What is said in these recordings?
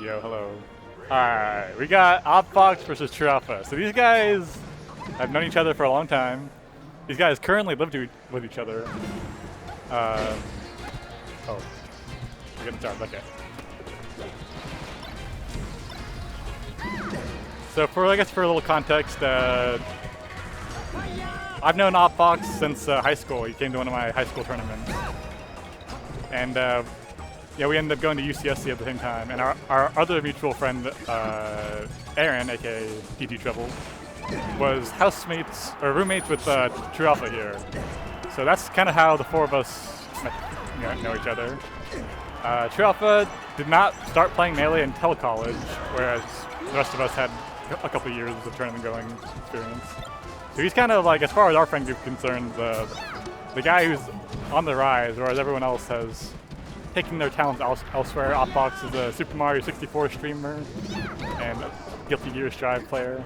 Yo, hello. Alright, we got Aubfox versus TrueAlpha. So these guys have known each other for a long time. These guys currently live with each other. Oh, we're getting started, okay. So for a little context, I've known Aubfox since high school. He came to one of my high school tournaments. And yeah, we ended up going to UCSC at the same time. And our other mutual friend, Aaron, aka DT Trouble, was housemates or roommates with TrueAlpha here. So that's kind of how the four of us know each other. TrueAlpha did not start playing Melee until college, whereas the rest of us had a couple years of tournament going experience. So he's kind of like, as far as our friend group is concerned, the guy who's on the rise, whereas everyone else has taken their talents elsewhere. Aubfox is a Super Mario 64 streamer and a Guilty Gear Strive player,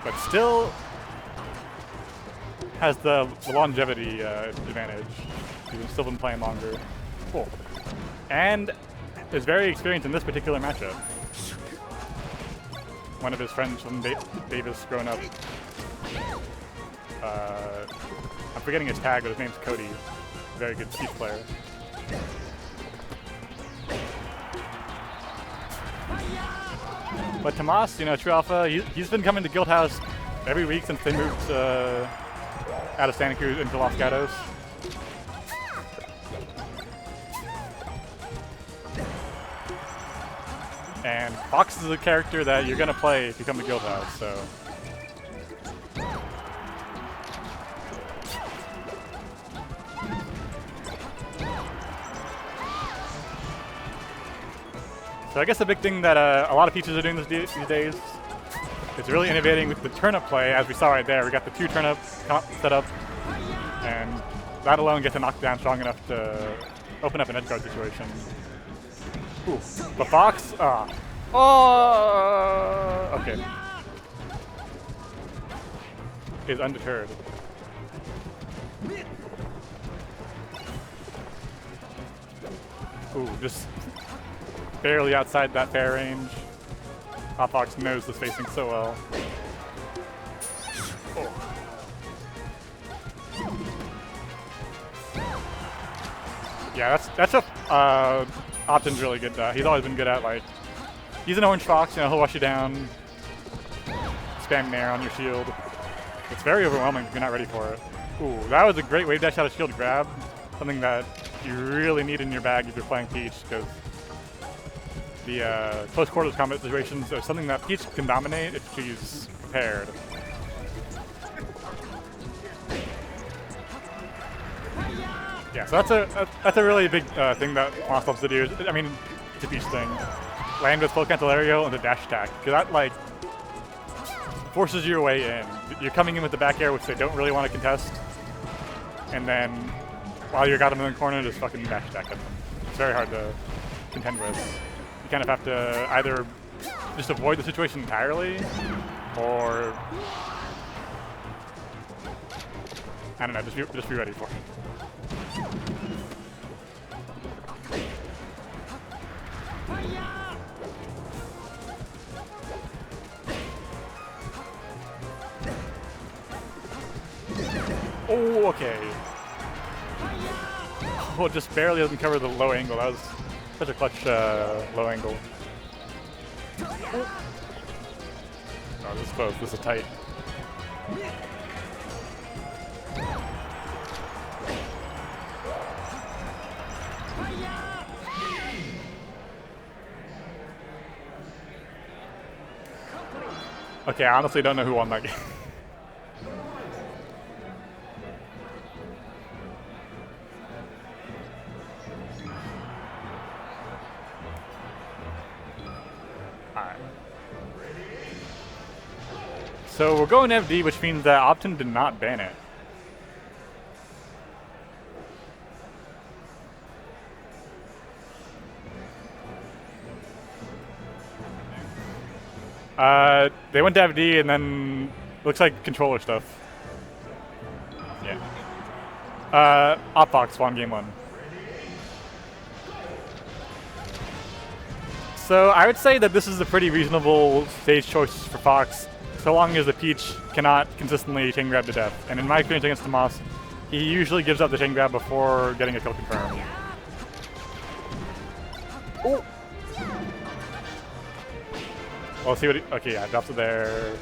but still has the longevity advantage. He's still been playing longer. Cool. And is very experienced in this particular matchup. One of his friends from Davis growing up. I'm forgetting his tag, but his name's Cody. Very good Chief player. But Tomas, TrueAlpha, he's been coming to Guildhouse every week since they moved out of Santa Cruz into Los Gatos. And Fox is a character that you're gonna play if you come to Guildhouse, so. So I guess the big thing that a lot of teachers are doing these days is really innovating with the turnip play, as we saw right there. We got the 2 turnips set up, and that alone gets a knockdown strong enough to open up an edge guard situation. Ooh, the Fox, okay, is undeterred. Ooh, just barely outside that fair range. Aubfox knows the spacing so well. Oh. Yeah, that's a Optin's really good. He's always been good at, like, he's an orange fox, he'll rush you down, spam nair on your shield. It's very overwhelming if you're not ready for it. Ooh, that was a great wave dash out of shield grab. Something that you really need in your bag if you're playing Peach, because the close quarters combat situations are something that Peach can dominate if she's prepared. Yeah, so that's a really big thing that Marth loves to do. I mean, it's a Peach thing. Land with full Candelario and the dash attack, because that, like, forces your way in. You're coming in with the back air, which they don't really want to contest, and then while you got them in the corner, just fucking dash attack them. It's very hard to contend with. You kind of have to either just avoid the situation entirely, or I don't know, just be ready for it. Oh, okay. Oh, just barely doesn't cover the low angle. That was such a clutch low angle. Oh, this is close. This is tight. Okay, I honestly don't know who won that game. Alright. So we're going FD, which means that Optin did not ban it. They went to FD and then looks like controller stuff. Yeah. Aubfox won game 1. So I would say that this is a pretty reasonable stage choice for Fox, so long as the Peach cannot consistently chain grab to death. And in my experience against Tomas, he usually gives up the chain grab before getting a kill confirmed. Oh! Well, let's see what okay, yeah, drops it there.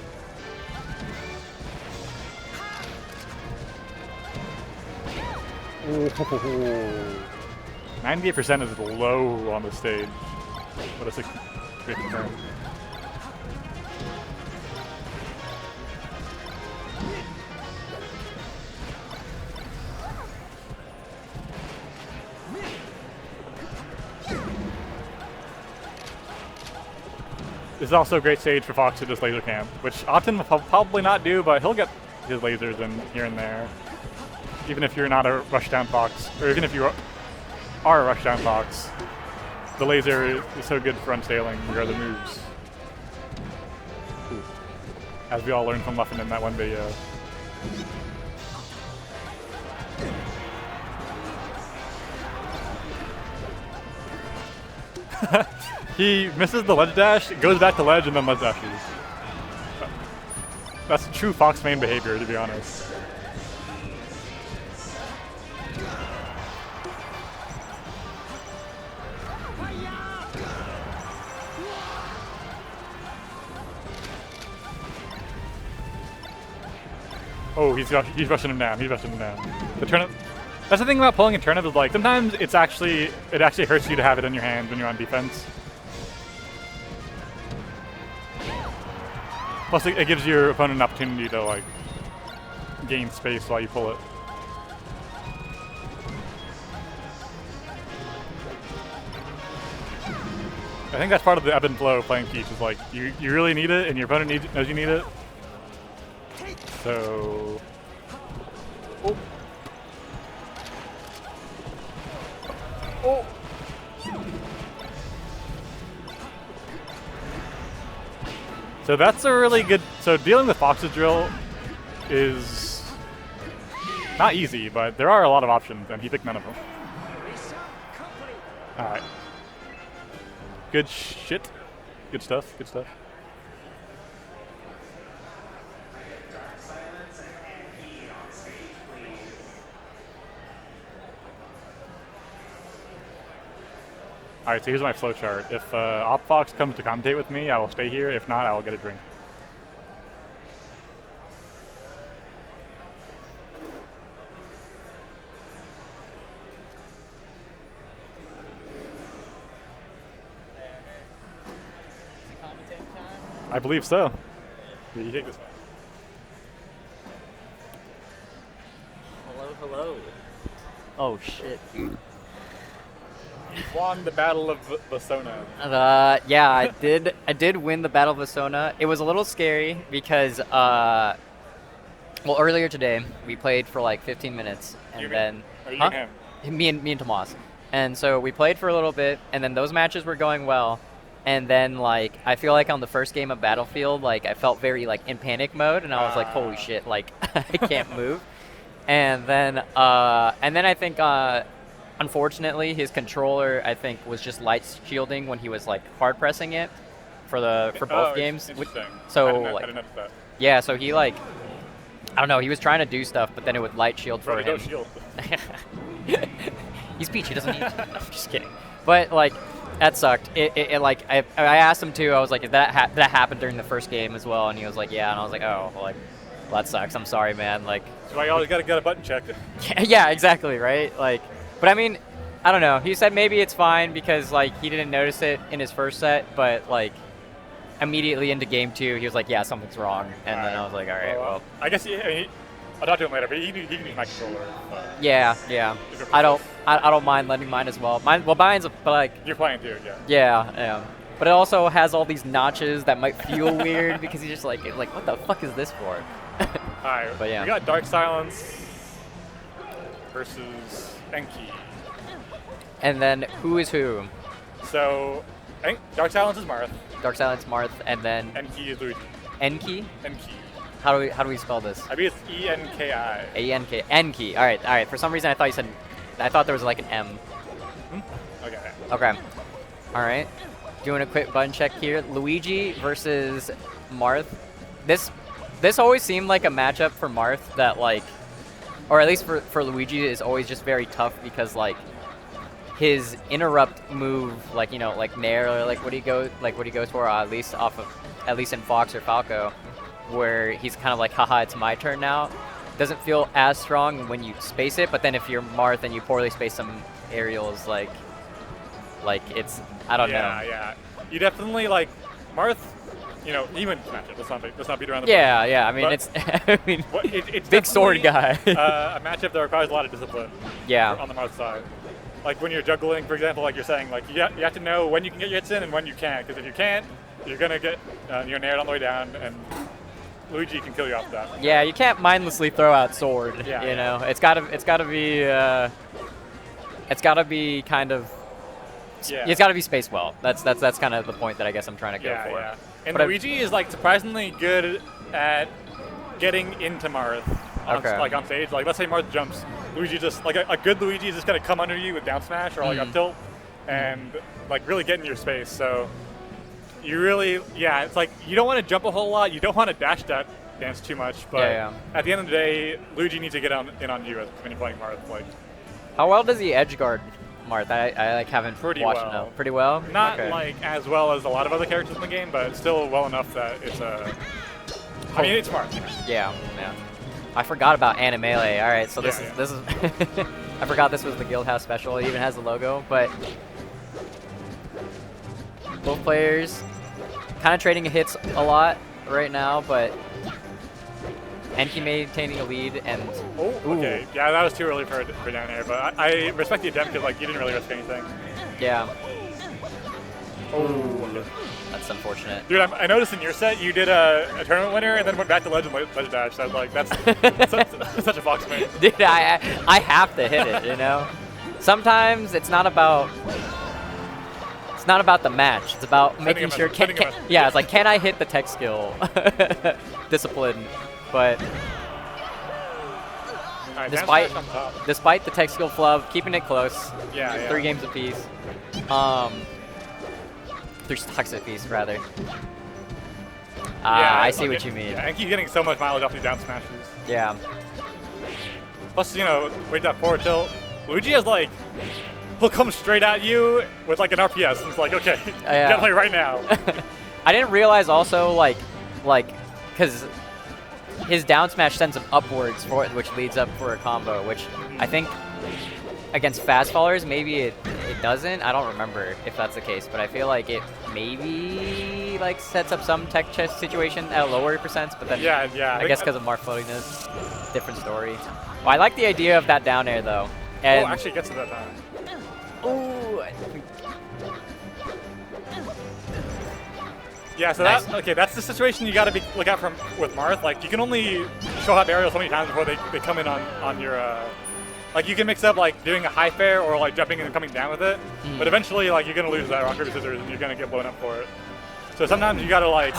Ooh. 98% is low on the stage. What a sick confirm. This is also a great stage for Fox to just laser camp, which often will probably not do, but he'll get his lasers in here and there. Even if you're not a rushdown Fox, or even if you are a rushdown Fox, the laser is so good for unsailing your other moves. Ooh. As we all learned from Muffin in that one video. He misses the ledge dash, goes back to ledge, and then ledge dashes. That's true Fox main behavior, to be honest. Oh, he's rushing him down. He's rushing him down. The turnip. That's the thing about pulling a turnip is like sometimes it actually hurts you to have it in your hand when you're on defense. Plus, it gives your opponent an opportunity to like gain space while you pull it. I think that's part of the ebb and flow of playing Peach. Is like you really need it, and your opponent knows you need it. So. Oh. Oh. So that's a really good. So dealing with Fox's drill is not easy, but there are a lot of options, and he picked none of them. All right. Good shit. Good stuff. Good stuff. Alright, so here's my flowchart. If Aubfox comes to commentate with me, I will stay here. If not, I will get a drink. I believe so. You take this one. Hello, hello. Oh shit. You've won the Battle of Vasona. Yeah, I did win the Battle of Vasona. It was a little scary because, well, earlier today we played for like 15 minutes, and then me and Tomas, and so we played for a little bit, and then those matches were going well, and then like I feel like on the first game of Battlefield, like I felt very like in panic mode, and I was like, holy shit, like I can't move, and then I think. Unfortunately, his controller, I think, was just light shielding when he was like hard pressing it for both games. So like, yeah, so he like, I don't know, he was trying to do stuff, but then it would light shield for him. Shield. He's Peach, he doesn't need to. I'm just kidding. But like, that sucked. It like I asked him too. I was like, did that happened during the first game as well? And he was like, yeah. And I was like, oh, well, like, well, that sucks. I'm sorry, man. Like, so I always gotta get a button check. Yeah, exactly, right? Like. But I mean, I don't know. He said maybe it's fine because like he didn't notice it in his first set, but like immediately into game 2, he was like, "Yeah, something's wrong," and then I was like, "All right, well." I guess I'll talk to him later, but he can use my controller. Yeah. I don't mind lending mine as well. Mine's but like. You're playing too, yeah. Yeah. But it also has all these notches that might feel weird because he's just like, what the fuck is this for? Alright. But yeah. We got Darksilence versus Enki. And then who is who? So, Darksilence is Marth. Darksilence, Marth, and then Enki is Luigi. Enki? Enki. How do we spell this? I mean it's E-N-K-I. A-N-K. Enki. All right. For some reason I thought there was like an M. Okay. Okay. All right. doing a quick button check here. Luigi versus Marth. This always seemed like a matchup for Marth that like, or at least for Luigi is always just very tough because like his interrupt move, like like Nair or like what he goes for at least in Fox or Falco, where he's kind of like haha it's my turn now. Doesn't feel as strong when you space it, but then if you're Marth and you poorly space some aerials, like it's I don't know. Yeah. You definitely like Marth. Even match it. Let's not beat around the bush. Yeah. I mean, it's big sword guy. A matchup that requires a lot of discipline. Yeah. On the Marth side, like when you're juggling, for example, like you're saying, like you have to know when you can get your hits in and when you can't, because if you can't, you're gonna get you're nailed on the way down, and Luigi can kill you off that. Yeah, you can't mindlessly throw out sword. Yeah. You know, it's gotta be kind of. Yeah. It's got to be spaced well. That's kind of the point that I guess I'm trying to go for. Yeah. And Luigi is like surprisingly good at getting into Marth on stage. Like let's say Marth jumps, Luigi just like a good Luigi is just gonna come under you with down smash or like up tilt and like really get in your space. So you really it's like you don't want to jump a whole lot. You don't want to dash that dance too much. But at the end of the day, Luigi needs to get in on you when you're playing Marth. Like how well does he edge guard Marth? I like haven't watched enough. Pretty well? Not like as well as a lot of other characters in the game, but still well enough that it's I mean, it's Marth. Yeah. I forgot about Animelee. All right, so this is I forgot this was the Guildhouse special. It even has the logo, but both players kind of trading hits a lot right now, but Enki maintaining a lead and okay, yeah, that was too early for down air, but I respect the attempt because like you didn't really risk anything. Yeah. That's unfortunate. Dude, I noticed in your set you did a tournament winner and then went back to Ledge Dash. So I was like, that's such a Fox man. Dude, I have to hit it, you know. Sometimes it's not about the match. It's about making sure. It's like, can I hit the tech skill discipline? But despite the tech skill flub, keeping it close. 3 games apiece. 3 stocks apiece, rather. I see what you mean. Yeah, and keep getting so much mileage off these down smashes. Yeah. Plus, wait that forward tilt. Luigi has like, he'll come straight at you with like an RPS, and it's like, okay, you gotta play right now. I didn't realize also like, because his down smash sends him upwards which leads up for a combo, which I think against fast followers maybe it doesn't. I don't remember if that's the case, but I feel like it maybe like sets up some tech chest situation at a lower percents, but then I guess because of Marth floatiness, different story. Well, I like the idea of that down air though. And actually gets to that time. Yeah, so that's the situation you got to look out with Marth. Like you can only show up aerial so many times before they come in on your like you can mix up like doing a high fair or like jumping and coming down with it, but eventually like you're gonna lose that rock paper scissors and you're gonna get blown up for it. So sometimes you gotta like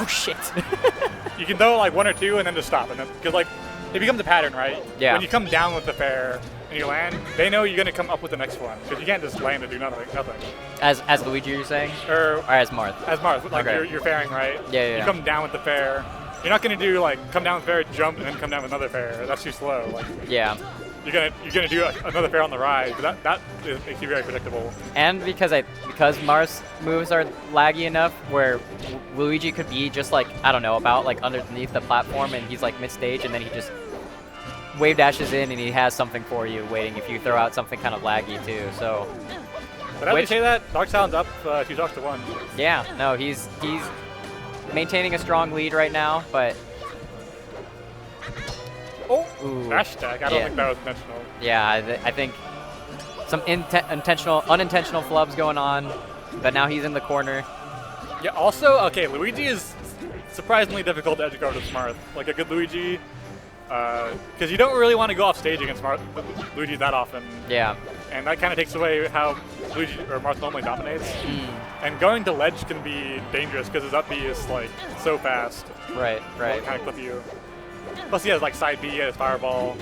you can throw like 1 or 2 and then just stop, and then because like it becomes a pattern, right? Yeah. When you come down with the fair and you land, they know you're gonna come up with the next one because you can't just land and do nothing. As Luigi, you're saying, or as Marth? As Marth, like you're fairing, right? Yeah. You come down with the fair. You're not gonna do like come down with fair, jump, and then come down with another fair. That's too slow. Like you're gonna do another fair on the ride. But that makes you very predictable. And because Marth's moves are laggy enough where Luigi could be just like I don't know about like underneath the platform and he's like mid stage and then he just wave dashes in and he has something for you waiting if you throw out something kind of laggy too. So. But after you say that, Darksilence up 2 stocks to 1. Yeah, no, he's maintaining a strong lead right now, but. Hashtag. I don't think that was intentional. Yeah, I think some unintentional flubs going on, but now he's in the corner. Yeah. Also, okay, Luigi is surprisingly difficult to edge guard with Marth. Like a good Luigi. Because you don't really want to go off stage against Luigi that often. Yeah. And that kind of takes away how Luigi or Marth normally dominates. And going to ledge can be dangerous because his up B is like so fast. Right. Kind of clip you. Plus he has like side B, he has fireball.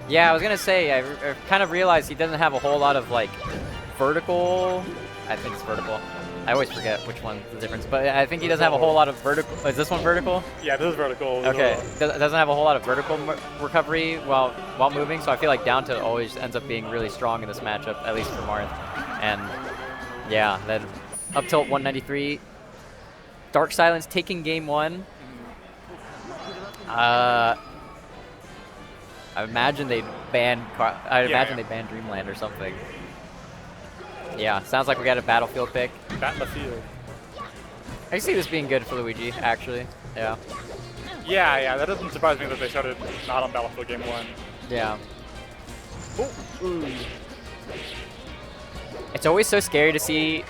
Yeah, I was gonna say I kind of realized he doesn't have a whole lot of like vertical I think it's vertical. I always forget which one's the difference, but I think he doesn't have a whole lot of vertical. Is this one vertical? Yeah, this is vertical. Okay, doesn't have a whole lot of vertical recovery while moving, so I feel like down tilt always ends up being really strong in this matchup, at least for Marth. And yeah, then up tilt 193. Darksilence taking game 1. I imagine they'd ban. They ban Dreamland or something. Yeah, sounds like we got a Battlefield pick. Battlefield. I see this being good for Luigi, actually. Yeah. Yeah, that doesn't surprise me that they showed it not on Battlefield game 1. Yeah. Ooh. It's always so scary to see.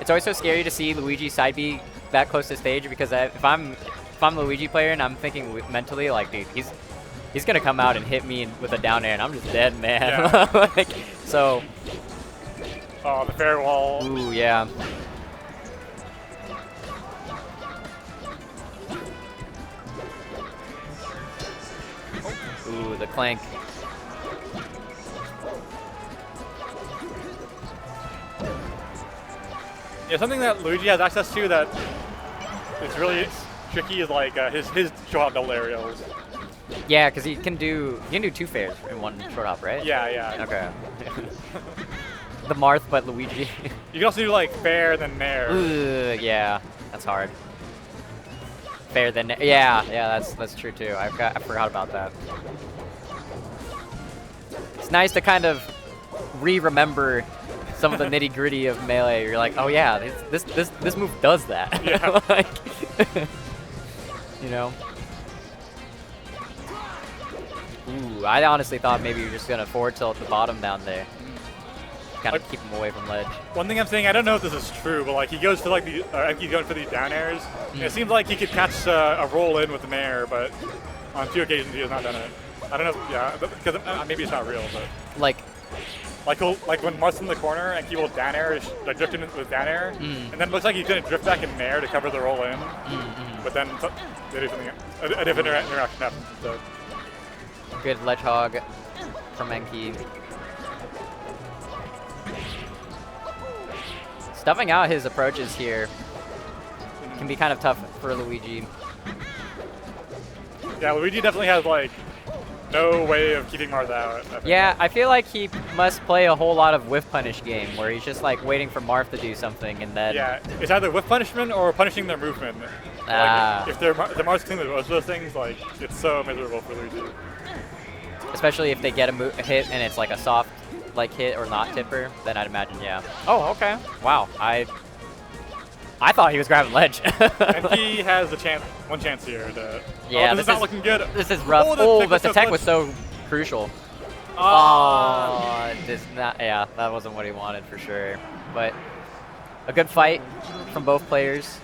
It's always so scary to see Luigi side B that close to stage, because if I'm a Luigi player and I'm thinking mentally like, dude, he's gonna come out and hit me with a down air and I'm just dead, man. Yeah. Like, so. Oh, the fair wall. Ooh, yeah. Ooh, the clank. Yeah, something that Luigi has access to that is really tricky is like his short hop double aerials. Yeah, because he can do 2 fairs in one short hop, right? Yeah. Okay. The Marth, but Luigi. You can also do like fair then nair. Ooh, yeah, that's hard. Fair then nair. Yeah, that's true too. I forgot about that. It's nice to kind of remember some of the nitty gritty of Melee. You're like, oh yeah, this move does that. Yeah. Like, you know. Ooh, I honestly thought maybe you're just gonna forward tilt the bottom down there. Kind of keep him away from ledge. One thing I'm saying, I don't know if this is true, but like he goes for like the Enki's going for these down airs. And it seems like he could catch a roll in with an air, but on 2 occasions he has not done it. I don't know. Yeah, because maybe it's not real, but like when Marth's in the corner and he will down air, like drift in with down air, and then it looks like he's gonna drift back in air to cover the roll in, but then they do something, a different interaction happens. So. Good ledge hog from Enki. Stuffing out his approaches here can be kind of tough for Luigi. Yeah, Luigi definitely has like no way of keeping Marth out. I feel like he must play a whole lot of whiff punish game where he's just like waiting for Marth to do something and then. Yeah, it's either whiff punishment or punishing their movement. Like, if the Marth's clean with both of those things, like it's so miserable for Luigi. Especially if they get a hit and it's like a soft hit or not tipper, then I'd imagine, yeah. Oh, okay. Wow. I thought he was grabbing ledge. And he has one chance here to. Yeah, this is not looking good. This is rough. Oh, but the tech was so crucial. Oh, yeah, that wasn't what he wanted for sure. But a good fight from both players.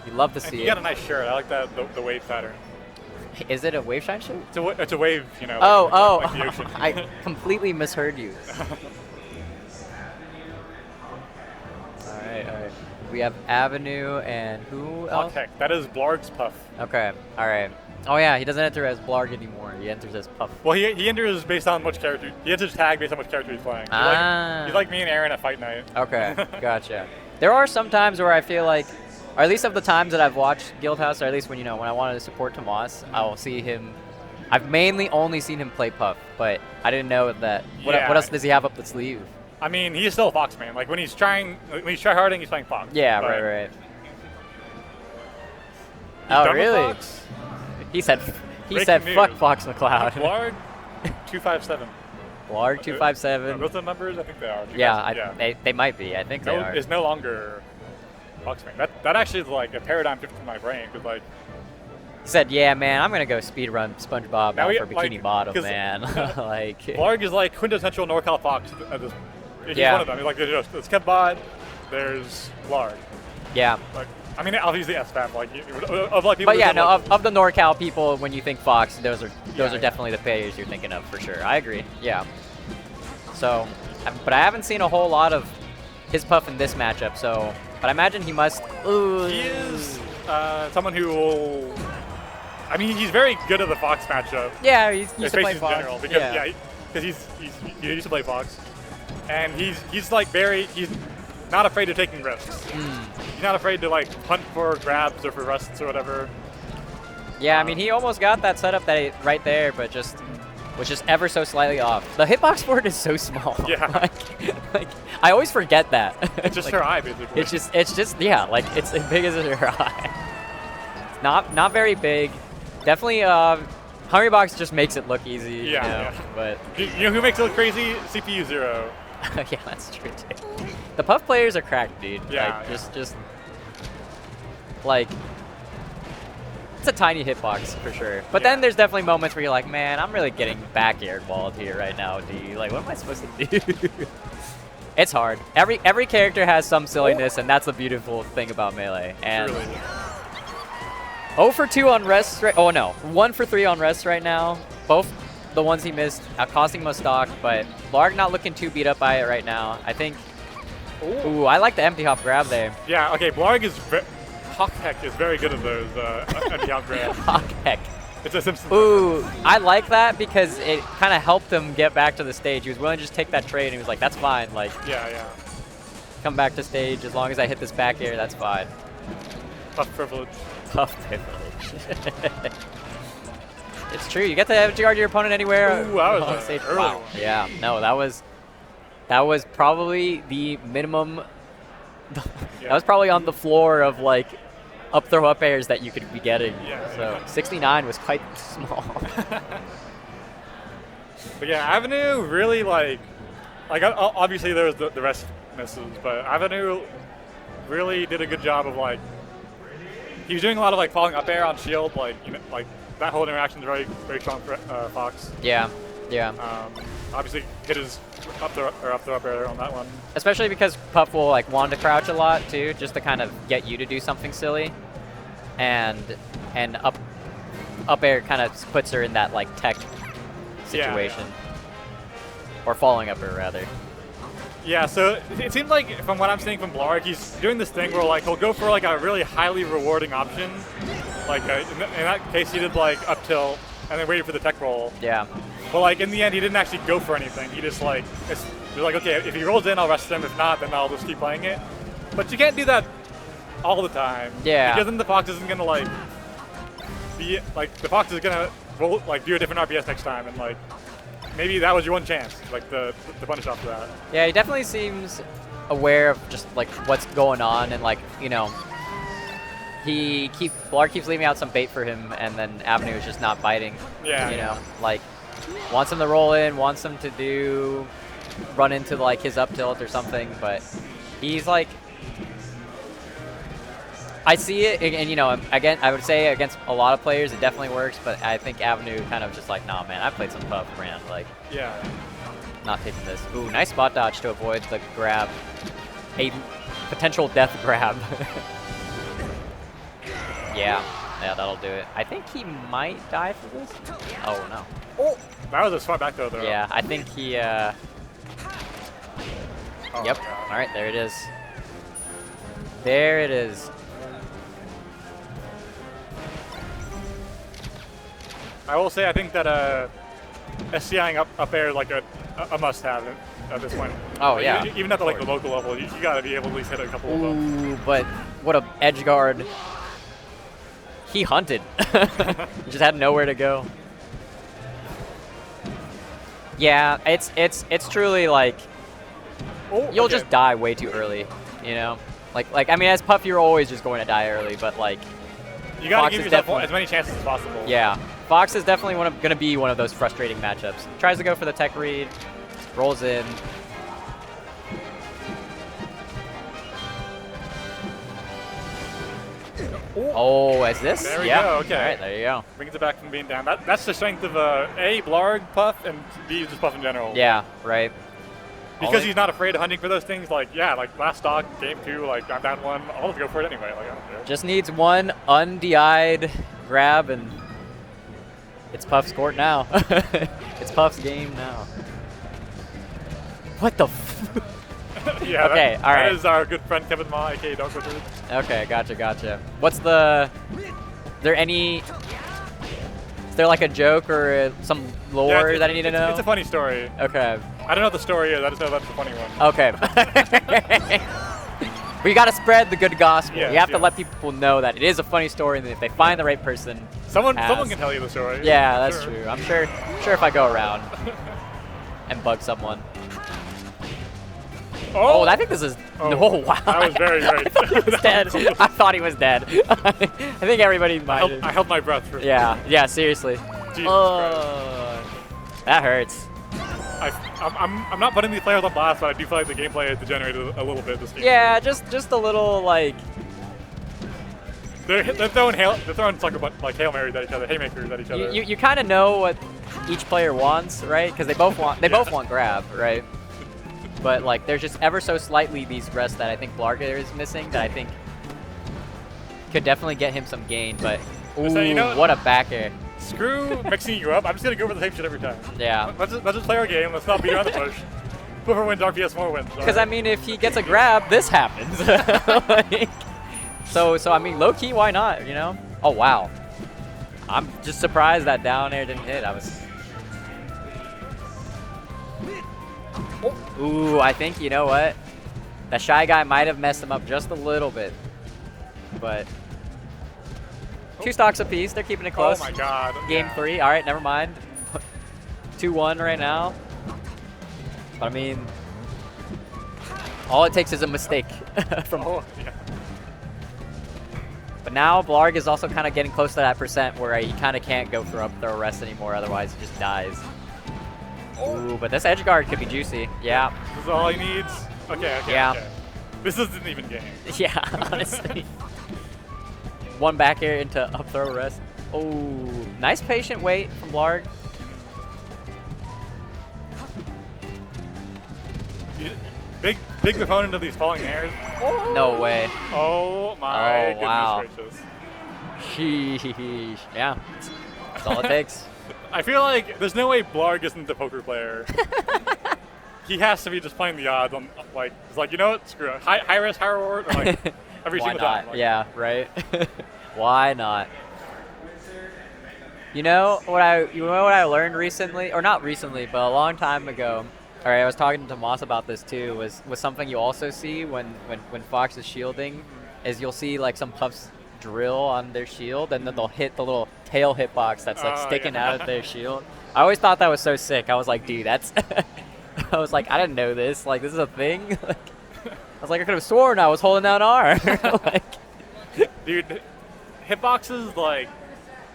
You love to see it. You got a nice shirt. I like that the wave pattern. Is it a wave shine shirt? It's a wave, you know. Like the ocean. I completely misheard you. All right. We have Avenu and who else? HOCH HECH. That is Blarg's Puff. Okay. All right. Oh yeah, he doesn't enter as Blarg anymore. He enters as Puff. Well, he enters based on which character. He enters tag based on which character he's playing. He's like me and Aaron at Fight Night. Okay. Gotcha. There are some times where I feel like, or at least of the times that I've watched Guildhouse, or at least when I wanted to support Tomas, I will see him. I've mainly only seen him play Puff, but I didn't know that. What else does he have up the sleeve? I mean, he's still a Fox man. Like when he's tryharding, he's playing Fox. Yeah, right. Oh, really? He said fuck Fox McCloud. Blarg 257. Blarg 257. Are those the numbers? I think they are. Yeah, they might be. I think they are. It's no longer Fox man. That actually is like a paradigm shift in my brain, because like. He said, "Yeah, man, I'm gonna go speedrun SpongeBob out for Bikini Bottom, man." Like Blarg is like quintessential NorCal Fox. He's one of them. He's like there's Kevbot, there's Blarg. Yeah. Like, I mean, obviously SFAP, like of like people. But yeah, no, of the NorCal people, when you think Fox, those are definitely the players you're thinking of for sure. I agree. Yeah. So, but I haven't seen a whole lot of his Puff in this matchup. So, but I imagine he must. Ooh. He is someone who will. I mean, he's very good at the Fox matchup. Yeah, he's used to play in Fox. general, because he used to play Fox. and he's like he's not afraid of taking risks. He's not afraid to like hunt for grabs or for rusts or whatever. Yeah, I mean, he almost got that setup right there, but just was just ever so slightly off. The hitbox for it is so small. Yeah. like I always forget that. It's just like, her eye, basically. It's just yeah, like it's as big as her eye. It's not very big. Definitely, Hungrybox just makes it look easy. Yeah, you know, yeah. But you know who makes it look crazy? CPU 0. yeah, that's true too. The Puff players are cracked, dude. Yeah. Like, just like. It's a tiny hitbox for sure. But then there's definitely moments where you're like, man, I'm really getting back aired walled here right now, D. Like, what am I supposed to do? It's hard. Every character has some silliness, and that's the beautiful thing about Melee. And Truly. 0 for 2 on rest right. Oh no, 1 for 3 on rest right now. Both the ones he missed costing him a stock, but Blarg not looking too beat up by it right now. I think. Ooh, I like the empty hop grab there. Yeah. Okay. Blarg is. HOCH HECH is very good at those anti-hop grabs. HOCH HECH. It's a Simpsons. Ooh, I like that because it kind of helped him get back to the stage. He was willing to just take that trade, and he was like, that's fine. Like, yeah. Come back to stage as long as I hit this back air, that's fine. Puff privilege. Puff privilege. It's true. You get to edge guard your opponent anywhere. Ooh, that was on an stage. early Wow. one. Yeah. No, that was probably the minimum. That was probably on the floor of like up throw up airs that you could be getting. Yeah, so 69 was quite small. But yeah, Avenu really like obviously there was the rest misses, but Avenu really did a good job of like he was doing a lot of like falling up air on shield, like like that whole interaction is very strong for Fox. Yeah. Obviously hit his up throw up air on that one. Especially because Puff will like want to crouch a lot too, just to kind of get you to do something silly, and up air kind of puts her in that like tech situation, or falling up air rather. Yeah, so it seems like from what I'm seeing from Blarg, he's doing this thing where like he'll go for like a really highly rewarding option. Like in that case, he did like up tilt and then waited for the tech roll. Yeah. But like in the end, he didn't actually go for anything. He just like you're like, okay, if he rolls in, I'll rest him. If not, then I'll just keep playing it. But you can't do that all the time. Yeah. Because then the Fox isn't gonna like be like the Fox is gonna roll like do a different RPS next time, and like maybe that was your one chance, like the punish off of that. Yeah, he definitely seems aware of just like what's going on, and like Blarg keeps leaving out some bait for him, and then Avenu is just not biting. Yeah. You know, like wants him to roll in, wants him to run into like his up tilt or something, but he's like, I see it, and again, I would say against a lot of players it definitely works, but I think Avenu kind of just like, nah, man, I've played some Puff brand, like, yeah, not taking this. Ooh, nice spot dodge to avoid the grab, a potential death grab. Yeah, that'll do it. I think he might die for this. Oh no. Oh, that was a smart back throw there. Yeah, I think he. Oh, Yep. All right, there it is. There it is. I will say I think that SCIing up air is like a must-have at this point. Oh yeah. Even at the local level, you got to be able to at least hit a couple of them. Ooh, but what a edge guard. He hunted. He just had nowhere to go. Yeah, it's truly like you'll just die way too early, you know. Like I mean, as Puff, you're always just going to die early, but like you gotta give yourself as many chances as possible. Yeah, Fox is definitely going to be one of those frustrating matchups. Tries to go for the tech read, rolls in. Oh, is this? There we go, okay. All right, there you go. Brings it back from being down. That's the strength of A, Blarg, Puff, and B, just Puff in general. Yeah, right. Because he's not afraid of hunting for those things, like, yeah, like last stock, game 2, like, I'm down 1, I'll just go for it anyway. Like, I don't care. Just needs one undi'd grab, and it's Puff's court now. It's Puff's game now. What the f? Yeah, okay, all right. That is our good friend Kevin Ma, aka darkwizard. Okay, gotcha. What's the? Is there like a joke or some lore that I need to know? It's a funny story. Okay. I don't know what the story is. I just know that's the funny one. Okay. We got to spread the good gospel. Yes, you have to yes. let people know that it is a funny story, and that if they find the right person, Someone can tell you the story. Yeah, that's sure. true. I'm sure if I go around and bug someone. Oh, I think this is. Oh, wow. That was very great. He's dead. I thought he was dead. I think everybody might. I held my breath for. Yeah, seriously. Jesus Christ. That hurts. I'm not putting these players on blast, but I do feel like the gameplay has degenerated a little bit this game. Yeah, just a little like. They're throwing like Hail Marys at each other, haymakers at each other. You kind of know what each player wants, right? Because they both want grab, right? But like, there's just ever so slightly these rests that I think Blarger is missing that I think could definitely get him some gain. But ooh, so, you know, what a back air! Screw mixing you up. I'm just gonna go for the same shit every time. Yeah. Let's just play our game. Let's not beat around the bush. Whoever wins RPS more wins. Because I mean, if he gets a grab, this happens. Like, so I mean, low key, why not? You know? Oh wow. I'm just surprised that down air didn't hit. I was. Ooh, I think, you know what? That Shy Guy might have messed him up just a little bit. But 2 stocks apiece. They're keeping it close. Oh my god. Game 3. All right, never mind. 2-1 right now. But I mean, all it takes is a mistake from. Yeah. But now Blarg is also kind of getting close to that percent where he kind of can't go for up throw rest anymore. Otherwise, he just dies. Ooh, but this edge guard could be juicy. Yeah. This is all he needs. Okay. Yeah. Okay. This isn't even game. Yeah, honestly. One back air into up throw rest. Oh, nice patient wait from Blarg. Big proponent of these falling airs. No way. Oh my wow. goodness gracious. Sheesh. Yeah, that's all it takes. I feel like there's no way Blarg isn't a poker player. He has to be just playing the odds on, like, it's like, you know what, screw it. High risk, high reward, or like every Why single not? time. Like, Yeah, right. Why not? You know what I learned recently, or not recently, but a long time ago. All right, I was talking to Moss about this too. Was something you also see when Fox is shielding, is you'll see like some puffs drill on their shield, and then they'll hit the little tail hitbox that's like sticking out of their shield. I always thought that was so sick. I was like, dude, that's. I was like, I didn't know this. Like, this is a thing. Like, I was like, I could have sworn I was holding down R. Like, dude, hitboxes, like,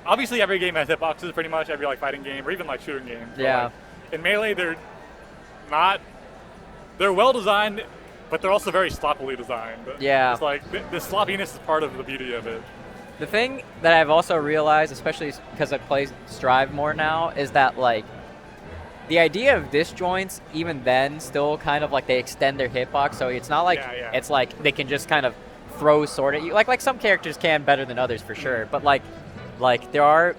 obviously every game has hitboxes, pretty much every like fighting game or even like shooting games. Yeah. Like, in Melee, they're well designed, but they're also very sloppily designed. Yeah. It's like the sloppiness is part of the beauty of it. The thing that I've also realized, especially because I play Strive more now, is that like the idea of disjoints, even then, still kind of like they extend their hitbox. So it's not like it's like they can just kind of throw sword at you. Like some characters can better than others for sure, but like there are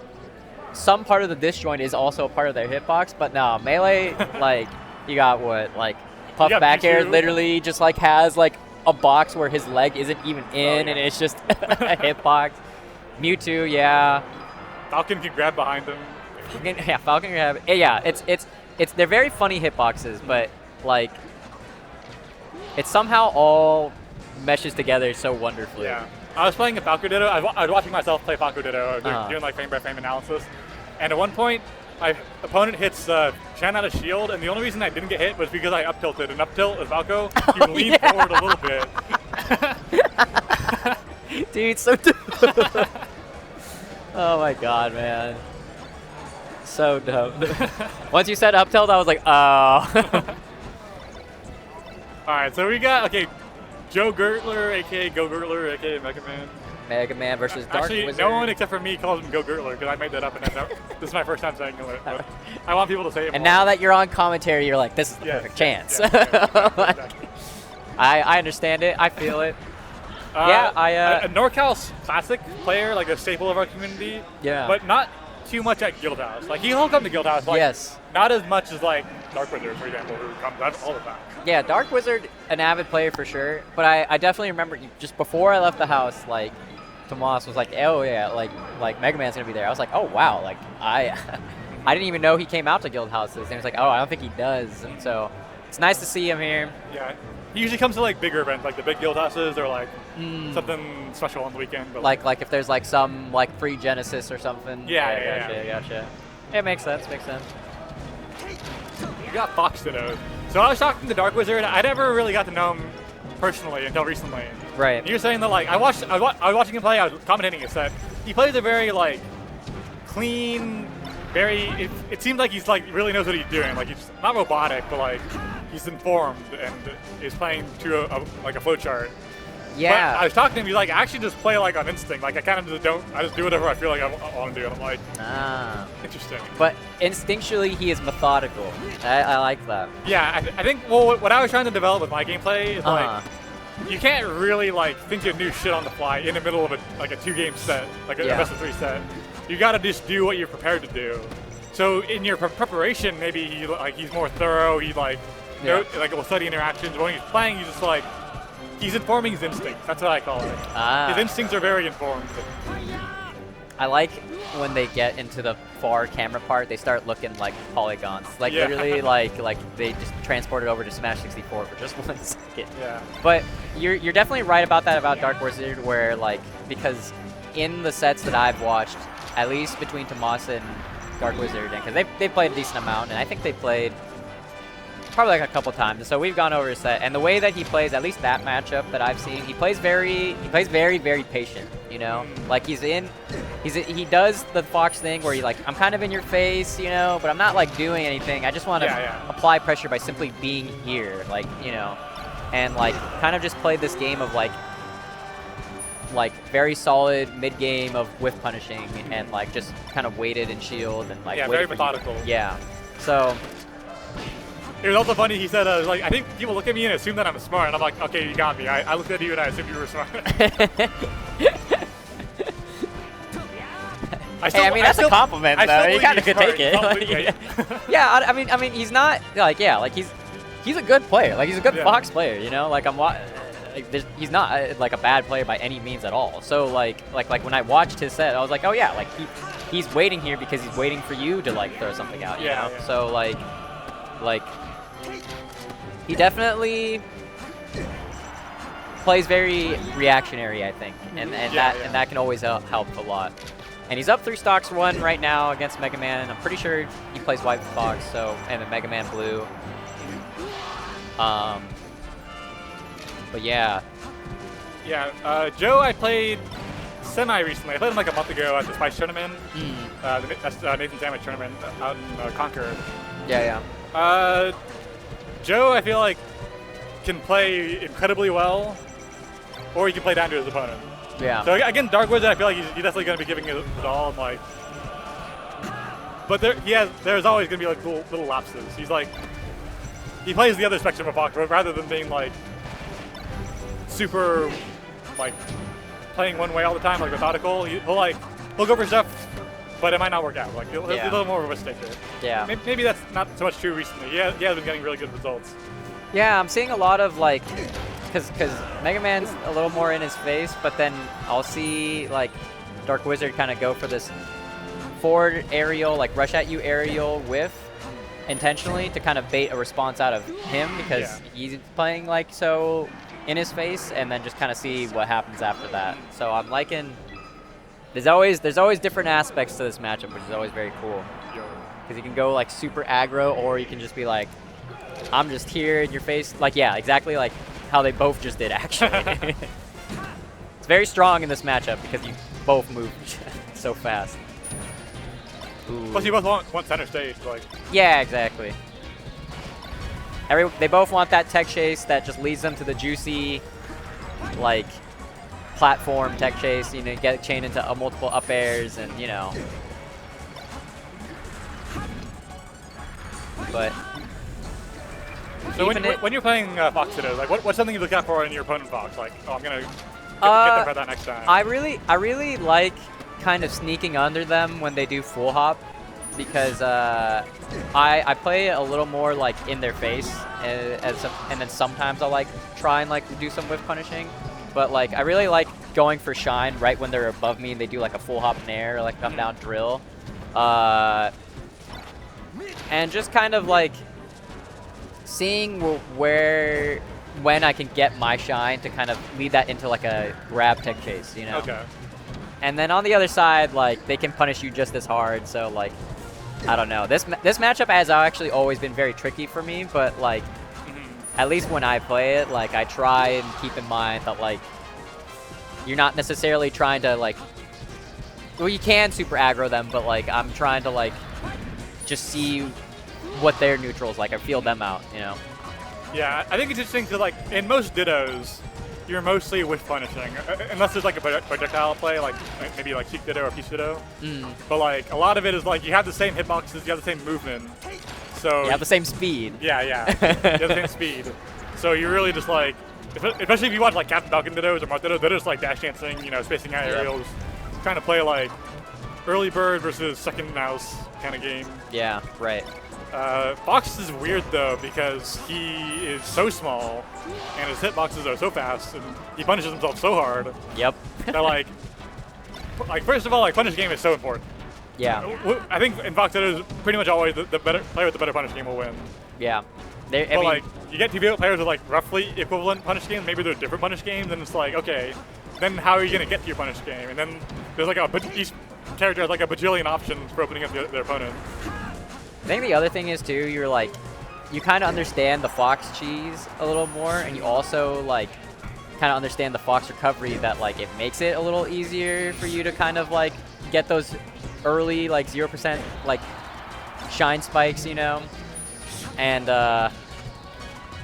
some part of the disjoint is also a part of their hitbox. But no, Melee, like you got what, like Puff back air literally just like has like a box where his leg isn't even in, and it's just a hitbox. Mewtwo, yeah. Falcon can grab behind him. Yeah, Falcon can grab. Yeah, it's they're very funny hitboxes, but like it somehow all meshes together so wonderfully. Yeah. I was playing a Falco Ditto. I was watching myself play Falco Ditto, doing like frame by frame analysis, and at one point, my opponent hits Shan out of shield, and the only reason I didn't get hit was because I up tilted. And up tilt with Falco, you lean forward a little bit. Dude, so oh my god, man. So dumb. Once you said up tilt, I was like, oh. Alright, so we got, Joe Gertler, aka Go Gertler, aka Megaman. Megaman versus Dark Actually, Wizard. no one except for me calls him Go Gertler because I made that up, and this is my first time saying it. But I want people to say it And more. now that you're on commentary, you're like, this is the perfect chance. Exactly. I understand it. I feel it. A NorCal classic player, like a staple of our community. Yeah. But not too much at Guildhouse. Like he'll come to Guildhouse. Like, yes. Not as much as like Darkwizard, for example, who comes out all the time. Yeah, Dark Wizard, an avid player for sure. But I definitely remember just before I left the house, like Tomas was like, oh yeah, like Megaman's gonna be there. I was like, oh wow, like I didn't even know he came out to Guildhouse. And he was like, oh, I don't think he does. And so it's nice to see him here. Yeah. He usually comes to like bigger events, like the big Guildhouses or like something special on the weekend. But like if there's like some like free Genesis or something. Yeah. Gotcha. Yeah, makes sense. You got Fox to know. So I was talking to Darkwizard. I never really got to know him personally until recently. Right. You're saying that like I was watching him play. I was commentating his set. He plays a very like clean, very. It seems like he's like really knows what he's doing. Like he's not robotic, but like he's informed and is playing to like a flowchart. Yeah. But I was talking to him. He's like, I actually just play like on instinct. Like I kind of just don't. I just do whatever I feel like I want to do. And I'm like, interesting. But instinctually, he is methodical. I like that. Yeah, I think. Well, what I was trying to develop with my gameplay is like, you can't really like think of new shit on the fly in the middle of a 2-game set, like a best of 3 set. You got to just do what you're prepared to do. So in your preparation, maybe he's more thorough. He like will study interactions. But when he's playing, he's just like. He's informing his instincts. That's what I call it. His instincts are very informed. I like when they get into the far camera part, they start looking like polygons. Like literally like they just transport it over to Smash 64 for just 1 second. Yeah. But you're definitely right about that about Darkwizard, where like because in the sets that I've watched, at least between Tomasa and Darkwizard, because they played a decent amount, and I think they played probably like a couple times. So we've gone over his set, and the way that he plays, at least that matchup that I've seen, he plays very, very patient. You know, like he does the Fox thing where he like, I'm kind of in your face, you know, but I'm not like doing anything. I just want to apply pressure by simply being here, like, you know, and like kind of just played this game of like very solid mid game of whiff punishing and like just kind of waited and shield and like very methodical. Yeah, so. It was also funny, he said, like, I think people look at me and assume that I'm smart, and I'm like, okay, you got me. I looked at you and I assumed you were smart. I mean, that's a compliment, though. You kind of could take it. Yeah, I mean, he's not, like, he's a good player. Like, he's a good Fox player, you know? Like, he's not, like, a bad player by any means at all. So, like when I watched his set, I was like, oh, yeah, like, he's waiting here because he's waiting for you to, like, throw something out, you know? Yeah. So, like, he definitely plays very reactionary, I think, and that can always help a lot. And he's up 3 stocks 1 right now against Megaman. I'm pretty sure he plays white Fox, so and then Megaman blue. But yeah. Yeah, Joe, I played semi-recently. I played him like a month ago at the Spice Tournament. That's Nathan Sandwich Tournament out in Concord. Yeah. Joe, I feel like, can play incredibly well, or he can play down to his opponent. Yeah. So again, Darkwizard, I feel like he's definitely going to be giving it all. Like, but there's always going to be like little lapses. He's like, he plays the other spectrum of Fox rather than being like super like playing one way all the time, like methodical. He'll go for stuff. But it might not work out. Like, he'll be a little more of a sticker. Yeah. Maybe that's not so much true recently. Yeah, he has been getting really good results. Yeah, I'm seeing a lot of, like, because Mega Man's a little more in his face, but then I'll see, like, Darkwizard kind of go for this forward aerial, like, rush at you aerial whiff intentionally to kind of bait a response out of him because he's playing, like, so in his face, and then just kind of see what happens after that. So I'm liking... There's always different aspects to this matchup, which is always very cool. Because you can go like super aggro, or you can just be like, I'm just here in your face. Like, yeah, exactly like how they both just did, actually. It's very strong in this matchup because you both move so fast. Ooh. Plus, you both want center stage. Like. Yeah, exactly. They both want that tech chase that just leads them to the juicy, like, platform tech chase, you know, get chain into multiple up airs and, you know. But so when you're playing Fox today, like what's something you look out for in your opponent Fox? Like, oh, I'm gonna get there for that next time. I really like kind of sneaking under them when they do full hop, because I play a little more like in their face, and then sometimes I'll like try and like do some whiff punishing. But like I really like going for shine right when they're above me and they do like a full hop in air or like come down drill. and just kind of like seeing when I can get my shine to kind of lead that into like a grab tech chase, you know? Okay. And then on the other side, like, they can punish you just as hard, so, like, I don't know. This matchup has actually always been very tricky for me, but, like, at least when I play it, like, I try and keep in mind that, like, you're not necessarily trying to, like, well, you can super aggro them, but, like, I'm trying to, like, just see what their neutral's like. I feel them out, you know? Yeah, I think it's interesting to, like, in most Dittos, you're mostly whiff punishing, unless there's like a projectile play, like maybe like Cheek Ditto or Peach Ditto. But like a lot of it is like you have the same hitboxes, you have the same movement, so you have the same speed. Yeah, you have the same speed. So you're really just like, especially if you watch like Captain Falcon Dittos or Marth Dittos, they're just like dash dancing, you know, spacing out aerials, trying to play like early bird versus second mouse kind of game. Yeah, right. Fox is weird though because he is so small and his hitboxes are so fast and he punishes himself so hard. Yep. That like first of all, like punish game is so important. Yeah. I think in Fox it is pretty much always the better player with the better punish game will win. Yeah. But like you get two players with like roughly equivalent punish games, maybe they're different punish games, and it's like okay, then how are you gonna get to your punish game? And then there's like each character has like a bajillion options for opening up their opponent. I think the other thing is too, you're like, you kind of understand the Fox cheese a little more, and you also like kind of understand the Fox recovery that like it makes it a little easier for you to kind of like get those early like 0% like shine spikes, you know. And that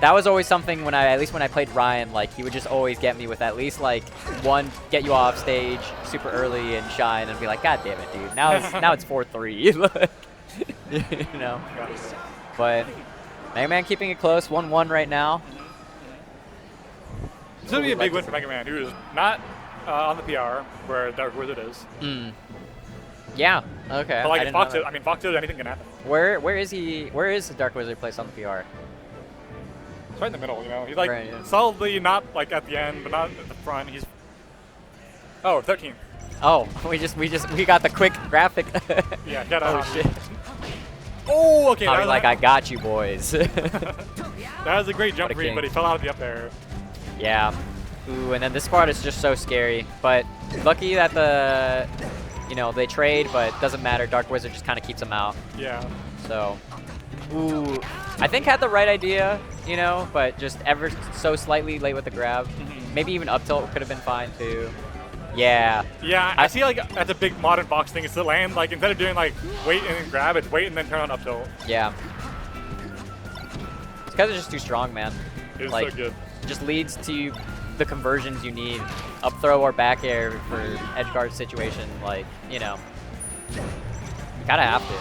was always something when at least when I played Ryan, like he would just always get me with at least like one get you off stage super early and shine and be like, God damn it, dude, now it's 4-3. You know, but Megaman keeping it close, 1-1 right now. It's gonna be a big win for Megaman, who is not on the PR where Darkwizard is. Yeah. Okay. But like Fox is, anything can happen. Where is he? Where is Darkwizard placed on the PR? It's right in the middle, you know. He's like solidly not like at the end, but not at the front. He's 13th. Oh, we got the quick graphic. Yeah. Get out. Oh shit. Oh, okay. I'll be like, I got you, boys. That was a great jump read, but he fell out of the up air. Yeah. Ooh, and then this part is just so scary. But lucky that they trade, but doesn't matter. Darkwizard just kind of keeps him out. Yeah. So, ooh, I think had the right idea, you know, but just ever so slightly late with the grab. Maybe even up tilt could have been fine too. Yeah. Yeah, I see like that's a big modern Fox thing. It's to land like instead of doing like wait and then grab, it's wait and then turn on up tilt. Yeah. These guys are just too strong, man. It's like, so good. It just leads to the conversions you need. Up throw or back air for edge guard situation, like, you know. You gotta have to.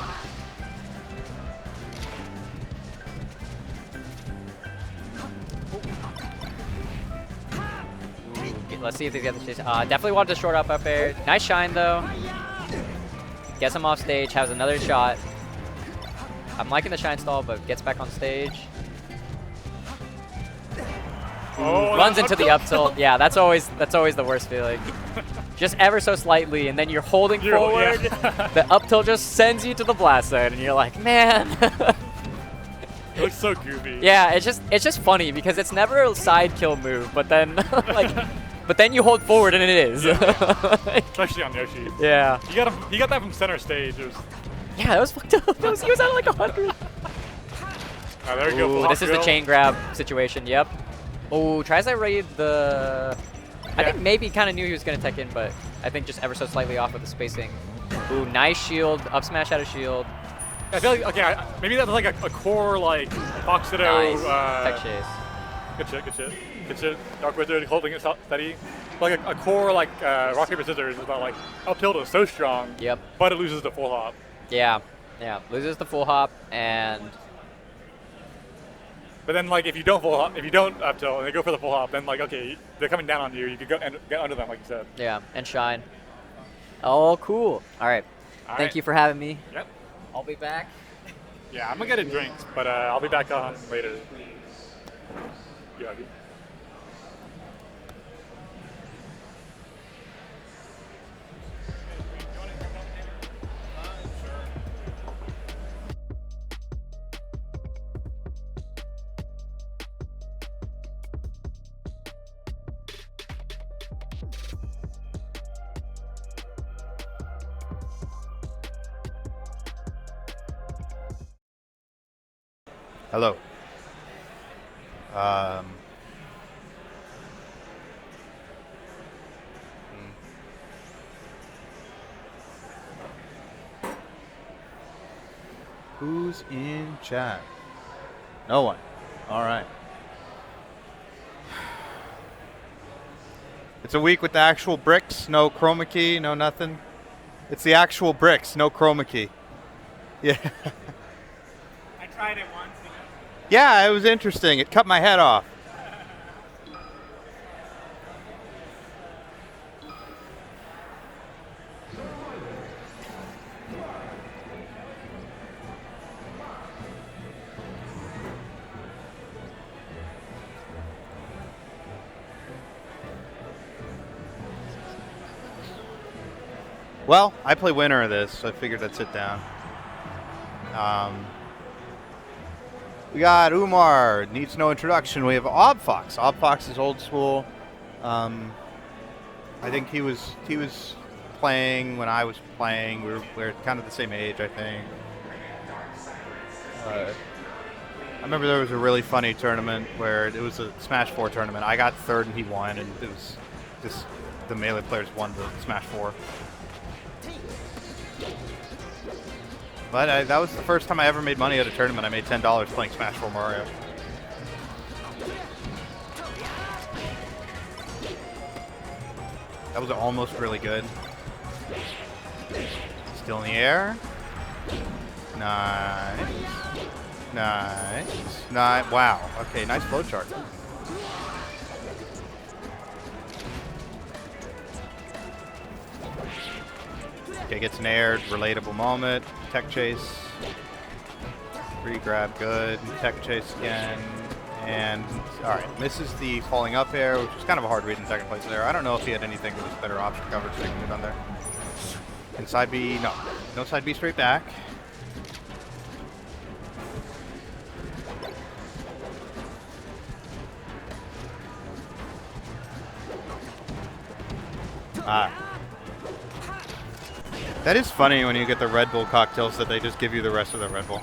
Let's see if they get the chase. Definitely wanted to short up air. Nice shine though. Gets him off stage, has another shot. I'm liking the shine stall, but gets back on stage. Oh, runs into the up tilt. Yeah, that's always the worst feeling. Just ever so slightly, and then you're holding forward. Yeah. The up tilt just sends you to the blast zone, and you're like, man. It looks so goofy. Yeah, it's just funny because it's never a side kill move, but then but then you hold forward and it is. Yeah. Especially on Yoshi. Yeah. He got that from center stage. Yeah, that was fucked up. He was at like 100. There we go. This is the chain grab situation. Yep. Oh, tries to raid the. Yeah. I think maybe kind of knew he was gonna tech in, but I think just ever so slightly off with the spacing. Ooh, nice shield. Up smash out of shield. I feel like, okay, maybe that's like a core, like, Fox Ditto. Nice. Tech chase. Good shit. Darkwizard holding it steady. Like a core, like, rock, paper, scissors is about, like, up tilt is so strong. Yep. But it loses the full hop. Yeah. Loses the full hop, and. But then, like, if you don't up tilt and they go for the full hop, then, like, okay, they're coming down on you. You could go and get under them, like you said. Yeah, and shine. Oh, cool. All right. Thank you for having me. Yep. I'll be back. Yeah, I'm gonna get a drink, but I'll be back on later. Yeah. Hello. Who's in chat? No one. All right. It's a week with the actual bricks, no chroma key, no nothing. It's the actual bricks, no chroma key. Yeah. I tried it once. Yeah, it was interesting. It cut my head off. Well, I play winner of this, so I figured I'd sit down. We got Umar, needs no introduction. We have Aubfox. Aubfox is old school. I think he was playing when I was playing. We're kind of the same age, I think. I remember there was a really funny tournament where it was a Smash 4 tournament. I got third and he won, and it was just the Melee players won the Smash 4. But that was the first time I ever made money at a tournament. I made $10 playing Smash 4 Mario. That was almost really good. Still in the air. Nice. Nice. Nice. Wow. Okay, nice flowchart. Okay, gets an aired, relatable moment. Tech chase. Re-grab, good. Tech chase again. And, alright, misses the falling up air, which is kind of a hard read in second place there. I don't know if he had anything with his better option coverage that he could have done there. And side B, no. No side B straight back. That is funny when you get the Red Bull cocktails that they just give you the rest of the Red Bull.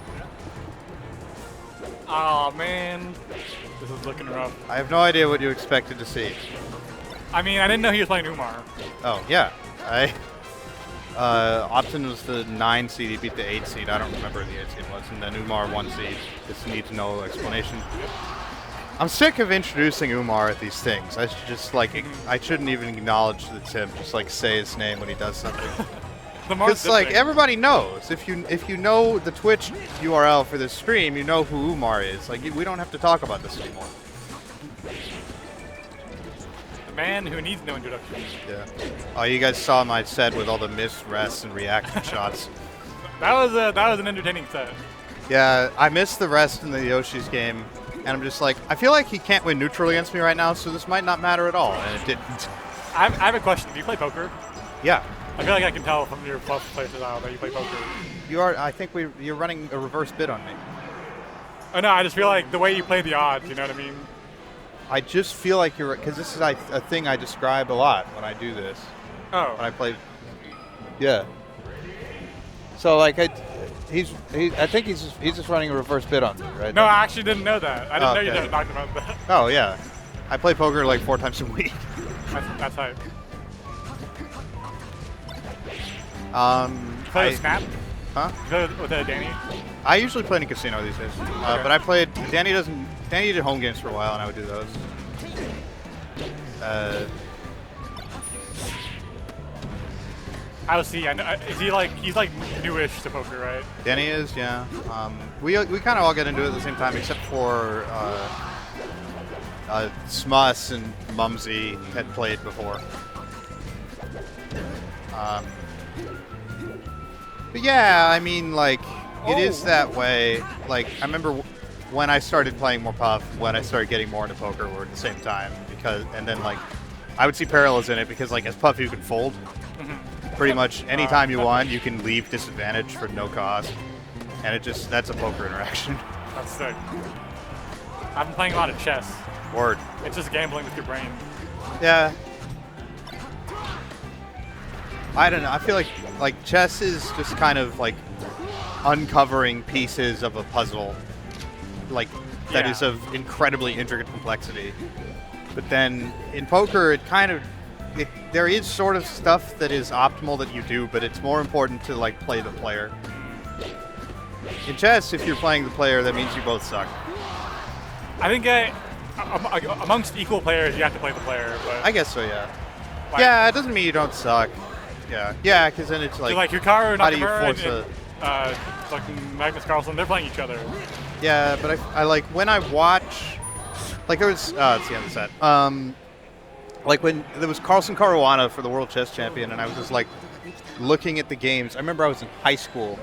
Oh man, this is looking rough. I have no idea what you expected to see. I mean, I didn't know he was playing Umar. Oh, yeah. Optin was the 9 seed, he beat the 8 seed. I don't remember who the 8 seed was. And then Umar 1 seed. Just needs no explanation. I'm sick of introducing Umar at these things. I should just I shouldn't even acknowledge the tip. Just say his name when he does something. Because everybody knows. If you know the Twitch URL for this stream, you know who Umar is. We don't have to talk about this anymore. The man who needs no introduction. Yeah. Oh, you guys saw my set with all the missed rests and reaction shots. That was an entertaining set. Yeah, I missed the rest in the Yoshi's game, and I'm just I feel like he can't win neutral against me right now, so this might not matter at all, and it didn't. I have a question. Do you play poker? Yeah. I feel like I can tell from your plus play style that you play poker. You are. I think you're running a reverse bid on me. Oh no, I just feel like the way you play the odds. You know what I mean? I just feel like you're, because this is a thing I describe a lot when I do this. Oh. When I play. Yeah. So I think he's just running a reverse bid on me, right? No, I actually didn't know that. I didn't know you guys talked about that. Oh yeah, I play poker 4 times a week. That's hype. You play with Snap? Huh? You play with Danny? I usually play in a casino these days, okay. But I played. Danny did home games for a while, and I would do those. I'll see. I know, is he he's newish to poker, right? Danny is, yeah. We kind of all get into it at the same time, except for Smus and Mumsy had played before. But yeah, I mean, it is that way. I remember when I started playing more Puff, when I started getting more into poker, were at the same time, and then I would see parallels in it because as Puff you can fold. Pretty much any time you want, you can leave disadvantage for no cost, and that's a poker interaction. That's sick. I've been playing a lot of chess. Word. It's just gambling with your brain. Yeah. I don't know. I feel like chess is just kind of uncovering pieces of a puzzle like that is of incredibly intricate complexity. But then in poker, it kind of there is sort of stuff that is optimal that you do, but it's more important to like play the player. In chess, if you're playing the player, that means you both suck. I think amongst equal players, you have to play the player. But I guess so, yeah. like, Yeah, it doesn't mean you don't suck. Yeah, because then it's like, Hikaru, how do you Nakamura, force and fucking Magnus Carlsen, they're playing each other. Yeah, but I like when I watch, like there was, it's the end of the set. Like when there was Carlsen Caruana for the World Chess Champion, and I was just like looking at the games. I remember I was in high school.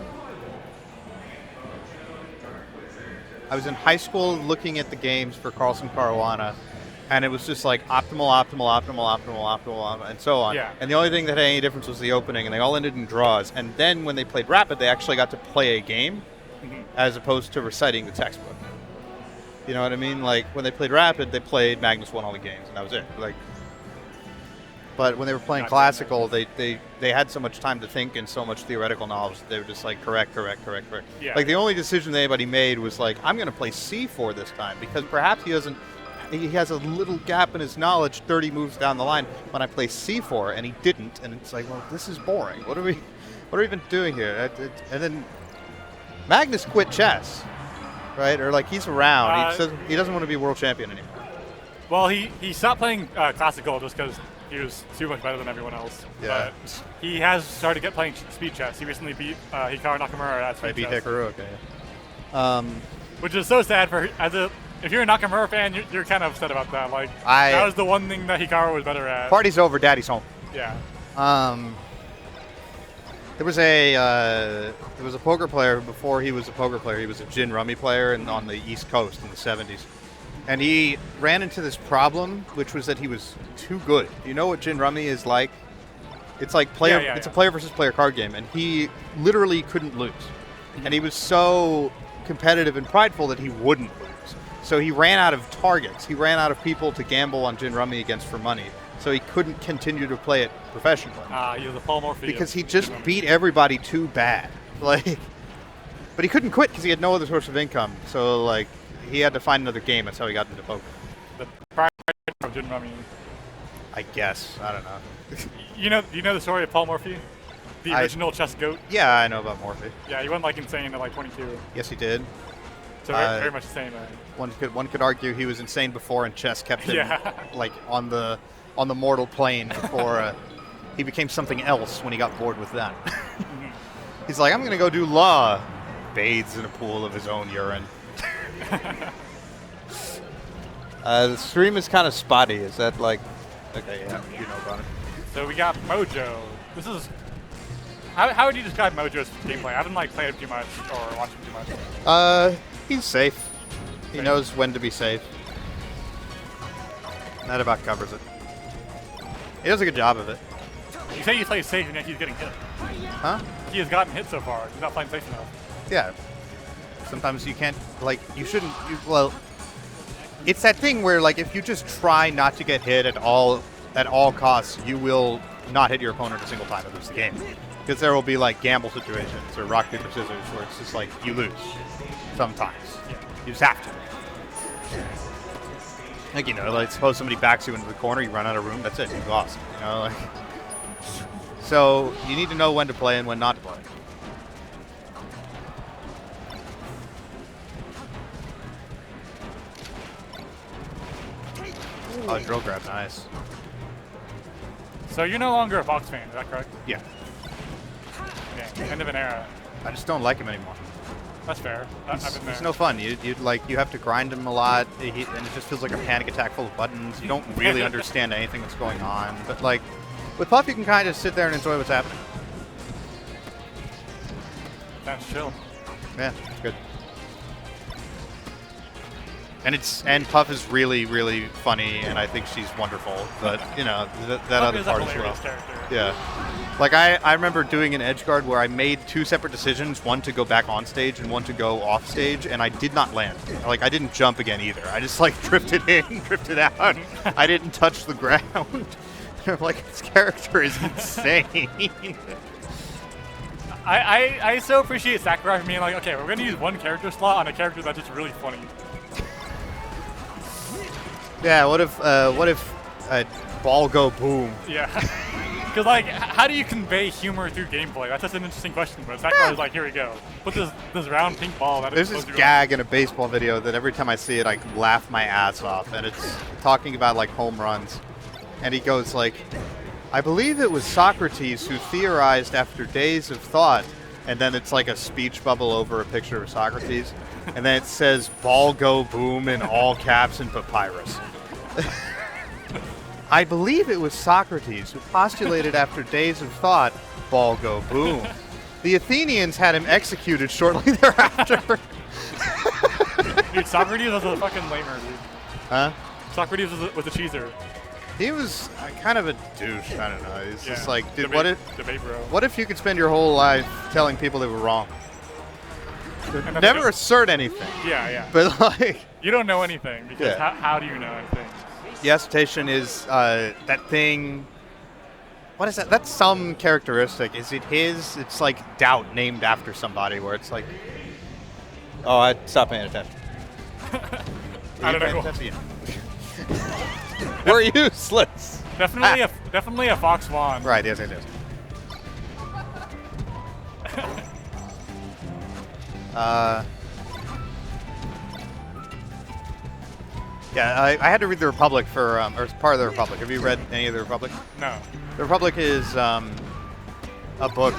I was in high school looking at the games for Carlsen Caruana, and it was just like optimal, and so on. Yeah. And the only thing that had any difference was the opening, and they all ended in draws. And then when they played Rapid, they actually got to play a game as opposed to reciting the textbook. You know what I mean? Like when they played Rapid, they played Magnus won all the games, and that was it. Like, but when they were playing Classical, they had so much time to think and so much theoretical knowledge that they were just like correct. Yeah. Like the only decision that anybody made was like, I'm going to play C4 this time because perhaps he has a little gap in his knowledge 30 moves down the line when I play C4, and he didn't, and it's like, well, this is boring. What are we even doing here? And then Magnus quit chess, right? Or like he's around. He doesn't want to be world champion anymore. Well, he stopped playing Classical just because he was too much better than everyone else. Yeah. But he has started to playing speed chess. He recently beat Hikaru Nakamura at speed I beat chess. Hikaru, okay. Which is so sad for if you're a Nakamura fan, you're kind of upset about that. Like that was the one thing that Hikaru was better at. Party's over, daddy's home. Yeah. There was a poker player before he was a poker player. He was a gin rummy player on the East Coast in the 70s. And he ran into this problem, which was that he was too good. You know what gin rummy is like? It's like it's a player versus player card game, and he literally couldn't lose. And he was so competitive and prideful that he wouldn't lose. So he ran out of targets. He ran out of people to gamble on gin rummy against for money. So he couldn't continue to play it professionally. He was a Paul Morphy. Because he just beat everybody too bad. But he couldn't quit because he had no other source of income. So like he had to find another game. That's how he got into poker. The pride of gin rummy. I guess. I don't know. You know the story of Paul Morphy? The original chess goat? Yeah, I know about Morphy. Yeah, he went like insane at like 22. Yes, he did. So very much the same. One could argue he was insane before, and chess kept him like on the mortal plane before he became something else when he got bored with that. He's like, I'm going to go do law. Bathes in a pool of his own urine. The stream is kind of spotty. Is that like... Okay, yeah, you know about it. So we got MOJOE. This is... How would you describe MOJOE's gameplay? I haven't like played him too much or watched him too much. He's safe. He knows when to be safe. That about covers it. He does a good job of it. You say he plays safe and yet he's getting hit. Huh? He has gotten hit so far. He's not playing safe enough. Yeah. Sometimes you can't, like, you shouldn't, well, it's that thing where, like, if you just try not to get hit at all costs, you will not hit your opponent a single time and lose the game. Because there will be, like, gamble situations or rock, paper, scissors where it's just, like, you lose. Sometimes. Yeah. You just have to. Like, you know, like, suppose somebody backs you into the corner, you run out of room, that's it, you've lost. You know, like. So, you need to know when to play and when not to play. Oh, drill grab, nice. So you're no longer a Fox fan, is that correct? Yeah. Yeah, end of an era. I just don't like him anymore. That's fair. I've been there. It's no fun. You have to grind him a lot, and it just feels like a panic attack full of buttons. You don't really understand anything that's going on. But like, with Puff, you can kind of sit there and enjoy what's happening. That's chill. Yeah, it's good. And Puff is really, really funny, and I think she's wonderful. But you know, that other part as well. Character. Yeah. Like I remember doing an edgeguard where I made two separate decisions, one to go back on stage and one to go off stage, and I did not land. Like I didn't jump again either. I just like drifted in, drifted out. I didn't touch the ground. I'm like, this character is insane. I so appreciate Sakurai for being like, okay, we're gonna use one character slot on a character that's just really funny. Yeah, what if ball go boom? Yeah. Because, like, how do you convey humor through gameplay? That's just an interesting question, but Sakurai was like, here we go. Put this round pink ball. There's this gag in a baseball video that every time I see it, I laugh my ass off, and it's talking about, like, home runs. And he goes, like, I believe it was Socrates who theorized after days of thought, and then it's like a speech bubble over a picture of Socrates, and then it says, ball go boom in all caps and papyrus. I believe it was Socrates who postulated after days of thought, ball go boom. The Athenians had him executed shortly thereafter. Dude, Socrates was a fucking lamer, dude. Huh? Socrates was a cheeser. He was kind of a douche. I don't know. He's just like, dude, debate, bro. What What if you could spend your whole life telling people they were wrong? Never assert anything. Yeah. But like, you don't know anything because how do you know anything? The assertion is that thing. What is that? That's some characteristic. Is it his? It's like doubt named after somebody, where it's like, oh, I stopped paying attention. I don't know. We're useless. Definitely a Fox Wand. Right. Yes. Yeah, I had to read The Republic for, or part of The Republic. Have you read any of The Republic? No. The Republic is a book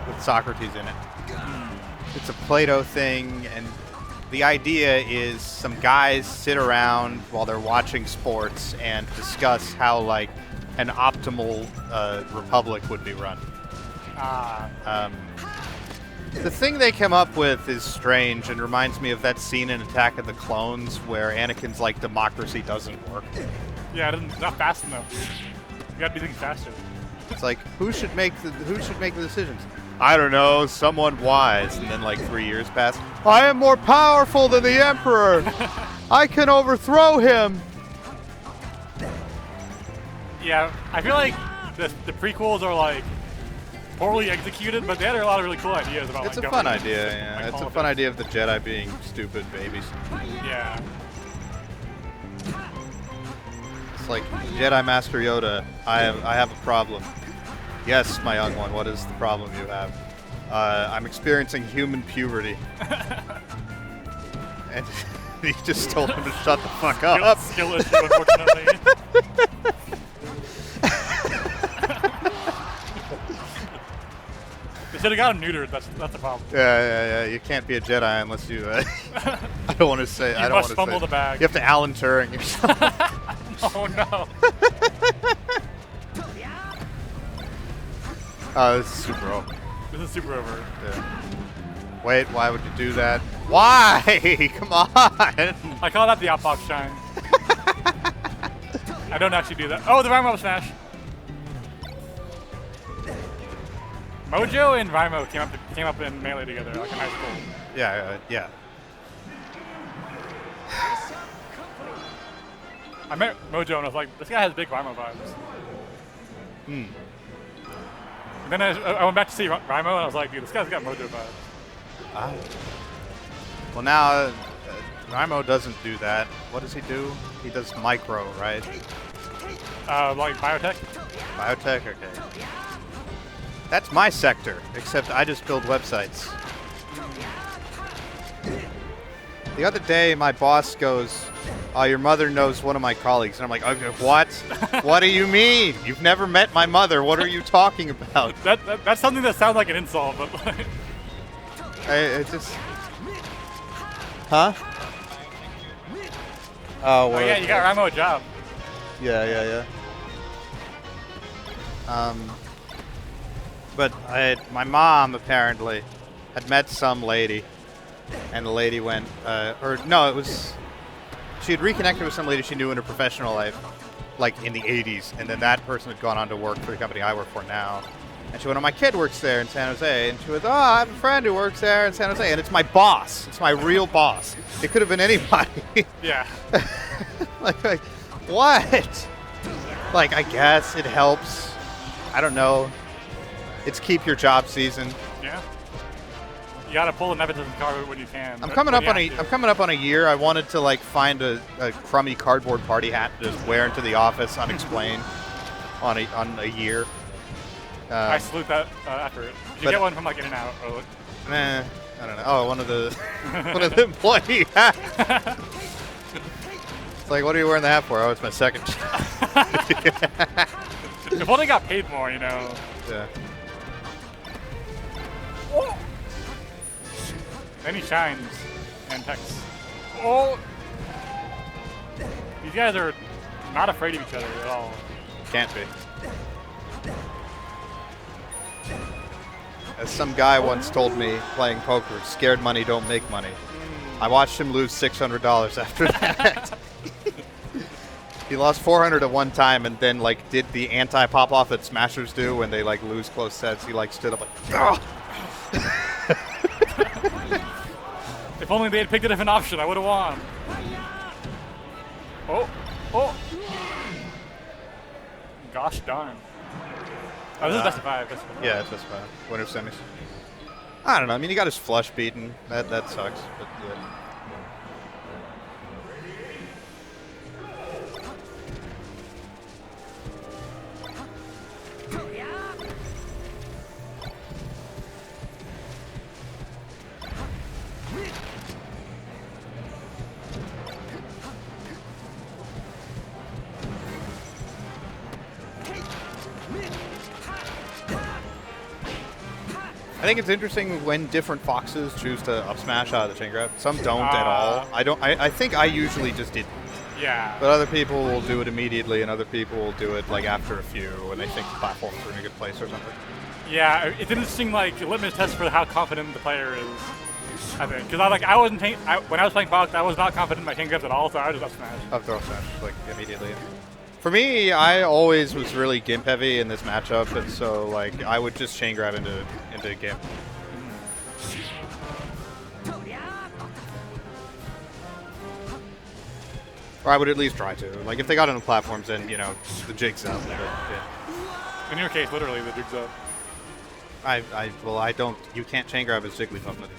with Socrates in it. It's a Plato thing, and the idea is some guys sit around while they're watching sports and discuss how, like, an optimal republic would be run. The thing they come up with is strange and reminds me of that scene in Attack of the Clones where Anakin's like, democracy doesn't work. Yeah, it's not fast enough. You gotta do things faster. It's like, who should make the decisions? I don't know, someone wise. And then like 3 years pass. I am more powerful than the Emperor. I can overthrow him. Yeah, I feel like the prequels are like poorly executed, but they had a lot of really cool ideas about. It's like, a fun idea, yeah. It's a fun idea of the Jedi being stupid babies. Yeah. It's like, Jedi Master Yoda, I have a problem. Yes, my young one, what is the problem you have? I'm experiencing human puberty. And he just told him to shut the fuck up. Skill issue, unfortunately. They should have got him neutered. That's the problem. Yeah. You can't be a Jedi unless you. I don't want to say. You must fumble the bag. You have to Alan Turing yourself. Oh no. This is super over. This is super over. Yeah. Wait, why would you do that? Why? Come on. I call that the Aubfox shine. I don't actually do that. Oh, the Rhymo smash. MOJOE and Rhymo came up in Melee together, like in high school. Yeah. I met MOJOE and I was like, this guy has big Rhymo vibes. And then I went back to see Rhymo and I was like, dude, this guy's got MOJOE vibes. Well, now Rhymo doesn't do that. What does he do? He does micro, right? Like biotech? Biotech, okay. That's my sector, except I just build websites. The other day, my boss goes, oh, your mother knows one of my colleagues. And I'm like, okay, what? What do you mean? You've never met my mother. What are you talking about? That's something that sounds like an insult, but like... It just... Huh? Oh, well, yeah, you got Rhymo a job. Yeah. But my mom apparently had met some lady, and the lady went, she had reconnected with some lady she knew in her professional life, like in the 80s, and then that person had gone on to work for the company I work for now. And she went, oh, my kid works there in San Jose. And she went, oh, I have a friend who works there in San Jose. And it's my boss. It's my real boss. It could have been anybody. Yeah. like, what? Like, I guess it helps. I don't know. It's keep your job season. Yeah. You gotta pull the nepotism card when you can. I'm coming up on a year. I wanted to like find a crummy cardboard party hat to just wear into the office unexplained on a year. I salute that effort. Did you get one from like In-N-Out? Or... Nah, I don't know. Oh, one of the employee hats. It's like, what are you wearing the hat for? Oh, it's my second. If only got paid more, you know. Yeah. Oh. Then he shines and texts. Oh! These guys are not afraid of each other at all. Can't be. As some guy once told me playing poker, scared money don't make money. I watched him lose $600 after that. He lost 400 at one time and then like did the anti-pop off that smashers do when they like lose close sets. He like stood up like, ugh! If only they had picked a different option, I would have won. Oh, oh. Gosh darn. Oh, this is best of 5. Best of 5. Yeah, it's best of 5. Winner semis. I don't know. I mean, he got his flush beaten. That sucks. But yeah. I think it's interesting when different foxes choose to up smash out of the chain grab. Some don't at all. I think I usually just didn't. Yeah. But other people will do it immediately, and other people will do it like after a few when they think the platform's in a good place or something. Yeah, it's an interesting like litmus test for how confident the player is. I think because I wasn't when I was playing Fox, I was not confident in my chain grabs at all, so I just up smash. Up throw smash like immediately. For me, I always was really gimp heavy in this matchup, and so like I would just chain grab into gimp. Or I would at least try to. Like if they got on the platforms, then you know the jig's up. But, yeah. In your case, literally the jig's up. Well, I don't. You can't chain grab as Jigglypuff anymore.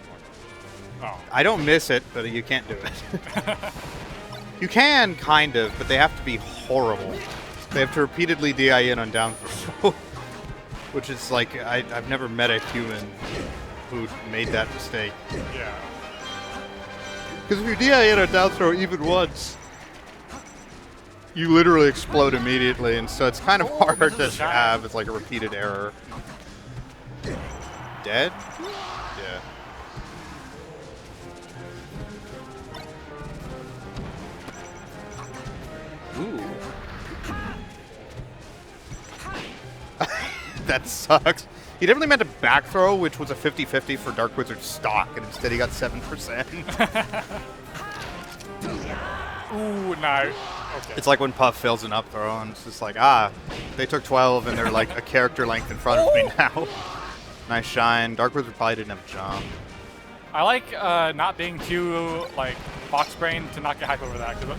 Oh. I don't miss it, but you can't do it. You can, kind of, but they have to be horrible. They have to repeatedly DI in on down throw. Which is like, I've never met a human who made that mistake. Yeah. Because if you DI in on down throw even once, you literally explode immediately, and so it's kind of hard to have. It's like a repeated error. Dead? Yeah. Ooh. That sucks. He definitely meant a back throw, which was a 50-50 for Darkwizard stock, and instead he got 7%. Ooh, no. Okay. It's like when Puff fails an up throw, and it's just like, they took 12, and they're like a character length in front of me now. Nice shine. Darkwizard probably didn't have a jump. I like not being too like box brain to not get hype over that, because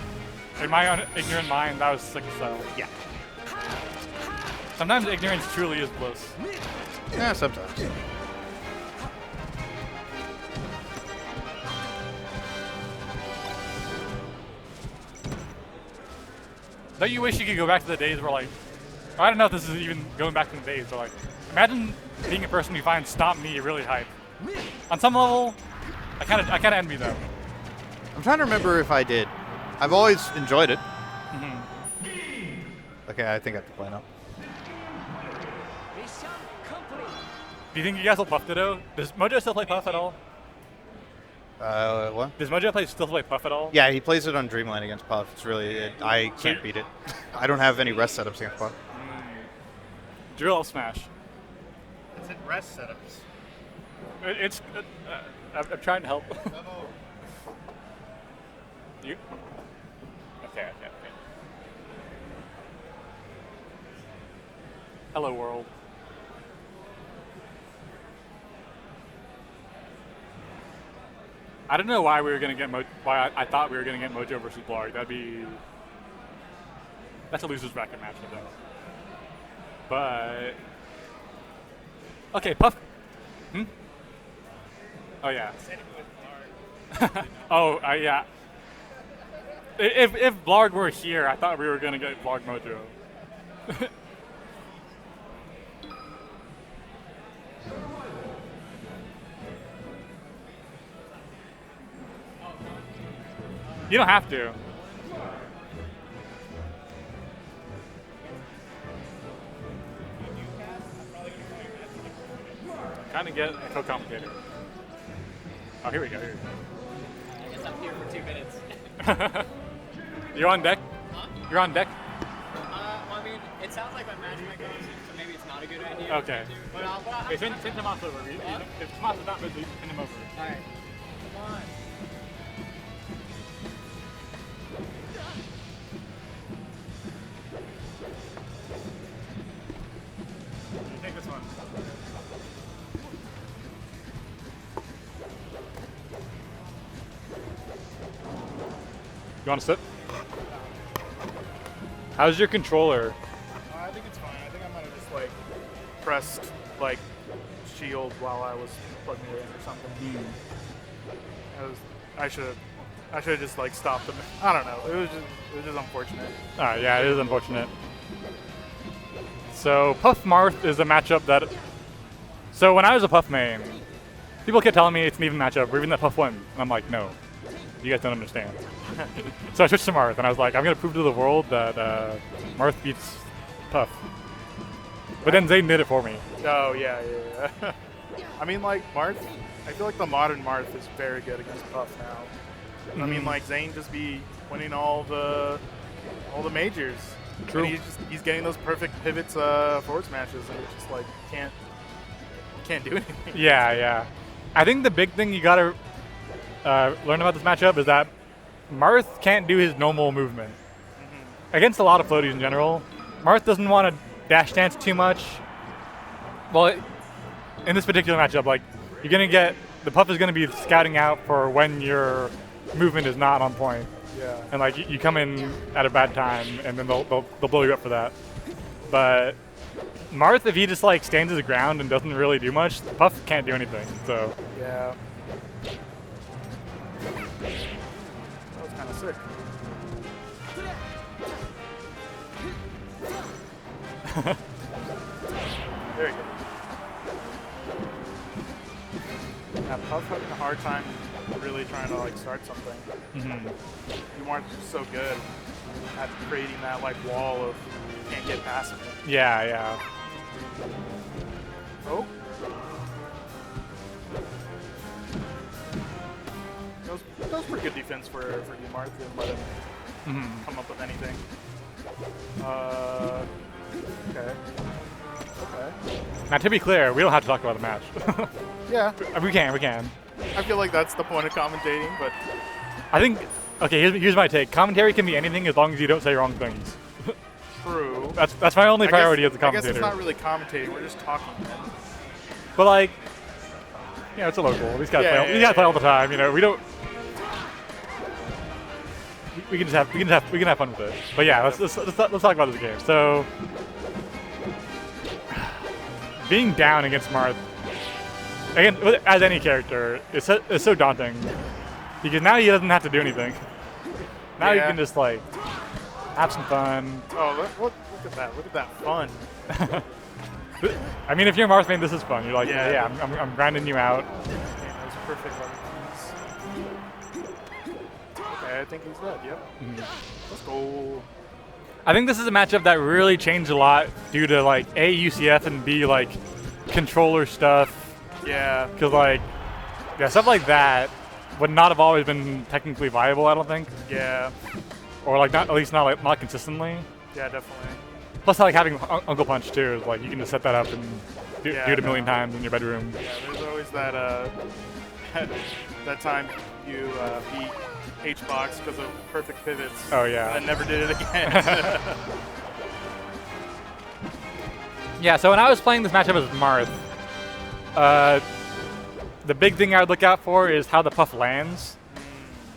in my ignorant mind, that was sick as hell. Yeah. Sometimes ignorance truly is bliss. Yeah, sometimes. Don't you wish you could go back to the days where like, I don't know if this is even going back in the days, but like, imagine being a person who finds Stomp Me really hype. On some level, I kind of envy them. I'm trying to remember if I did. I've always enjoyed it. Okay, I think I have to play now. Do you think you guys will Puff Ditto? Does MOJOE still play Puff at all? What? Does MOJOE still play Puff at all? Yeah, he plays it on Dreamland against Puff. It's really, I can't beat it. I don't have any rest setups against Puff. Drill Smash. It's in rest setups. I'm trying to help. You? Okay. Hello, world. I don't know why we were gonna get why I thought we were gonna get MOJOE versus Blarg. That's a losers bracket match for them. But okay, Puff. Oh yeah. Oh yeah. If Blarg were here, I thought we were gonna get Blarg Mojo. You don't have to. Kind of get a co-commentator. Oh, here we go. Here we go. I guess I'm here for 2 minutes. You're on deck? Huh? You're on deck? Well, I mean, it sounds like my match might go, so maybe it's not a good idea. Okay. But I'll Hey, send Tomas over. If Tomas is not busy, send him over. Alright. Come on. You take this one. You want to sit? How's your controller? I think it's fine. I think I might have just like pressed like shield while I was plugging it in or something. I should have just like stopped them. I don't know. It was just unfortunate. Yeah, it is unfortunate. So Puff Marth is a matchup that. So when I was a Puff main, people kept telling me it's an even matchup, or even that Puff wins. And I'm like, no, you guys don't understand. So I switched to Marth, and I was like, I'm gonna prove to the world that Marth beats Puff. But then Zayden did it for me. Oh yeah. I mean, like Marth. I feel like the modern Marth is very good against Puff now. I mean, like Zane just be winning all the majors. True. And he's getting those perfect pivots forward smashes, and it's just like can't do anything. Yeah. I think the big thing you gotta learn about this matchup is that Marth can't do his normal movement. Against a lot of floaties in general, Marth doesn't want to dash dance too much. Well, in this particular matchup, like, you're gonna get, the Puff is gonna be scouting out for when your movement is not on point. Yeah. And like, you come in at a bad time, and then they'll blow you up for that. But Marth, if he just like stands his ground and doesn't really do much, the Puff can't do anything. So Yeah. That was kind of sick. There you go. Yeah, Puff having a hard time really trying to like start something. Umarth is so good at creating that like wall of you can't get past him. yeah. Oh. That was pretty good defense for Umarth. Didn't let him come up with anything. Okay. Now, to be clear, we don't have to talk about the match. Yeah. We can. I feel like that's the point of commentating, but I think, okay, here's my take. Commentary can be anything as long as you don't say wrong things. true. That's my only priority as a I commentator. guess it's not really commentating. We're just talking. But like, you know, it's a local. These guys play all the time. You know, we don't. We can have fun with it. But yeah, let's talk about this game. So, being down against Marth, again, as any character, is so daunting because now he doesn't have to do anything. Now you can just like have some fun. Oh, look at that! Look at that fun. I mean, if you're a Marth main, this is fun. You're like, Yeah. I'm grinding you out. Yeah, that was perfect. Okay, I think he's dead. Yep. Let's go. I think this is a matchup that really changed a lot due to like A, UCF, and B, like controller stuff. Yeah. Because like, yeah, stuff like that would not have always been technically viable, I don't think. Yeah. Or like not, at least not consistently. Yeah, definitely. Plus, like having Uncle Punch too, is like you can just set that up and do it a million times in your bedroom. Yeah, there's always that that time you beat HOCH because of perfect pivots. Oh yeah. And never did it again. Yeah. So when I was playing this matchup as Marth, the big thing I would look out for is how the Puff lands.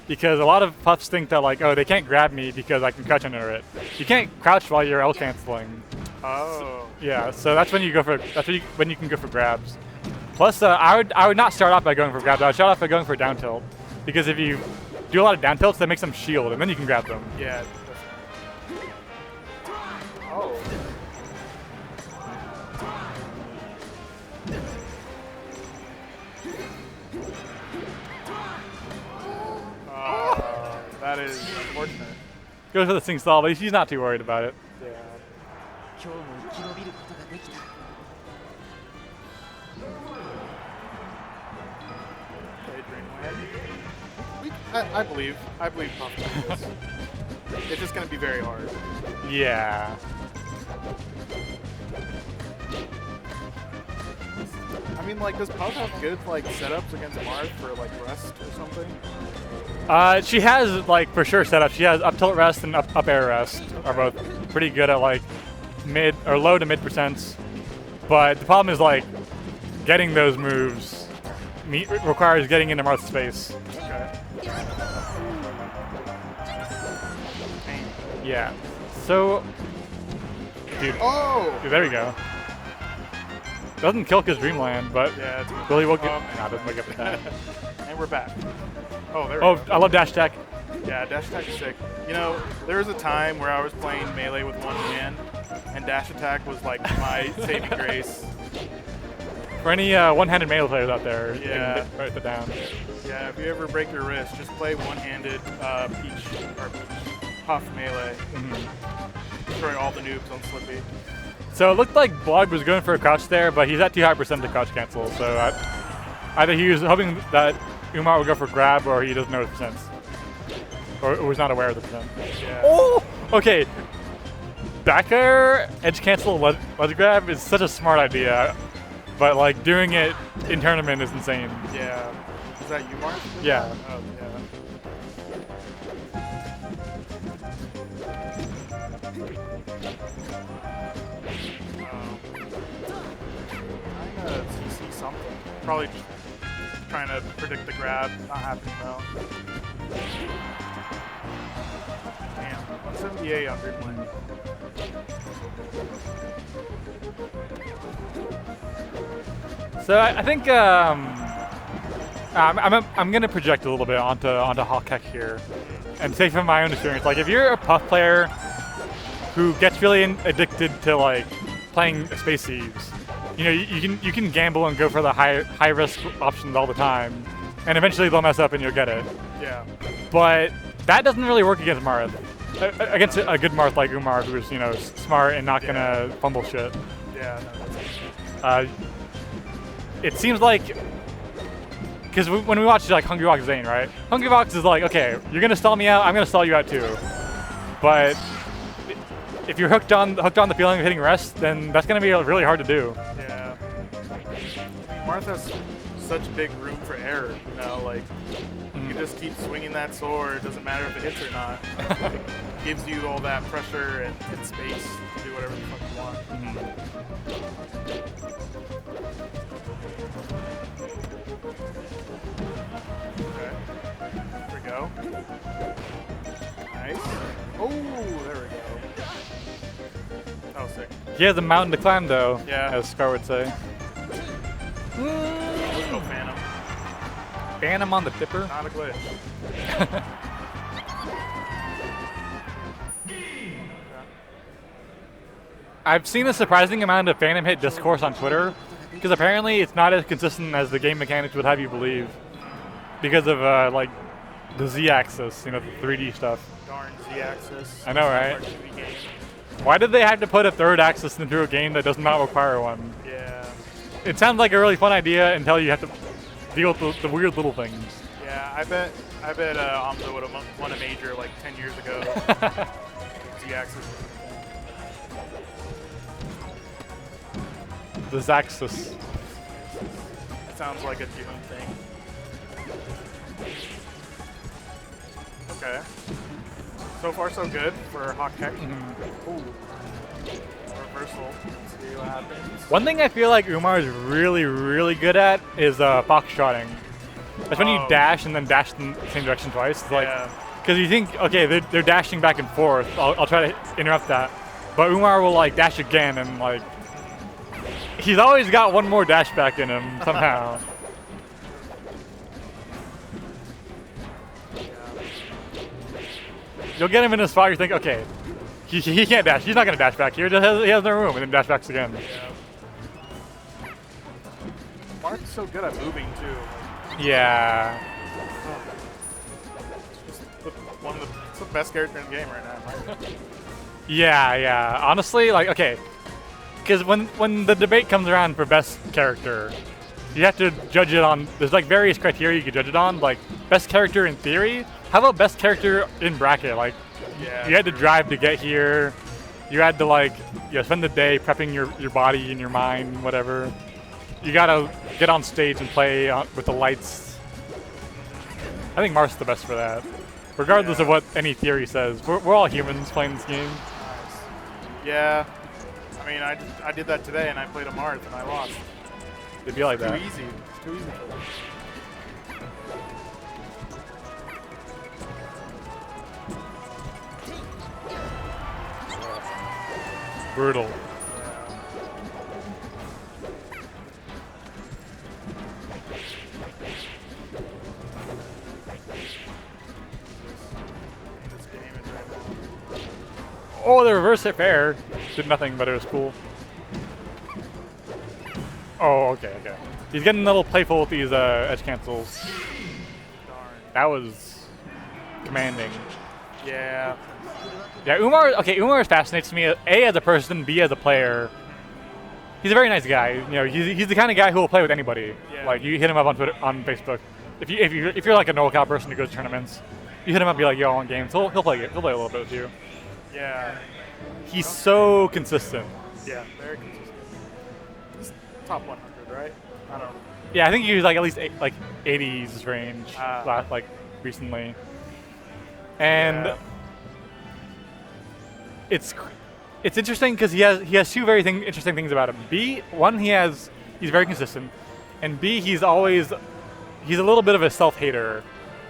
Because a lot of Puffs think that like, oh, they can't grab me because I can crouch under it. You can't crouch while you're L canceling. Oh. Yeah, so that's when you go for when you can go for grabs. Plus, I would not start off by going for grabs. I would start off by going for down tilt, because if you do a lot of down tilts, that makes them shield, and then you can grab them. Yeah. Oh. That is unfortunate. Goes for the sing stall, but he's not too worried about it. Yeah. I believe Puff can do this. It's just gonna be very hard. Yeah. I mean, like, does Puff have good like setups against Marth for like rest or something? She has like for sure setup. She has up tilt rest and up air rest are both pretty good at like mid or low to mid percents. But the problem is like getting those moves requires getting into Marth's space. Okay. Yeah. So, dude. Oh. Dude, there we go. Doesn't kill his Dreamland, but yeah, will he woke up? Nah, doesn't wake up with that. And we're back. Oh, there we go. I love dash attack. Yeah, dash attack is sick. You know, there was a time where I was playing melee with one hand, and dash attack was like my saving grace. For any one-handed melee players out there, yeah, write that down. Yeah, if you ever break your wrist, just play one-handed Puff melee. Destroy all the noobs on Slippy. So it looked like Blog was going for a crouch there, but he's at too high percent to crouch cancel. So either he was hoping that Umar would go for grab, or he doesn't know his percents, or was not aware of the percent. Yeah. Oh, okay. Back air edge cancel ledge grab is such a smart idea, but like doing it in tournament is insane. Yeah. Is that Umarth? Yeah. Oh yeah. CC something. Probably just trying to predict the grab. Not happening though. Damn. 178 on Dreamland. So I think I'm gonna project a little bit onto HOCH HECH here, and say from my own experience, like if you're a Puff player who gets really addicted to like playing Space Thieves, you know, you can gamble and go for the high risk options all the time, and eventually they'll mess up and you'll get it. Yeah. But that doesn't really work against Marth. Against a good Marth like Umarth, who's smart and not gonna fumble shit. Yeah. No, it seems like, because when we watch like Hungryvox Zane, right? Hungryvox is like, okay, you're gonna stall me out, I'm gonna stall you out too. But if you're hooked on the feeling of hitting rest, then that's gonna be really hard to do. Yeah. Marth has such big room for error, you know, like you just keep swinging that sword, it doesn't matter if it hits or not. It gives you all that pressure and space to do whatever the fuck you want. Okay. There we go. Nice. Oh, there we go. That was sick. He has a mountain to climb though, Yeah. as Scar would say. Let's go Phantom. Phantom on the dipper? Not a glitch. I've seen a surprising amount of Phantom hit discourse on Twitter, because apparently it's not as consistent as the game mechanics would have you believe, because of like the Z-axis, the 3D stuff. Darn Z-axis. I know, right? Why did they have to put a third axis into a game that does not require one? Yeah. It sounds like a really fun idea until you have to deal with the weird little things. Yeah, I bet Amzo would have won a major like 10 years ago. Z-axis. The Zaxis. It sounds like a Doom thing. Okay. So far, so good for HOCH HECH. Ooh. Reversal. Let's see what happens. One thing I feel like Umar is really, really good at is foxtrotting. That's when you dash and then dash in the same direction twice. It's like, because you think, okay, they're dashing back and forth. I'll try to interrupt that. But Umar will like dash again and like He's always got one more dash back in him somehow. You'll get him in a spot you think, okay, he can't dash. He's not gonna dash back here. He has no room, and then dash backs again. Yeah. Marth's so good at moving too. Yeah. It's the best character in the game right now. Yeah. Honestly, like, okay, because when the debate comes around for best character, you have to judge it on. There's like various criteria you can judge it on. Like best character in theory. How about best character in bracket? Like, you had to drive to get here. You had to like, spend the day prepping your body and your mind, whatever. You gotta get on stage and play with the lights. I think Marth's the best for that. Regardless of what any theory says, we're all humans playing this game. Nice. Yeah. I mean, I did that today, and I played a Marth, and I lost. It'd be like that. Too easy. It's too easy for them. Brutal. Oh, the reverse hit fair. Did nothing, but it was cool. Oh, okay. He's getting a little playful with these edge cancels. Darn. That was commanding. Yeah. Yeah, Umar fascinates me, A, as a person, B, as a player. He's a very nice guy. You know, he's the kind of guy who will play with anybody. Yeah. Like, you hit him up on Twitter, on Facebook. If you're like a NorCal person who goes to tournaments, you hit him up and be like, yo, I want games. He'll play a little bit with you. Yeah. He's so consistent. Yeah, very consistent. He's top 100, right? I don't know. Yeah, I think he was like at least 80s range like recently. And it's interesting because he has two very interesting things about him. B, one, he's very consistent, and B, he's a little bit of a self-hater,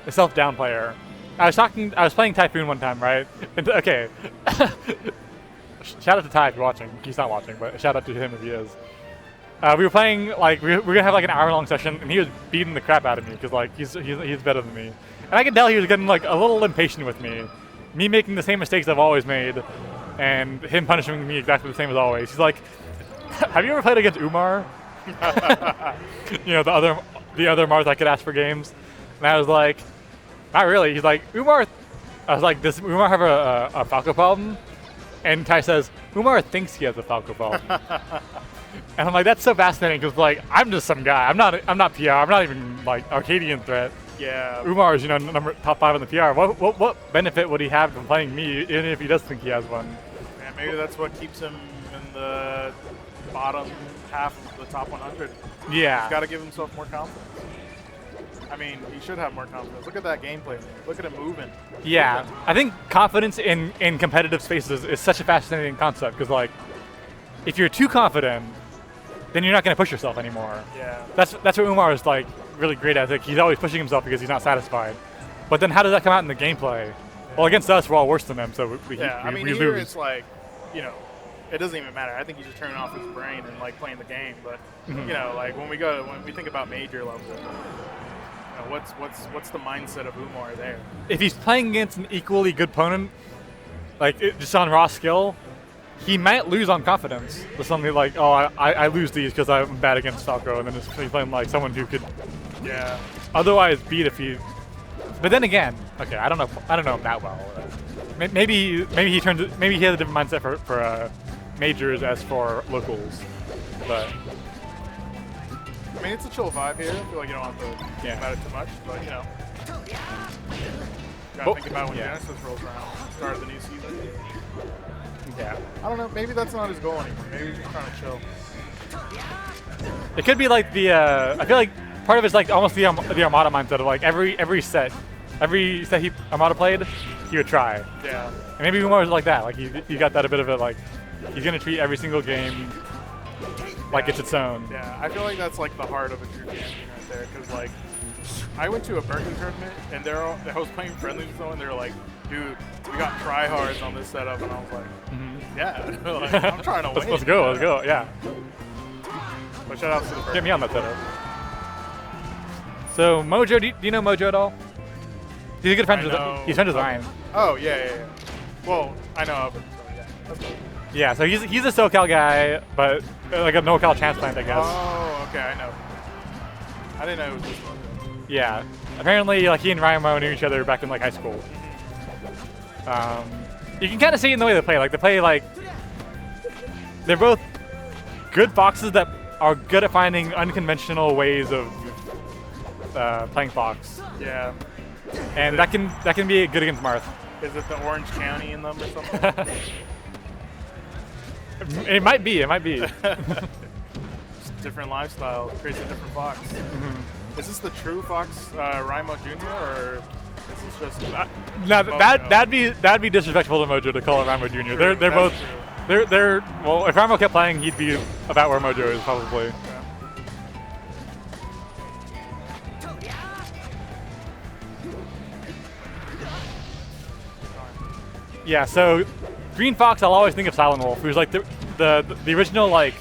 a self-down player. I was playing Typhoon one time, right? And, okay. Shout out to Ty if you're watching. He's not watching, but shout out to him if he is. We were playing, like, we were gonna have like an hour-long session, and he was beating the crap out of me because like he's better than me, and I could tell he was getting like a little impatient with me making the same mistakes I've always made, and him punishing me exactly the same as always. He's like, "Have you ever played against Umar?" You know, the other Marth I could ask for games, and I was like, "Not really." He's like, "Umar." I was like, "Does Umar have a Falco problem?" And Ty says, "Umar thinks he has a Falco problem." And I'm like, that's so fascinating because like I'm just some guy. I'm not PR. I'm not even like Arcadian threat. Yeah. Umar is top 5 in the PR. What benefit would he have from playing me even if he does think he has one? Yeah, maybe that's what keeps him in the bottom half of the top 100. Yeah. He's got to give himself more confidence. I mean, he should have more confidence. Look at that gameplay. Look at him moving. Yeah. I think confidence in competitive spaces is such a fascinating concept because like if you're too confident, then you're not going to push yourself anymore. Yeah. That's what Umar is like really great at. Like, he's always pushing himself because he's not satisfied. But then how does that come out in the gameplay? Yeah. Well, against us, we're all worse than them, so we here lose. It's like, you know, it doesn't even matter. I think he's just turning off his brain and like playing the game. But you know, like when we think about major level, you know, what's the mindset of Umar there? If he's playing against an equally good opponent, like just on raw skill, he might lose on confidence with something like, oh, I lose these because I'm bad against Falco, and then he's playing like someone who could, otherwise beat if he. But then again, okay, I don't know him that well. Maybe he has a different mindset for majors as for locals, but. I mean, it's a chill vibe here. I feel like you don't have to think about it too much, but you know. Gotta think about when Genesis rolls around, start of the new season. Yeah. I don't know. Maybe that's not his goal anymore. Maybe he's just trying to chill. It could be like the. I feel like part of it's like almost the Armada mindset of like every set he Armada played, he would try. Yeah. And maybe Umar was like that. Like he got that a bit of it. Like he's gonna treat every single game like it's its own. Yeah. I feel like that's like the heart of a true champion right there. Because like, I went to a Berkeley tournament and I was playing friendly with someone. They were like, "Dude, we got tryhards on this setup," and I was like, "Yeah, like, I'm trying to win." Let's go, yeah. But shout out to the Get me on that setup. So Mojo, do you know Mojo at all? He's a good friend. He's friends with Ryan. Oh yeah. Well, I know of him. So yeah, that's cool. Yeah, so he's a SoCal guy, but like a NoCal transplant, I guess. Oh, okay, I know. I didn't know it was this one. Yeah, apparently like he and Ryan knew each other back in like high school. You can kind of see it in the way they play. Like they play like they're both good foxes that are good at finding unconventional ways of playing fox. Yeah. And that can be good against Marth. Is it the Orange County in them or something? It might be. Just different lifestyle creates a different fox. Is this the true fox, Raimo Jr. or is this just? No, that'd be disrespectful to Mojo to call it Raimo Jr. True, They're both. They're well. If Raimo kept playing, he'd be about where Mojo is probably. Yeah. So, Green Fox, I'll always think of Silent Wolf, who's like the original like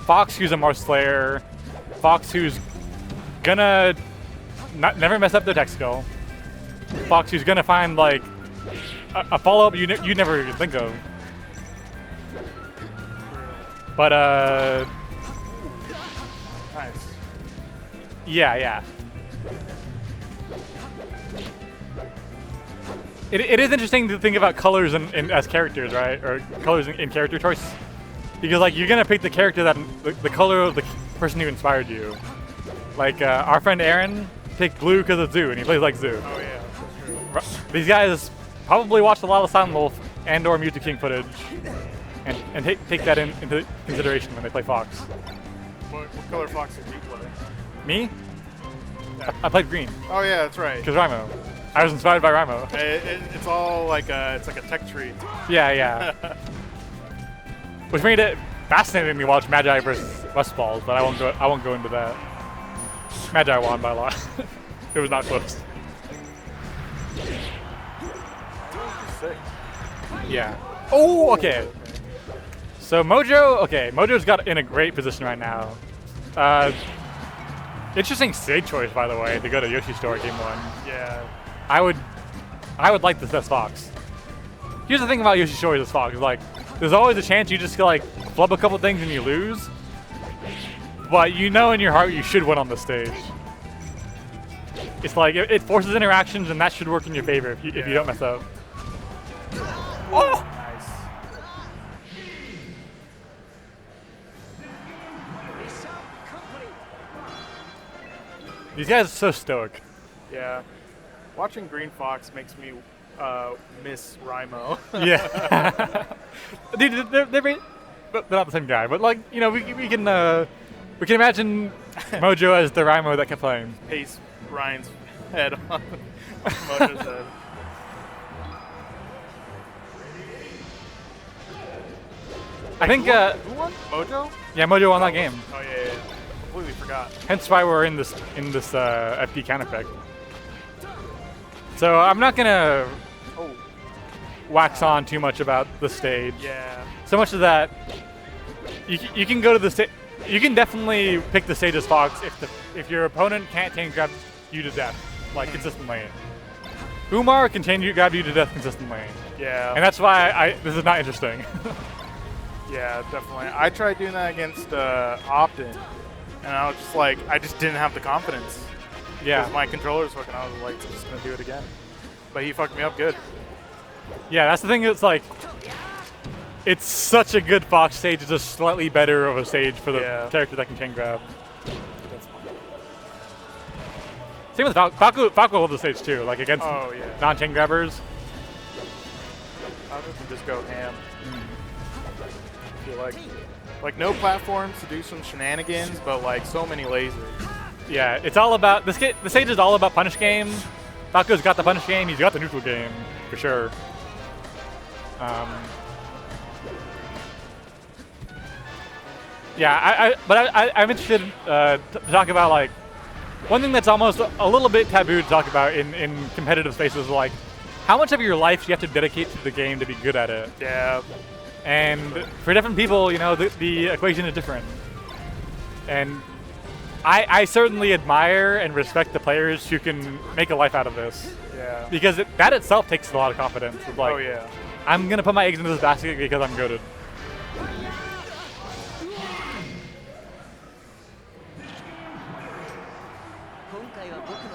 fox who's a Marth Slayer, fox who's gonna never mess up their tech skill, fox who's gonna find like a follow-up you never even think of. But nice. Yeah. It is interesting to think about colors as characters, right? Or colors in character choice, because like you're gonna pick the character that the color of the person who inspired you. Like our friend Aaron picked blue because of Zoo, and he plays like Zoo. Oh yeah, that's true. These guys probably watched a lot of Silent Wolf and/or Mewtwo King footage, and take that into consideration when they play Fox. What color fox did you play? Me? Yeah. I played green. Oh yeah, that's right. Because Raimo. I was inspired by Raimo. It's all like it's like a tech tree. Yeah. Which made it fascinating to watch Magi versus Westballs, but I won't go into that. Magi won by a lot. It was not close. Sick. Yeah. Oh, okay. So Mojo's got in a great position right now. Interesting stage choice, by the way, to go to Yoshi's Store Game 1. Yeah. I would like this as Fox. Here's the thing about Yoshi's Story as Fox, is like, there's always a chance you just like flub a couple things and you lose. But you know in your heart you should win on this stage. It's like, it forces interactions and that should work in your favor if you don't mess up. Oh! Nice. These guys are so stoic. Yeah. Watching Green Fox makes me miss Raimo. Yeah. Dude, they're not the same guy, but like, you know, we can imagine Mojo as the Raimo that kept playing. Pace Ryan's head on Mojo's head. I think who won? Mojo? Yeah, Mojo won that game. Oh yeah. Completely forgot. Hence why we're in this FD counter pick. So I'm not gonna wax on too much about the stage. Yeah. So much of that, you can go to the stage. You can definitely pick the stage as Fox if your opponent can't tank grab you to death like consistently. Umar can tank grab you to death consistently. Yeah. And that's why this is not interesting. Yeah, definitely. I tried doing that against Optin, and I was just like, I just didn't have the confidence. Yeah. Because my controller's fucking, I was like, just gonna do it again. But he fucked me up good. Yeah, that's the thing. It's like, it's such a good Fox stage. It's just slightly better of a stage for the character that can chain grab. Same with Falco holds the stage too, like against non-chain grabbers. Falco can just go ham. I feel like no platforms to do some shenanigans, but like so many lasers. Yeah, it's all about the stage is all about punish game. Falco's got the punish game. He's got the neutral game for sure. Yeah, I'm interested to talk about like one thing that's almost a little bit taboo to talk about in competitive spaces, like how much of your life do you have to dedicate to the game to be good at it? Yeah. And for different people, you know, the equation is different. And I certainly admire and respect the players who can make a life out of this. Yeah. Because that itself takes a lot of confidence. It's like, Oh yeah. I'm gonna put my eggs into this basket because I'm goated.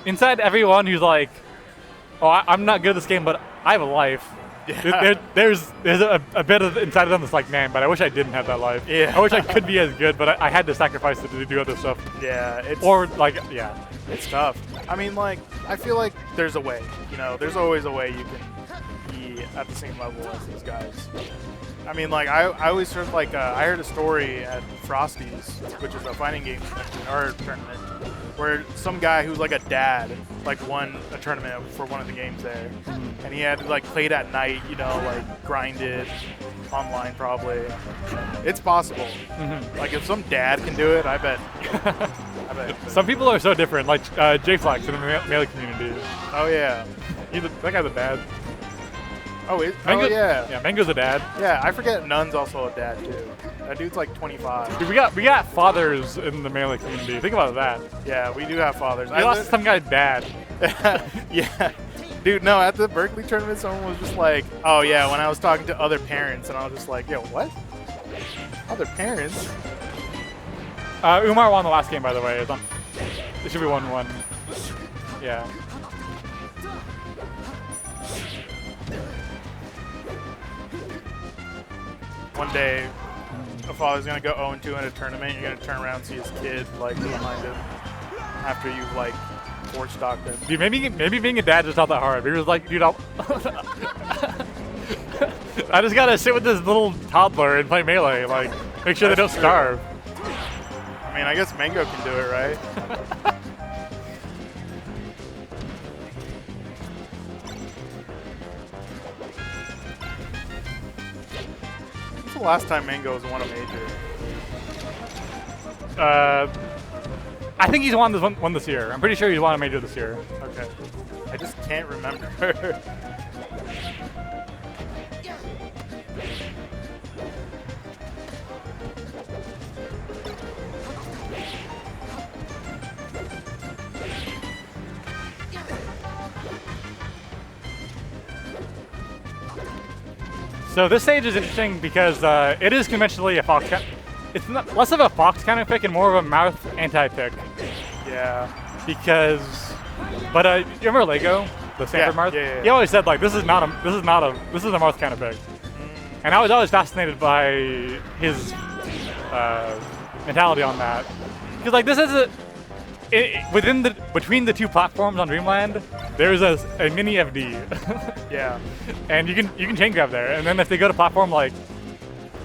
Inside everyone who's like, oh, I'm not good at this game, but I have a life. Yeah. There's a bit of inside of them that's like, man, but I wish I didn't have that life. Yeah. I wish I could be as good, but I had to sacrifice it to do other stuff. Yeah. Or like, yeah. It's tough. I mean, like, I feel like there's a way. You know, there's always a way you can be at the same level as these guys. I mean, like, I always heard, like, I heard a story at Frosty's, which is a fighting game art tournament, where some guy who's like a dad, like, won a tournament for one of the games there. And he had, like, played at night, you know, like, grinded online probably. It's possible. Like, if some dad can do it, I bet. I bet. Some people are so different, like J-Flax in the Melee community. Oh, yeah. That guy's a dad. Oh, Mango, yeah. Yeah, Mango's a dad. Yeah, I forget Nun's also a dad, too. That dude's like 25. Dude, we got fathers in the Melee community. Think about that. Yeah, we do have fathers. We lost some guy's dad. Yeah. Dude, no, at the Berkeley tournament, someone was just like, oh, yeah, when I was talking to other parents, and I was just like, yo, what? Other parents? Umar won the last game, by the way. It should be 1-1. Yeah. One day, a father's going to go 0-2 in a tournament, you're going to turn around and see his kid, like, behind him after you've, like, forge stalked him. Dude, maybe being a dad is not that hard. He was like, dude, I just gotta sit with this little toddler and play Melee, like, make sure they don't starve. I mean, I guess Mango can do it, right? When's the last time Mango has won a major? I think he's won this year. I'm pretty sure he's won a major this year. Okay. I just can't remember. So this stage is interesting because it is conventionally a Fox. It's not, less of a Fox kind of pick and more of a Marth anti-pick. Yeah. Because, but you remember Lego, the Stanford Marth? Yeah. He always said like this is a Marth kind of pick. And I was always fascinated by his mentality on that. Because like this is between the two platforms on Dreamland, there's a mini FD. Yeah. And you can chain grab there. And then if they go to platform, like,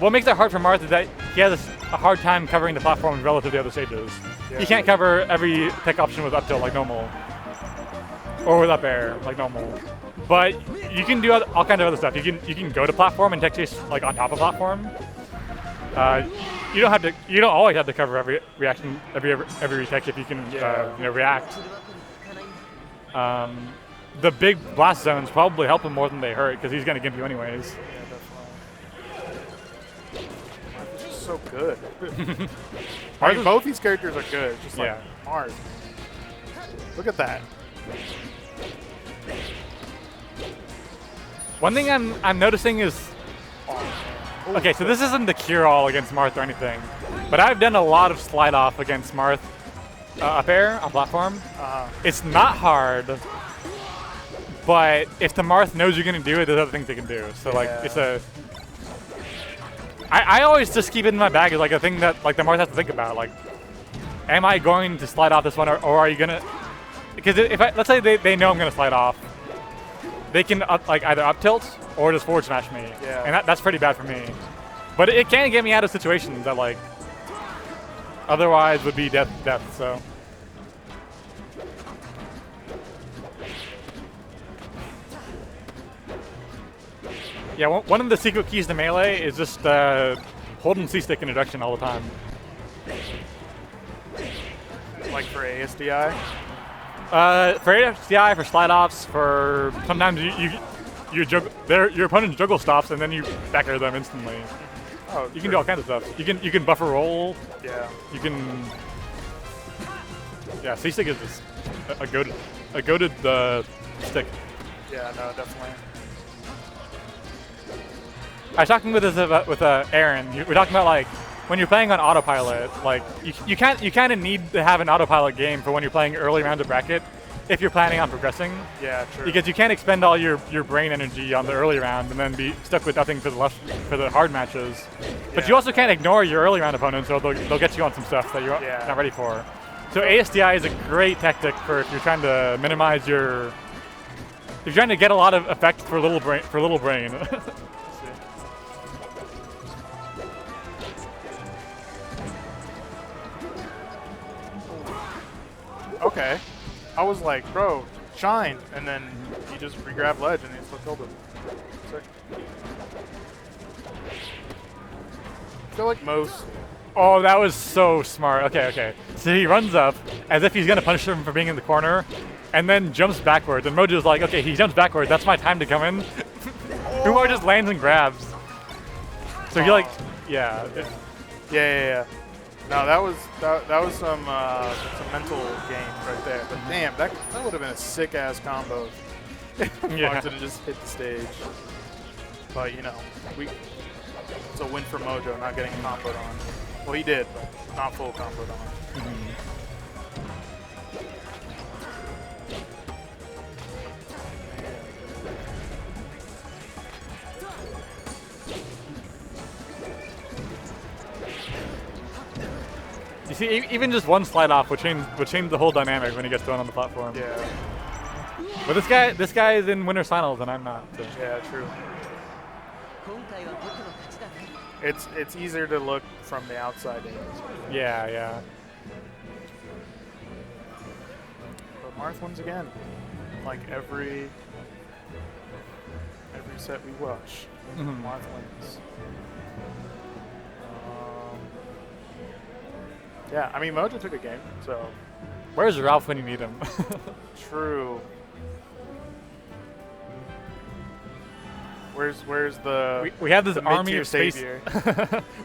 what makes it hard for Marth is that he has a hard time covering the platforms relative to the other stages. Yeah. He can't cover every tech option with up tilt like normal, or with up air like normal. But you can do all kinds of other stuff. You can go to platform and tech chase like on top of platform. You don't always have to cover every reaction, every retech if you can react. The big blast zones probably help him more than they hurt because he's gonna gimp you anyways. It's just so good. I mean, both these characters are good. Just like Marth. Look at that. One thing I'm noticing is, okay, so this isn't the cure-all against Marth or anything, but I've done a lot of slide off against Marth up air on platform. It's not hard, but if the Marth knows you're gonna do it, there's other things they can do. So like it's a. I always just keep it in my bag as like a thing that like the Marth has to think about. Like, am I going to slide off this one, or are you gonna? Because if let's say they know I'm gonna slide off, they can either up tilt or just forward smash me, and that's pretty bad for me. But it can get me out of situations that like otherwise would be death. So. Yeah, one of the secret keys to Melee is just holding C-stick introduction all the time. Like for ASDI? For ASDI, for slide-offs, for sometimes your opponent's juggle stops and then you back air them instantly. Oh, you can do all kinds of stuff. You can buffer roll. Yeah. You can. Yeah, C-stick is just a goated stick. Yeah, no, definitely. I was talking with Aaron. We're talking about like when you're playing on autopilot, like you kind of need to have an autopilot game for when you're playing early rounds of bracket, if you're planning on progressing. Yeah, true. Because you can't expend all your brain energy on the early round and then be stuck with nothing for the hard matches. But you also can't ignore your early round opponents, or they'll get you on some stuff that you're not ready for. So ASDI is a great tactic for if you're trying to minimize your. If you're trying to get a lot of effect for little brain. Okay. I was like, bro, shine, and then he just re-grabbed ledge and he still killed him. Sick. I feel like most. Oh, that was so smart. Okay. So he runs up as if he's gonna punish him for being in the corner, and then jumps backwards. And Mojo's like, okay, he jumps backwards. That's my time to come in. Umar just lands and grabs. So he like, yeah. Yeah. No, that was some mental game right there. But damn, that would have been a sick ass combo. Yeah. Marth didn't just hit the stage. But you know, it's a win for Mojo not getting comboed on. Well, he did, but not full comboed on. You see, even just one slide off would change the whole dynamic when he gets thrown on the platform. Yeah. But this guy is in winners finals and I'm not. So. Yeah, true. It's easier to look from the outside in. Yeah. But Marth wins again. Like every set we watch, Marth wins. Yeah, I mean Mojo took a game, so. Where's Ralph when you need him? True. Where's the we have this army of space.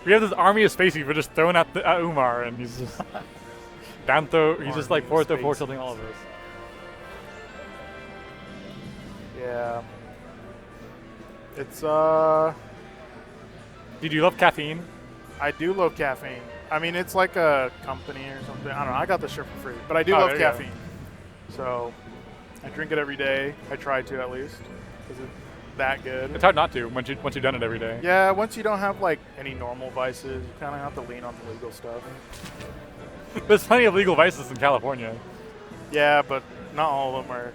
We have this army of space we're just throwing at Umar, and he's just down throw. He's just like forward tilting all of us. Yeah. It's Dude, you love caffeine? I do love caffeine. I mean, it's like a company or something. I don't know. I got the shirt for free, but I do love caffeine. So I drink it every day. I try to at least, because it's that good. It's hard not to once you've done it every day. Yeah, once you don't have like any normal vices, you kind of have to lean on the legal stuff. There's plenty of legal vices in California. Yeah, but not all of them are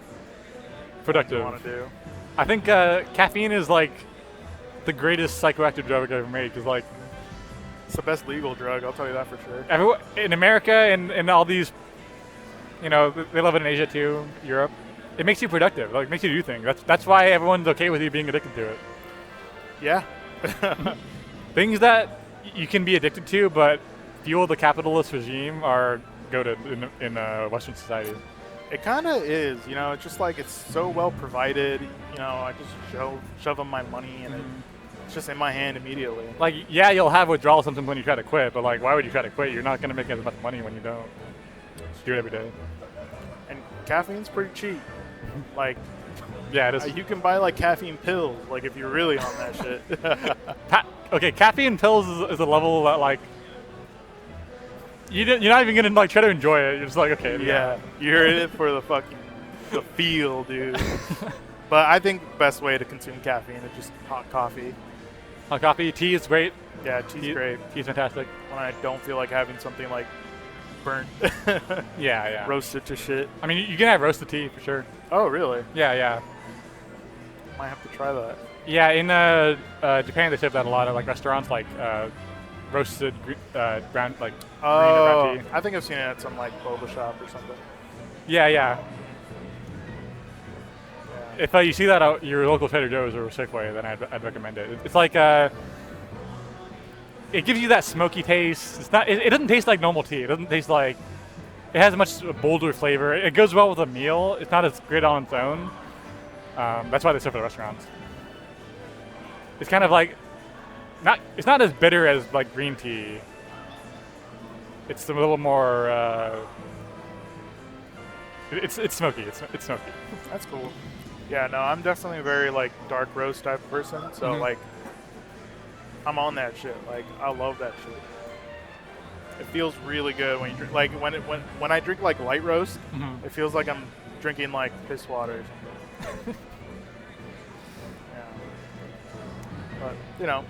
productive. Want to do. I think caffeine is like the greatest psychoactive drug I've ever made. Cause like it's the best legal drug. I'll tell you that for sure. Everyone in America and all these, you know, they love it in Asia too, Europe. It makes you productive. Like, it makes you do things. That's why everyone's okay with you being addicted to it. Yeah. Things that you can be addicted to, but fuel the capitalist regime are goated in Western society. It kind of is, you know. It's just like it's so well provided. You know, I just shove them my money, and it's just in my hand immediately. Like, yeah, you'll have withdrawal symptoms when you try to quit, but like, why would you try to quit? You're not gonna make as much money when you don't. Just do it every day. And caffeine's pretty cheap. Like, yeah, it is. You can buy like caffeine pills, like if you're really on that shit. Okay, caffeine pills is a level that like you're not even gonna like try to enjoy it. You're just like, okay. Yeah, you're in it for the feel, dude. But I think the best way to consume caffeine is just hot coffee. Hot coffee, tea is great. Yeah, tea's great. Tea's fantastic. When I don't feel like having something like burnt. Yeah. Roasted to shit. I mean, you can have roasted tea for sure. Oh, really? Yeah. Might have to try that. Yeah, in Japan they serve that a lot at like restaurants, like roasted brown, like green or brown tea. I think I've seen it at some like boba shop or something. Yeah. If you see that at your local Trader Joe's or Safeway, then I'd recommend it. It's like it gives you that smoky taste. It's not. It doesn't taste like normal tea. It doesn't taste like. It has a much bolder flavor. It goes well with a meal. It's not as great on its own. That's why they serve at the restaurants. It's kind of like it's not as bitter as like green tea. It's a little more. It's smoky. It's smoky. That's cool. Yeah, no, I'm definitely a very like dark roast type of person. So like, I'm on that shit. Like, I love that shit. It feels really good when you drink. Like when I drink like light roast, it feels like I'm drinking like piss water or something. Yeah. But you know,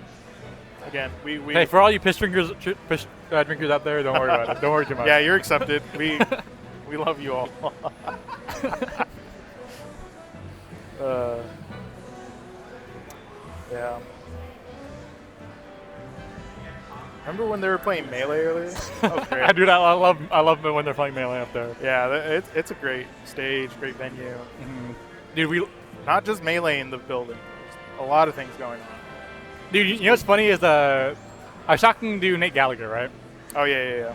again, we. Hey, for all you piss drinkers out there, don't worry about it. Don't worry too much. Yeah, you're accepted. We love you all. Yeah. Remember when they were playing Melee earlier? Oh, great. Dude, I love when they're playing Melee up there. Yeah, it's a great stage, great venue. Dude, not just Melee in the building. There's a lot of things going on. Dude, you know what's funny is I was talking to Nate Gallagher, right? Oh yeah.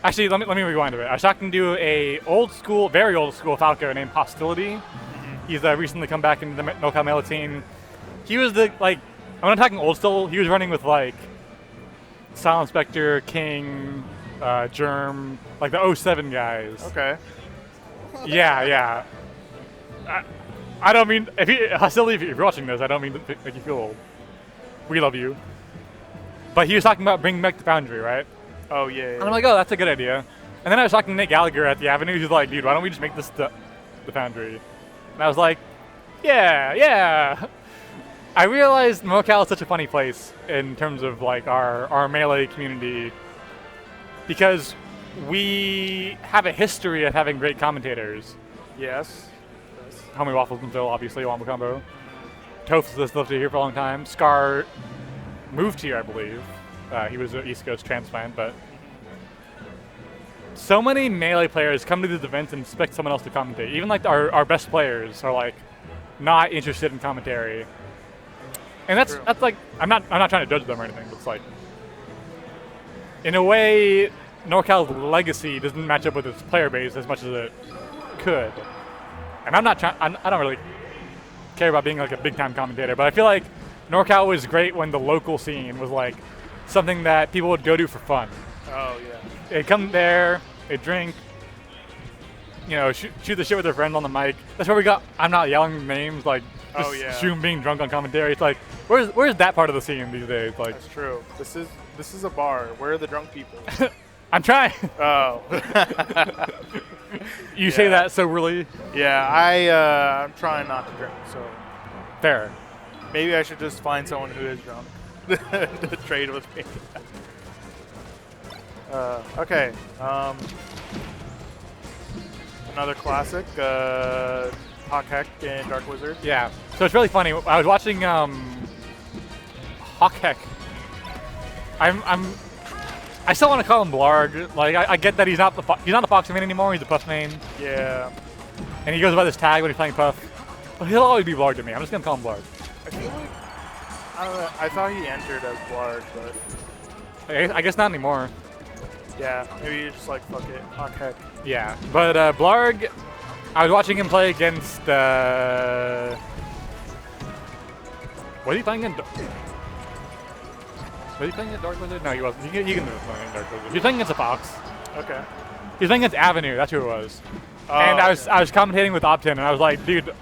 Actually, let me rewind a bit. I was talking to a very old school Falco named Hostility. He's recently come back into the NorCal Melee team. He was I'm not talking old school. He was running with like Silent Spectre, King, Germ, like the 07 guys. Okay. Yeah. I don't mean Hostility. If you're watching this, I don't mean to make you feel old. We love you. But he was talking about bringing back the Foundry, right? Oh yeah. And I'm like, oh, that's a good idea. And then I was talking to Nick Gallagher at the Avenu. He's like, dude, why don't we just make this the Foundry? And I was like, yeah. I realized NorCal is such a funny place in terms of like our Melee community because we have a history of having great commentators. Yes. Homie Waffles and Phil, obviously, Wombo Combo. Tophs has lived here for a long time. Scar moved here, I believe. He was an East Coast transplant, but so many Melee players come to these events and expect someone else to commentate. Even like our best players are like not interested in commentary. And that's like I'm not trying to judge them or anything, but it's like in a way NorCal's legacy doesn't match up with its player base as much as it could. And I don't really care about being like a big time commentator, but I feel like NorCal was great when the local scene was like something that people would go to for fun. Oh yeah. They'd come there, they'd drink, you know, shoot the shit with their friend on the mic. That's where we got I'm not yelling names, like just shoot being drunk on commentary. It's like where's that part of the scene these days? Like that's true. This is a bar. Where are the drunk people? I'm trying. Oh. You say that so really? Yeah, I'm trying not to drink, so fair. Maybe I should just find someone who is drunk to trade with me. Okay. Another classic, HOCH HECH and Darkwizard. Yeah. So it's really funny. I was watching HOCH HECH. I still want to call him Blarg. Like I get that he's not the Fox main anymore. He's a Puff main. Yeah. And he goes by this tag when he's playing Puff. But he'll always be Blarg to me. I'm just gonna call him Blarg. I feel like I don't know. I thought he entered as Blarg, but I guess not anymore. yeah, maybe you're just like fuck it, HOCH HECH. Yeah, but Blarg, I was watching him play against. Was he playing in? Was he playing against Darkwizard? No, he wasn't. You can do playing Darkwizard. He was playing against a Fox. Okay. He was playing against Avenu. That's who it was. And I was commentating with Optin, and I was like, dude,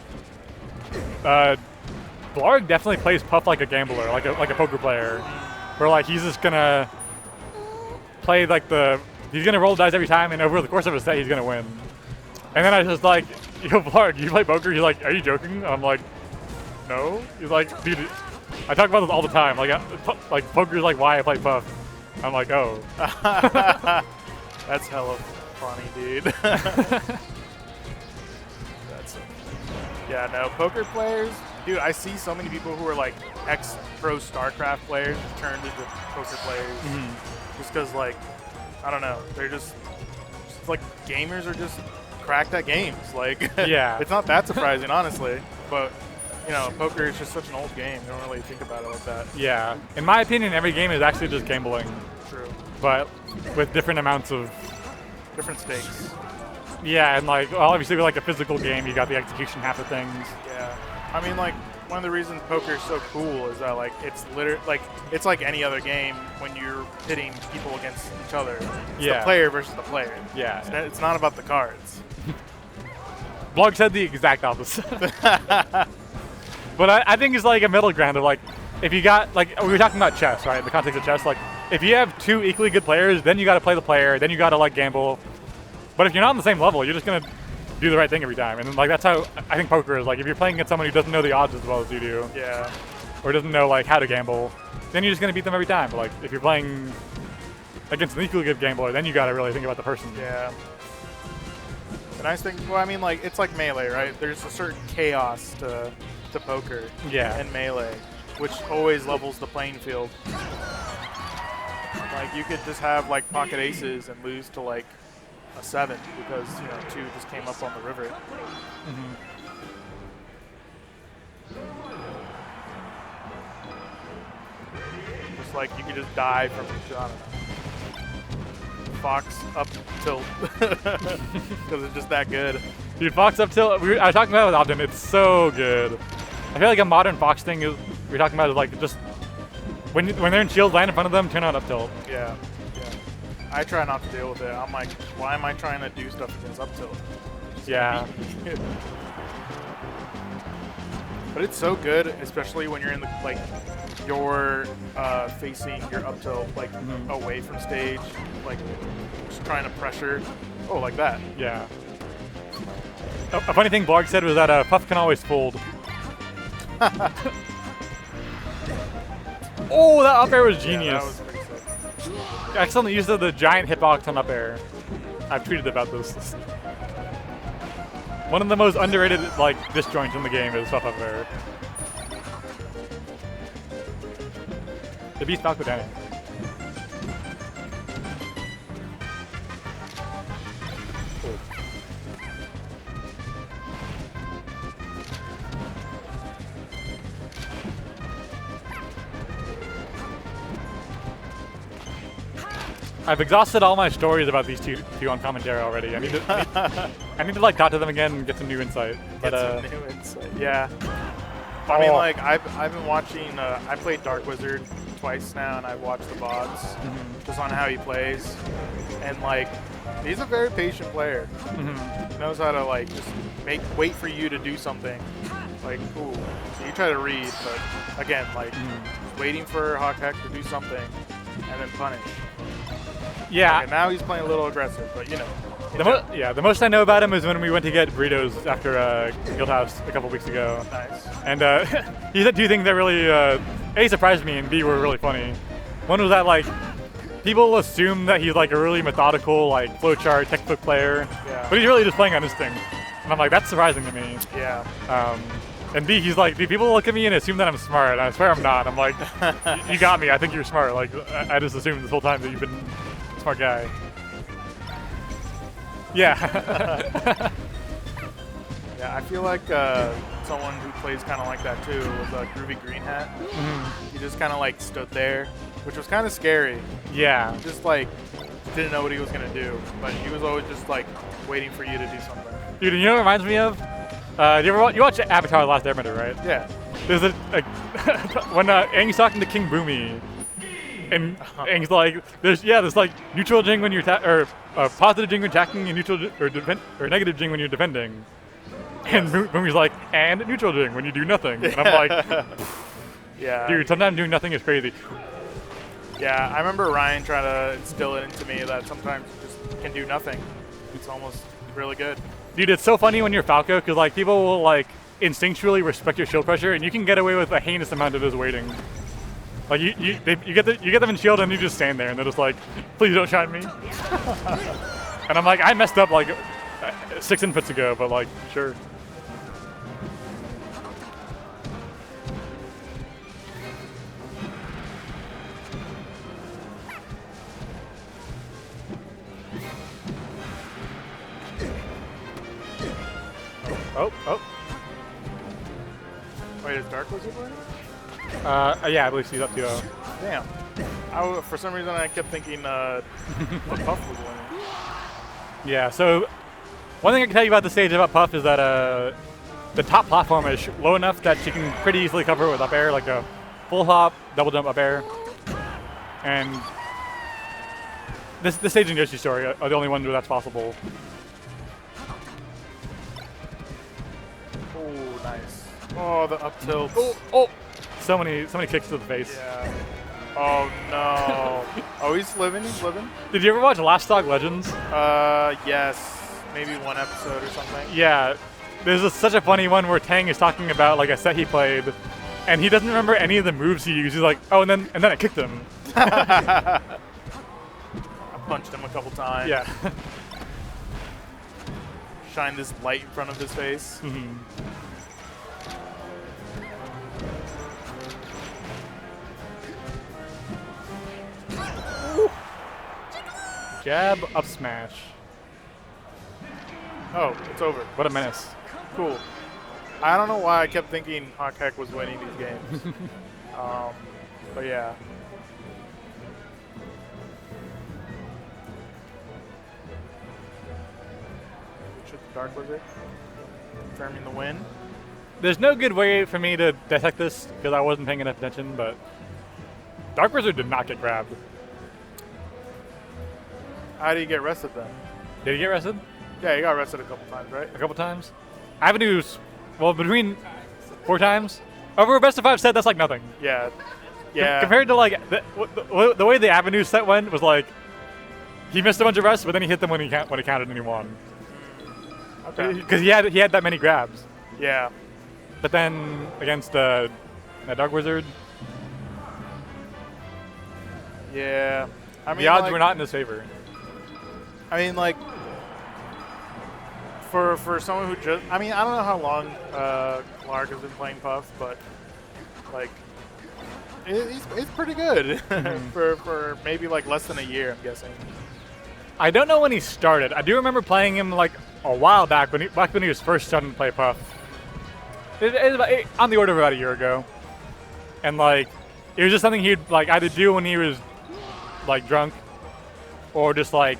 Blarg definitely plays Puff like a gambler, like a poker player, where like he's just gonna play like he's gonna roll dice every time, and over the course of a set, he's gonna win. And then I was just like, yo, Blarg, you play poker? He's like, are you joking? And I'm like, no. He's like, dude, I talk about this all the time. Like poker's like why I play Puff. I'm like, oh. That's hella funny, dude. Yeah, no, poker players, dude, I see so many people who are like ex-pro StarCraft players turned into poker players just because, like, I don't know, they're just like gamers are just cracked at games. Like, yeah, it's not that surprising, honestly, but you know, poker is just such an old game. You don't really think about it like that. Yeah, in my opinion, every game is actually just gambling. True. But with different amounts of different stakes. Yeah, and like obviously with like a physical game, you got the execution half of things. Yeah, I mean like one of the reasons poker is so cool is that like it's it's like any other game when you're pitting people against each other. It's the player versus the player. Yeah. It's not about the cards. Blog said the exact opposite. But I think it's like a middle ground of like, if you got, like, we were talking about chess, right? The context of chess, like, if you have two equally good players, then you got to play the player, then you got to like gamble. But if you're not on the same level, you're just gonna do the right thing every time. And like that's how I think poker is. Like if you're playing against someone who doesn't know the odds as well as you do, yeah, or doesn't know like how to gamble, then you're just gonna beat them every time. But like if you're playing against an equally good gambler, then you got to really think about the person. Yeah. The nice thing, well, I mean, like it's like Melee, right? There's a certain chaos to poker. Yeah. And Melee, which always levels the playing field. Like you could just have like pocket aces and lose to like a 7 because, you know, 2 just came up on the river. Mm-hmm. Just like you could just die from, I don't know, Fox up tilt because it's just that good. Dude, Fox up tilt, I was talking about it with Ogden, it's so good. I feel like a modern Fox thing is, we're talking about is like just, when they're in shield, land in front of them, turn on up tilt. Yeah. I try not to deal with it. I'm like, why am I trying to do stuff against up tilt? Yeah. But it's so good, especially when you're in the, like, you're facing your up tilt, like, away from stage, like, just trying to pressure. Oh, like that. Yeah. A funny thing Blarg said was that Puff can always fold. Oh, that up air was genius. Yeah, that was pretty sick. I accidentally used the giant hitbox on up air. I've tweeted about this. One of the most underrated like disjoints in the game is up air. The beast Falco Danny. I've exhausted all my stories about these two on commentary already. I need to like talk to them again and get some new insight. But some new insight. Yeah. I mean, like I've been watching. I played Darkwizard twice now, and I've watched the VODs just on how he plays. And like, he's a very patient player. He knows how to like just wait for you to do something. Like, cool. So you try to read, but again, like waiting for HOCH HECH to do something and then punish. Yeah. And now he's playing a little aggressive, but you know. The most I know about him is when we went to get burritos after Guildhouse a couple weeks ago. Nice. And he said 2 things that really A, surprised me, and B, were really funny. One was that like people assume that he's like a really methodical like flowchart textbook player, but he's really just playing on instinct. And I'm like, that's surprising to me. Yeah. And B, he's like, people look at me and assume that I'm smart, and I swear I'm not. I'm like, you got me. I think you're smart. Like, I just assumed this whole time that you've been a smart guy. Yeah. Yeah, I feel like someone who plays kind of like that too was Groovy Green Hat. He just kind of like stood there, which was kind of scary. Yeah. Just like didn't know what he was gonna do, but he was always just like waiting for you to do something. Dude, you know what it reminds me of? You watch Avatar: The Last Airbender, right? Yeah. There's when Aang's talking to King Boomy, and Aang's like, there's like neutral jing when you're positive jing when attacking, and neutral or negative jing when you're defending. And Boomy's like, and neutral jing when you do nothing. And I'm like, yeah. Dude, sometimes doing nothing is crazy. Yeah, I remember Ryan trying to instill it into me that sometimes you just can do nothing. It's almost really good. Dude, it's so funny when you're Falco, because like people will like instinctually respect your shield pressure, and you can get away with a heinous amount of just waiting. Like you get them in shield, and you just stand there, and they're just like, please don't shine me. And I'm like, I messed up like 6 inputs ago, but like, sure. Oh. Wait, is Darkwizard playing? Yeah, I believe he's up 2-0. Damn. For some reason, I kept thinking Puff was winning. Yeah, so one thing I can tell you about the stage about Puff is that the top platform is low enough that she can pretty easily cover it with up air, like a full hop, double jump, up air. And this stage and Yoshi Story are the only ones where that's possible. Oh, nice. Oh, the up tilt. Oh! So many kicks to the face. Yeah. Oh no. Oh, he's living. Did you ever watch Last Stock Legends? Yes. Maybe one episode or something. Yeah. There's such a funny one where Tang is talking about like a set he played, and he doesn't remember any of the moves he used. He's like, oh, and then I kicked him. I punched him a couple times. Yeah. Shine this light in front of his face. Mm-hmm. Jab, up smash. Oh, it's over. What a menace. Cool. I don't know why I kept thinking HOCH HECH was winning these games. But yeah. Shoot the Darkwizard. Confirming the win. There's no good way for me to dissect this because I wasn't paying enough attention, but Darkwizard did not get grabbed. How did he get rested then? Did he get rested? Yeah, he got rested a couple times, right? A couple times. Avenu's, well, between 4 times. Over a best of 5 set, that's like nothing. Yeah. Yeah. Compared to like the way the Avenu set went was like he missed a bunch of rests, but then he hit them when he counted and he won. Okay. Because he had that many grabs. Yeah. But then against that Darkwizard, Yeah. I mean, the odds like, were not in his favor. I mean, like, for someone who just, I mean, I don't know how long Clark has been playing Puff, but like, it's pretty good for maybe like less than a year, I'm guessing. I don't know when he started. I do remember playing him like a while back when he was first starting to play Puff. It was on the order of about a year ago, and like it was just something he'd like either do when he was like drunk, or just like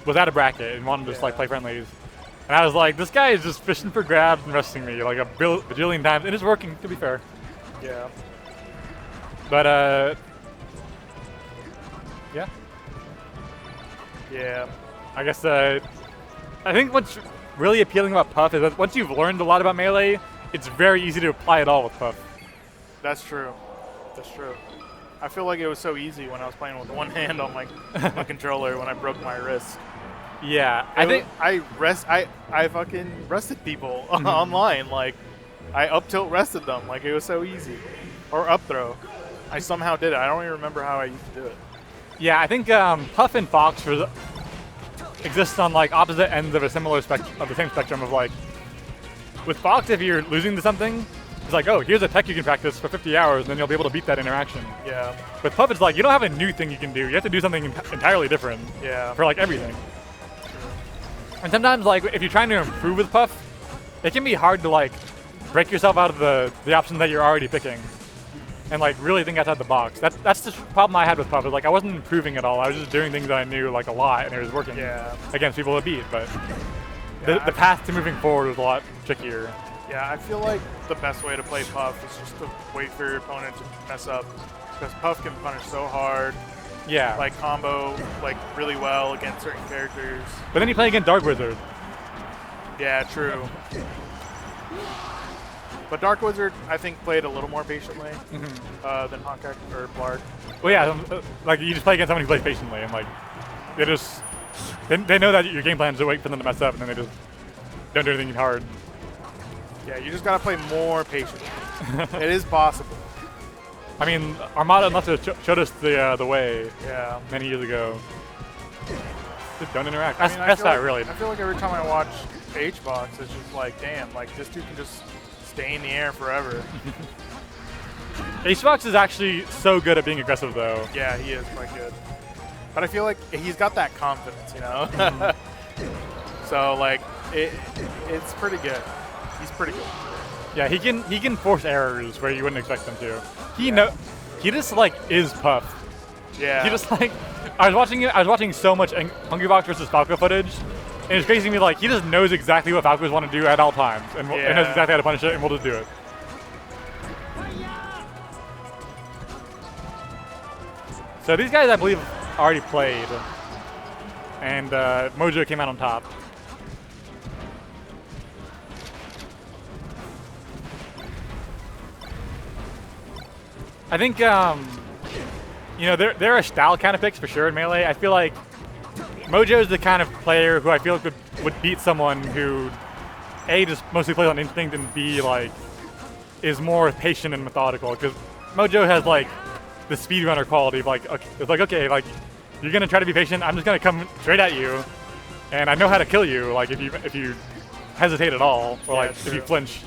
was out of bracket and wanted to just like play friendlies. And I was like, this guy is just fishing for grabs and resting me like a bajillion times, and it's working, to be fair. Yeah. But yeah. Yeah. I guess I think what's really appealing about Puff is that once you've learned a lot about Melee, it's very easy to apply it all with Puff. That's true. That's true. I feel like it was so easy when I was playing with one hand on my controller when I broke my wrist. Yeah, I fucking rested people online. Like, I up tilt rested them. Like, it was so easy. Or up throw. I somehow did it. I don't even remember how I used to do it. Yeah, I think Puff and Fox exist on like opposite ends of a similar of the same spectrum of like, with Fox, if you're losing to something, it's like, oh, here's a tech you can practice for 50 hours, and then you'll be able to beat that interaction. Yeah. With Puff, it's like, you don't have a new thing you can do. You have to do something entirely different. Yeah. For like everything. And sometimes, like, if you're trying to improve with Puff, it can be hard to like break yourself out of the option that you're already picking, and like really think outside the box. That's the problem I had with Puff. Is like I wasn't improving at all. I was just doing things that I knew like a lot, and it was working against people to beat. But the path to moving forward was a lot trickier. Yeah, I feel like the best way to play Puff is just to wait for your opponent to mess up, because Puff can punish so hard. Yeah. Like combo like really well against certain characters. But then you play against Darkwizard. Yeah, true. But Darkwizard, I think, played a little more patiently than HOCH HECH or Blarg. Well, yeah, like you just play against someone who plays patiently, and like they know that your game plan is to wait for them to mess up, and then they just don't do anything hard. Yeah, you just gotta play more patiently. It is possible. I mean, Armada must have showed us the way many years ago. Just don't interact. That's not really. I feel like every time I watch HOCH, it's just like, damn, like this dude can just stay in the air forever. HOCH is actually so good at being aggressive, though. Yeah, he is quite good. But I feel like he's got that confidence, you know? So, like, it's pretty good. He's pretty good. Yeah, he can force errors where you wouldn't expect him to. He just like is Puff. Yeah. He just like I was watching so much Hungrybox versus Falco footage, And it's crazy to me, like, he just knows exactly what Falcons want to do at all times, and knows exactly how to punish it, and we'll just do it. So these guys, I believe, already played, and MOJOE came out on top. I think, you know, there are style kind of picks for sure in Melee. I feel like MOJOE is the kind of player who I feel like would beat someone who, A, just mostly plays on instinct, and B, like, is more patient and methodical. Because MOJOE has, like, the speedrunner quality of, like, okay, it's like, okay, like, you're going to try to be patient, I'm just going to come straight at you, and I know how to kill you, like, if you hesitate at all, or, like, if you flinch.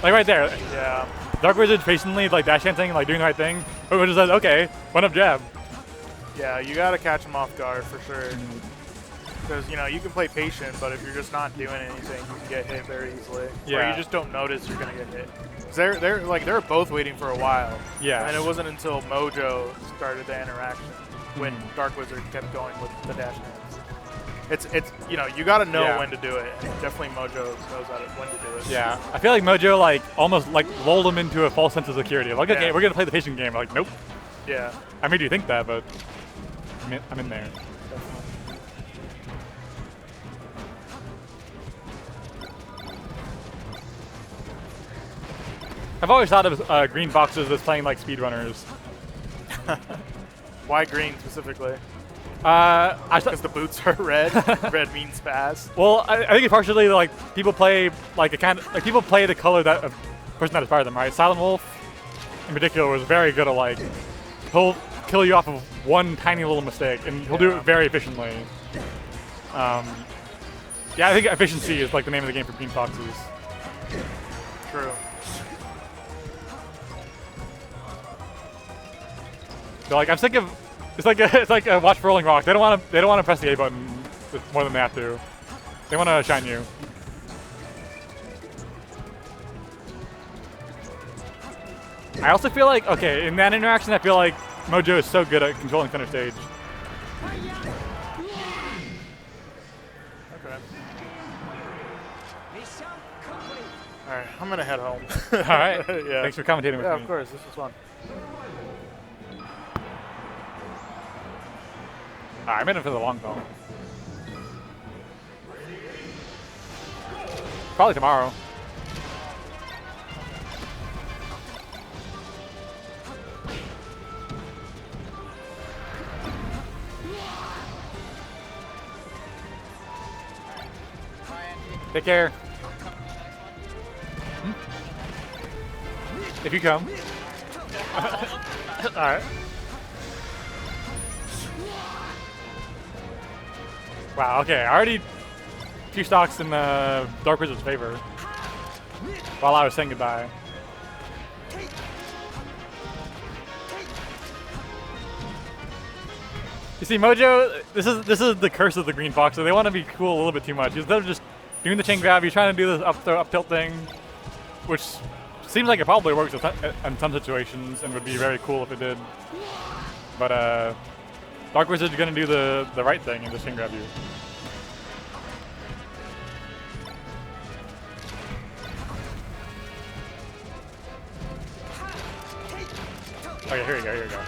Like, right there. Yeah. Darkwizard patiently, like, dash dancing, like, doing the right thing. But just says, okay, one up jab. Yeah, you gotta catch him off guard for sure. Because, you know, you can play patient, but if you're just not doing anything, you can get hit very easily. Yeah. Or you just don't notice you're gonna get hit. 'Cause they're both waiting for a while. Yeah. And it wasn't until MOJOE started the interaction when Darkwizard kept going with the dash dance. It's you know, you gotta know when to do it, and definitely MOJOE knows when to do it. Yeah, I feel like MOJOE, like, almost, like, lulled him into a false sense of security. Like, okay, we're gonna play the patient game. Like, nope. Yeah. I made you think that, but I'm in there. I've always thought of green boxes as playing like speedrunners. Why green specifically? Because the boots are red. Red means fast. Well, I think it's partially like people play like people play the color that a person that inspired them, right? Silent Wolf, in particular, was very good at like he'll kill you off of one tiny little mistake, and he'll do it very efficiently. Yeah, I think efficiency is like the name of the game for green foxes. True. So like I'm sick of it's like a watch for Rolling Rock. They don't want to press the A button more than they have to. They want to shine you. I also feel like in that interaction I feel like MOJOE is so good at controlling center stage. Okay. Alright, I'm gonna head home. Alright. Yeah. Thanks for commentating with me. Yeah, of course, this was fun. I'm in it for the long haul. Probably tomorrow. Take care. If you come. Alright. Wow, okay, already 2 stocks in Darkwizard's favor while I was saying goodbye. You see, MOJOE, this is the curse of the green fox, so they want to be cool a little bit too much. Instead of just doing the chain grab, he's trying to do this up tilt thing, which seems like it probably works in some situations and would be very cool if it did. But Darkwizard's gonna do the right thing and just chain grab you. Okay, here we go, here we go.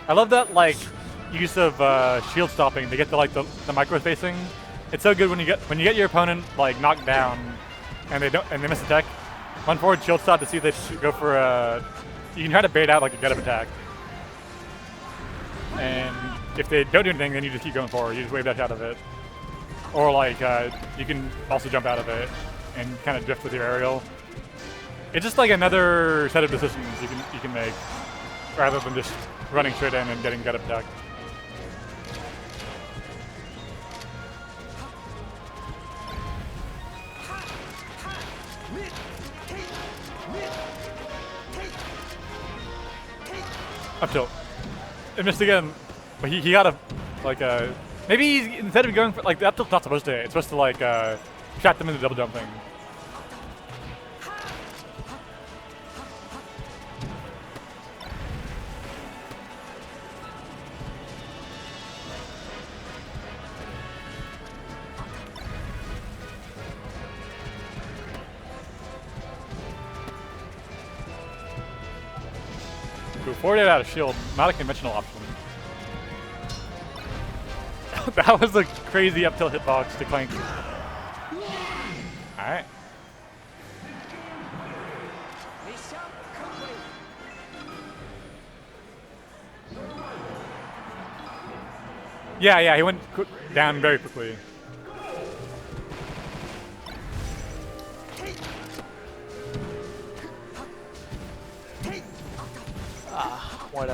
I love that like use of shield stopping to get to like the micro spacing. It's so good when you get your opponent like knocked down and they miss a tech. One forward shield stop to see if they go for a. You can try to bait out like a get up attack, and if they don't do anything, then you just keep going forward. You just wave dash out of it, or like you can also jump out of it and kind of drift with your aerial. It's just like another set of decisions you can make, rather than just running straight in and getting get up attack. Up tilt. It missed again, but he got a Like, maybe instead of going for, like, the up tilt's not supposed to hit. It's supposed to, like, trap them into double jumping. Forward out of shield, not a conventional option. That was a crazy up tilt hitbox to Clank. Alright. Yeah, he went down very quickly.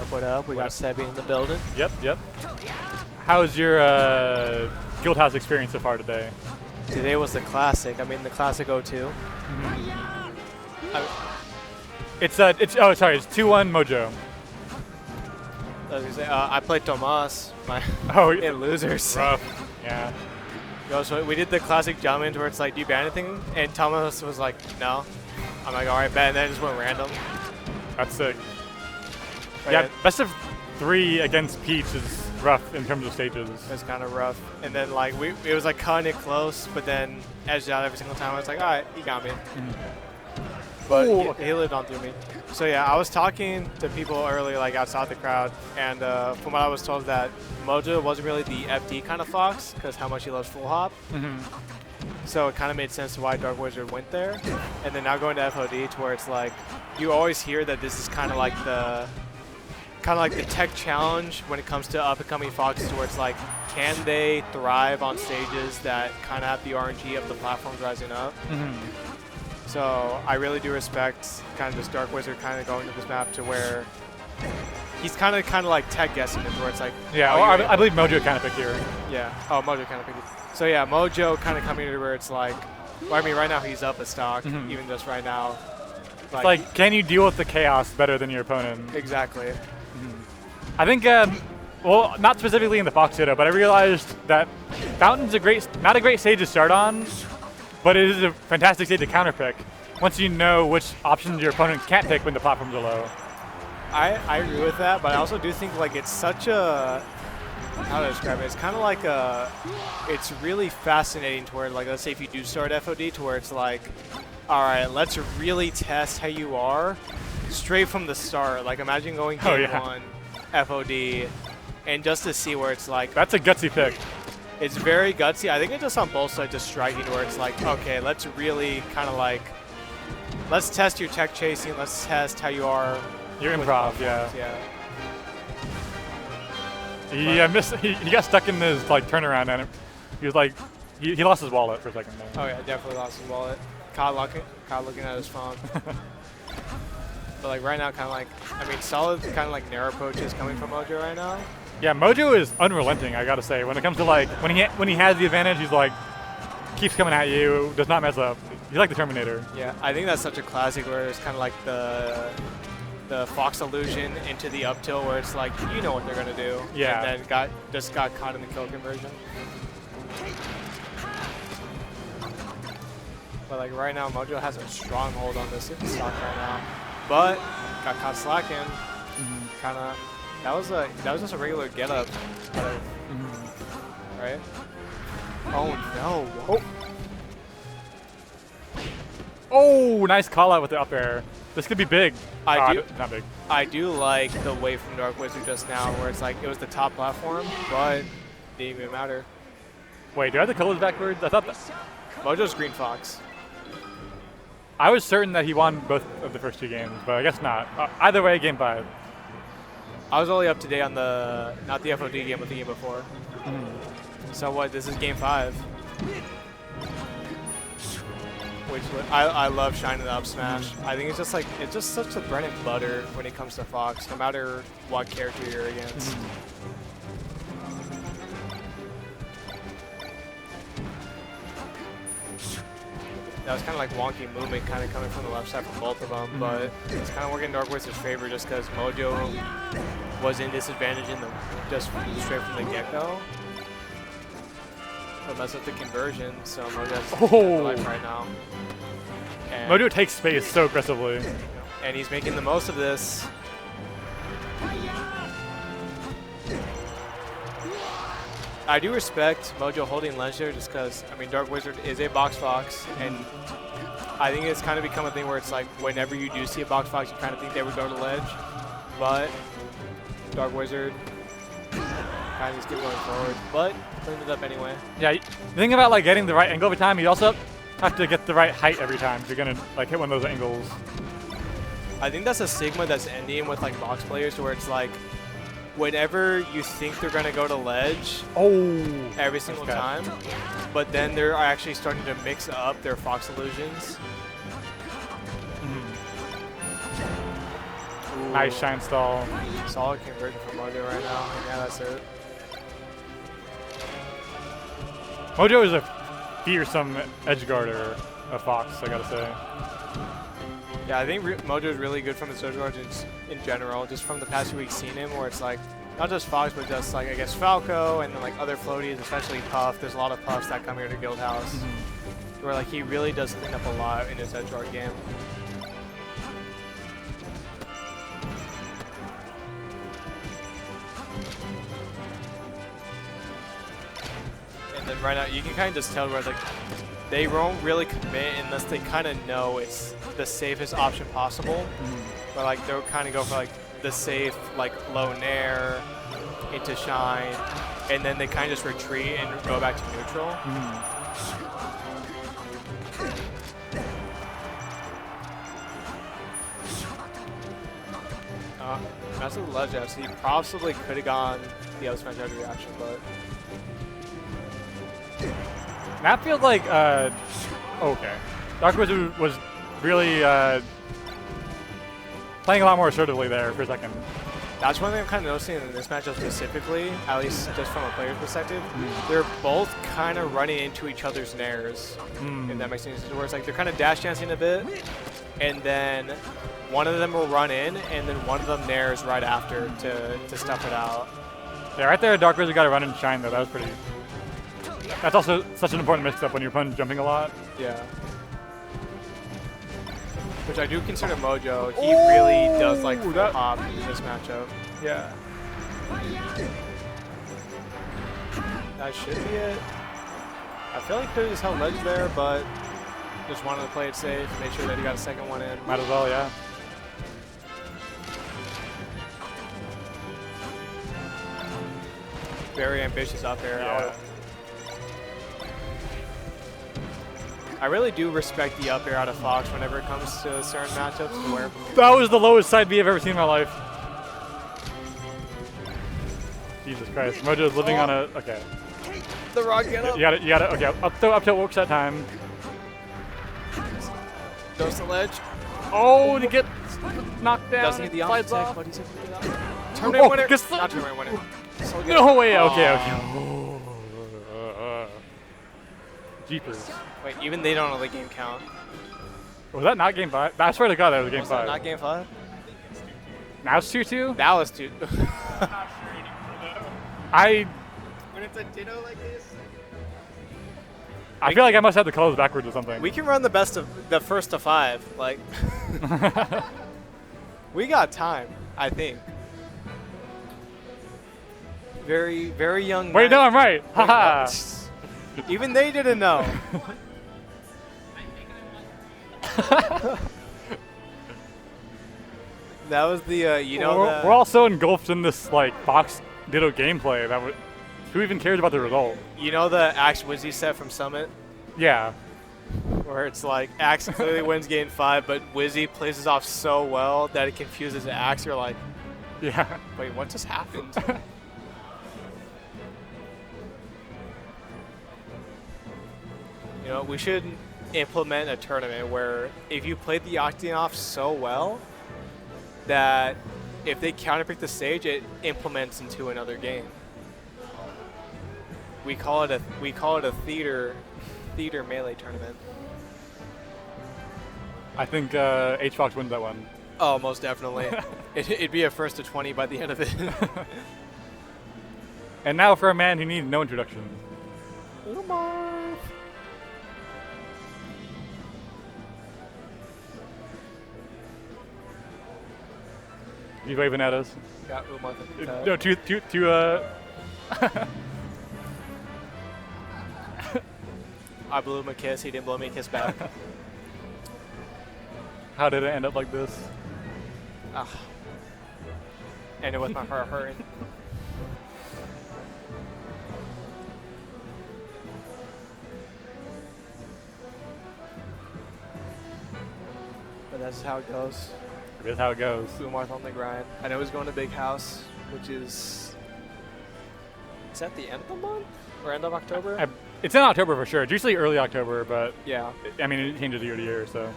What up? We got Sebi in the building. Yep. How's your Guildhouse experience so far today? Today was the classic. I mean, the classic 0-2. It's 2-1 MOJOE. I was gonna say, I played Tomas. In losers. Rough. Yeah. So we did the classic jump in where it's like, do you ban anything? And Thomas was like, no. I'm like, all right, bet. And then it just went random. That's sick. But yeah, best of 3 against Peach is rough in terms of stages. It's kind of rough. And then like it was like cutting it close, but then edged out every single time. I was like, all right, he got me. But he lived on through me. So yeah, I was talking to people earlier, like outside the crowd, and from what I was told, that MOJOE wasn't really the FD kind of Fox because how much he loves full hop. So it kind of made sense to why darkwizard went there. And then now going to FOD, to where it's like you always hear that this is kind of like the tech challenge when it comes to up-and-coming Foxes, where it's like, can they thrive on stages that kind of have the RNG of the platforms rising up? So I really do respect kind of this darkwizard kind of going to this map to where he's kind of like tech guessing it, where it's like, yeah, I believe MOJOE kind of picked here. Yeah, MOJOE kind of picked it. So yeah, MOJOE kind of coming to where it's like, well, I mean, right now he's up a stock, even just right now. It's like, can you deal with the chaos better than your opponent? Exactly. I think, well, not specifically in the Fox Ditto, but I realized that Fountain's not a great stage to start on, but it is a fantastic stage to counterpick once you know which options your opponent can't pick when the platforms are low. I agree with that, but I also do think like it's such a, how to describe it, it's kind of like it's really fascinating to where, like, let's say if you do start FOD, to where it's like, all right, let's really test how you are straight from the start. Like, imagine going game 1 FOD, and just to see where it's like, that's a gutsy pick. It's very gutsy. I think it's just on both sides just striking, where it's like, okay, let's really kind of like, let's test your tech chasing, let's test how you are. Your improv, yeah. Yeah. He got stuck in his like turnaround, and he was like, he lost his wallet for a second there. Oh yeah, definitely lost his wallet. Caught looking at his phone. But like right now, kind of like, I mean, solid kind of like narrow approaches coming from MOJOE right now. Yeah, MOJOE is unrelenting, I gotta say. When it comes to like, when he has the advantage, he's like, keeps coming at you, does not mess up. He's like the Terminator. Yeah, I think that's such a classic where it's kind of like the Fox illusion into the up tilt, where it's like, you know what they're gonna do. Yeah. And then just got caught in the kill conversion. But like right now, MOJOE has a strong hold on this stock right now. But got caught slacking. Kind of. That was just a regular get up. Right? Oh no! Oh, nice call out with the up air. This could be big. Not big. I do like the way from darkwizard just now, where it's like it was the top platform, but it didn't even matter. Wait, do I have the colors backwards? I thought that MOJOE's Green Fox. I was certain that he won both of the first 2 games, but I guess not. Either way, game 5. I was only up to date on not the FOD game, but the game before. So what? This is game 5. Which I love shining the up smash. I think it's just such a bread and butter when it comes to Fox, no matter what character you're against. That was kind of like wonky movement kind of coming from the left side from both of them, but it's kind of working in darkwizard's favor just because MOJOE was in disadvantage in the just straight from the get-go. But mess up the conversion, so MOJOE has life right now. And MOJOE takes space so aggressively. And he's making the most of this. I do respect MOJOE holding ledge there just because, I mean, Darkwizard is a box fox, and I think it's kind of become a thing where it's like whenever you do see a box fox, you kind of think they would go to ledge. But Darkwizard kind of just keep going forward, but cleaned it up anyway. Yeah, the thing about like getting the right angle every time, you also have to get the right height every time if you're gonna like hit one of those angles. I think that's a stigma that's ending with like box players, where it's like whenever you think they're gonna go to ledge, every single time, but then they're actually starting to mix up their fox illusions. Nice shine stall. Solid conversion from MOJOE right now. Yeah, that's it. MOJOE is a fearsome edge guarder of Fox, I gotta say. Yeah, I think MOJOE is really good from his edge guards in general, just from the past 2 weeks seen him, where it's like, not just Fox, but just like, I guess, Falco, and then like other floaties, especially Puff. There's a lot of Puffs that come here to Guildhouse, where like he really does clean up a lot in his edge guard game. And then right now, you can kind of just tell where like they won't really commit unless they kind of know it's the safest option possible. But like they'll kind of go for like the safe, like low nair into shine, and then they kind of just retreat and go back to neutral. That's a ledge out, so he possibly could have gone the up smash out reaction, but That feels like, okay. Darkwizard was really playing a lot more assertively there for a second. that's one thing I'm kind of noticing in this matchup specifically, at least just from a player's perspective. They're both kind of running into each other's nairs, if that makes any sense. Where it's like they're kind of dash dancing a bit, and then one of them will run in, and then one of them nairs right after to stuff it out. Yeah, right there, Darkwizard got a run and shine though. That was pretty. That's also such an important mix-up when your opponent's jumping a lot. Yeah. Which I do consider MOJOE. He really does like full hop in this matchup. Yeah. That should be it. I feel like he could have just held ledge there, but just wanted to play it safe, make sure that he got a second one in. Might as well, yeah. Very ambitious up air. Yeah. I really do respect the up air out of Fox whenever it comes to certain matchups. Where That was the lowest side B I've ever seen in my life. Jesus Christ, MOJOE's living on a, okay. the rock get up. You gotta, okay, up tilt works that time. Goes to ledge. Oh, to get knocked down. Doesn't get the slides off. off. But he's able to get out. Tournament winner. Gets the, Not tournament winner. So no way, okay. Jeepers. Wait, even they don't know the game count. Was that not game 5? I swear to God that was game 5. Not game 5? Now it's 2-2? That was 2. When it's a ditto like this. I feel like I must have the colors backwards or something. We can run the first to 5. Like, we got time, I think. Very, very young. Wait, no, I'm right. Haha. Even they didn't know. That was the, you know, we're all so engulfed in this like box ditto gameplay that who even cares about the result? you know the Axe Wizzy set from Summit, Yeah. where it's like Axe clearly wins game 5, but Wizzy plays this off so well that it confuses Axe. You're like, Yeah. wait, what just happened? You know, we should implement a tournament where if you played the Octane off so well that if they counterpick the stage, it implements into another game. We call it a theater melee tournament. I think HOCH wins that one. Oh, most definitely. It'd be a first to 20 by the end of it. And now for a man who needs no introduction. Umarth. He's waving at us. Got Umarth at the top. No, I blew him a kiss. He didn't blow me a kiss back. How did it end up like this? Ended with my heart hurting. But that's how it goes. It is how it goes. Umarth on the grind. I know he's going to Big House, which is that the end of the month or end of October? It's in October for sure. It's usually early October, but Yeah. I mean it changes year to year. So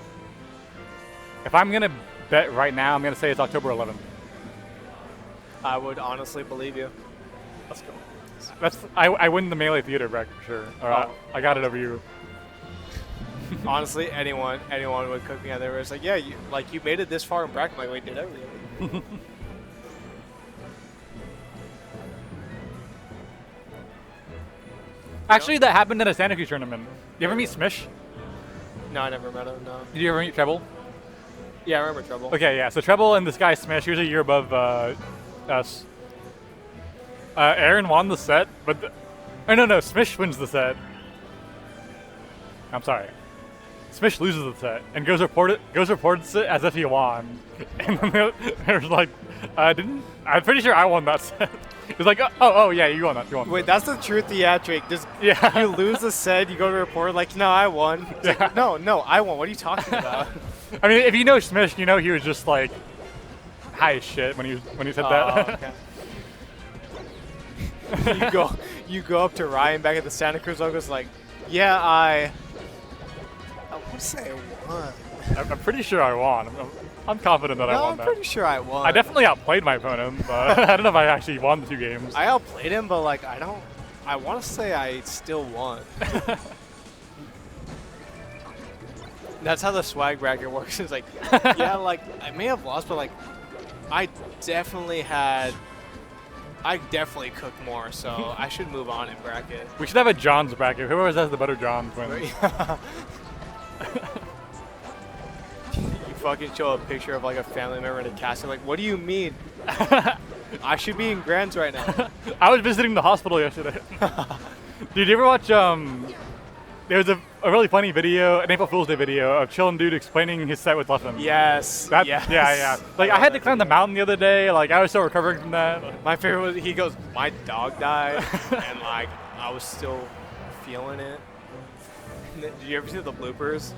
if I'm gonna bet right now, I'm gonna say it's October 11th. I would honestly believe you. Let's go. I win the Melee Theater bracket for sure. Or I got it over you. Honestly, anyone would cook me out there. It's like, yeah, you made it this far in bracket. I'm like, wait, did I really? Actually, that happened in a Santa Cruz tournament. You ever meet Smish? No, I never met him. No. Did you ever meet Treble? Yeah, I remember Trouble. Okay, yeah. So Treble and this guy Smish, he was a year above us. Aaron won the set, but no, Smish wins the set. I'm sorry. Smish loses the set and goes reports it as if he won. And then there's like, I'm pretty sure I won that set. He's like, oh yeah, you won that. You won. Wait, that's the true theatric. Just Yeah. you lose the set, you go to report like, no, I won. It's Yeah. like, no, I won. What are you talking about? I mean, if you know Smish, you know he was just like high as shit when he said that. Okay. you go up to Ryan back at the Santa Cruz logos like, yeah, I want to say I won. I'm pretty sure I won. I'm confident that I won I'm that. pretty sure I won. I definitely outplayed my opponent, but I don't know if I actually won the 2 games. I outplayed him, but like I want to say I still won. That's how the swag bracket works. It's like, yeah, like I may have lost, but like I definitely cooked more, so I should move on in bracket. We should have a John's bracket. Whoever has the better John's wins. You fucking show a picture of like a family member in a casket. Like, what do you mean? I should be in Grands right now. I was visiting the hospital yesterday. Dude, you ever watch there was a really funny video, an April Fool's Day video of Chillin' Dude explaining his set with Lefton. Yes. Yes. Yeah. Like I had to climb the mountain the other day. Like I was still recovering from that. My favorite was he goes, my dog died, and like I was still feeling it. Did you ever see the bloopers?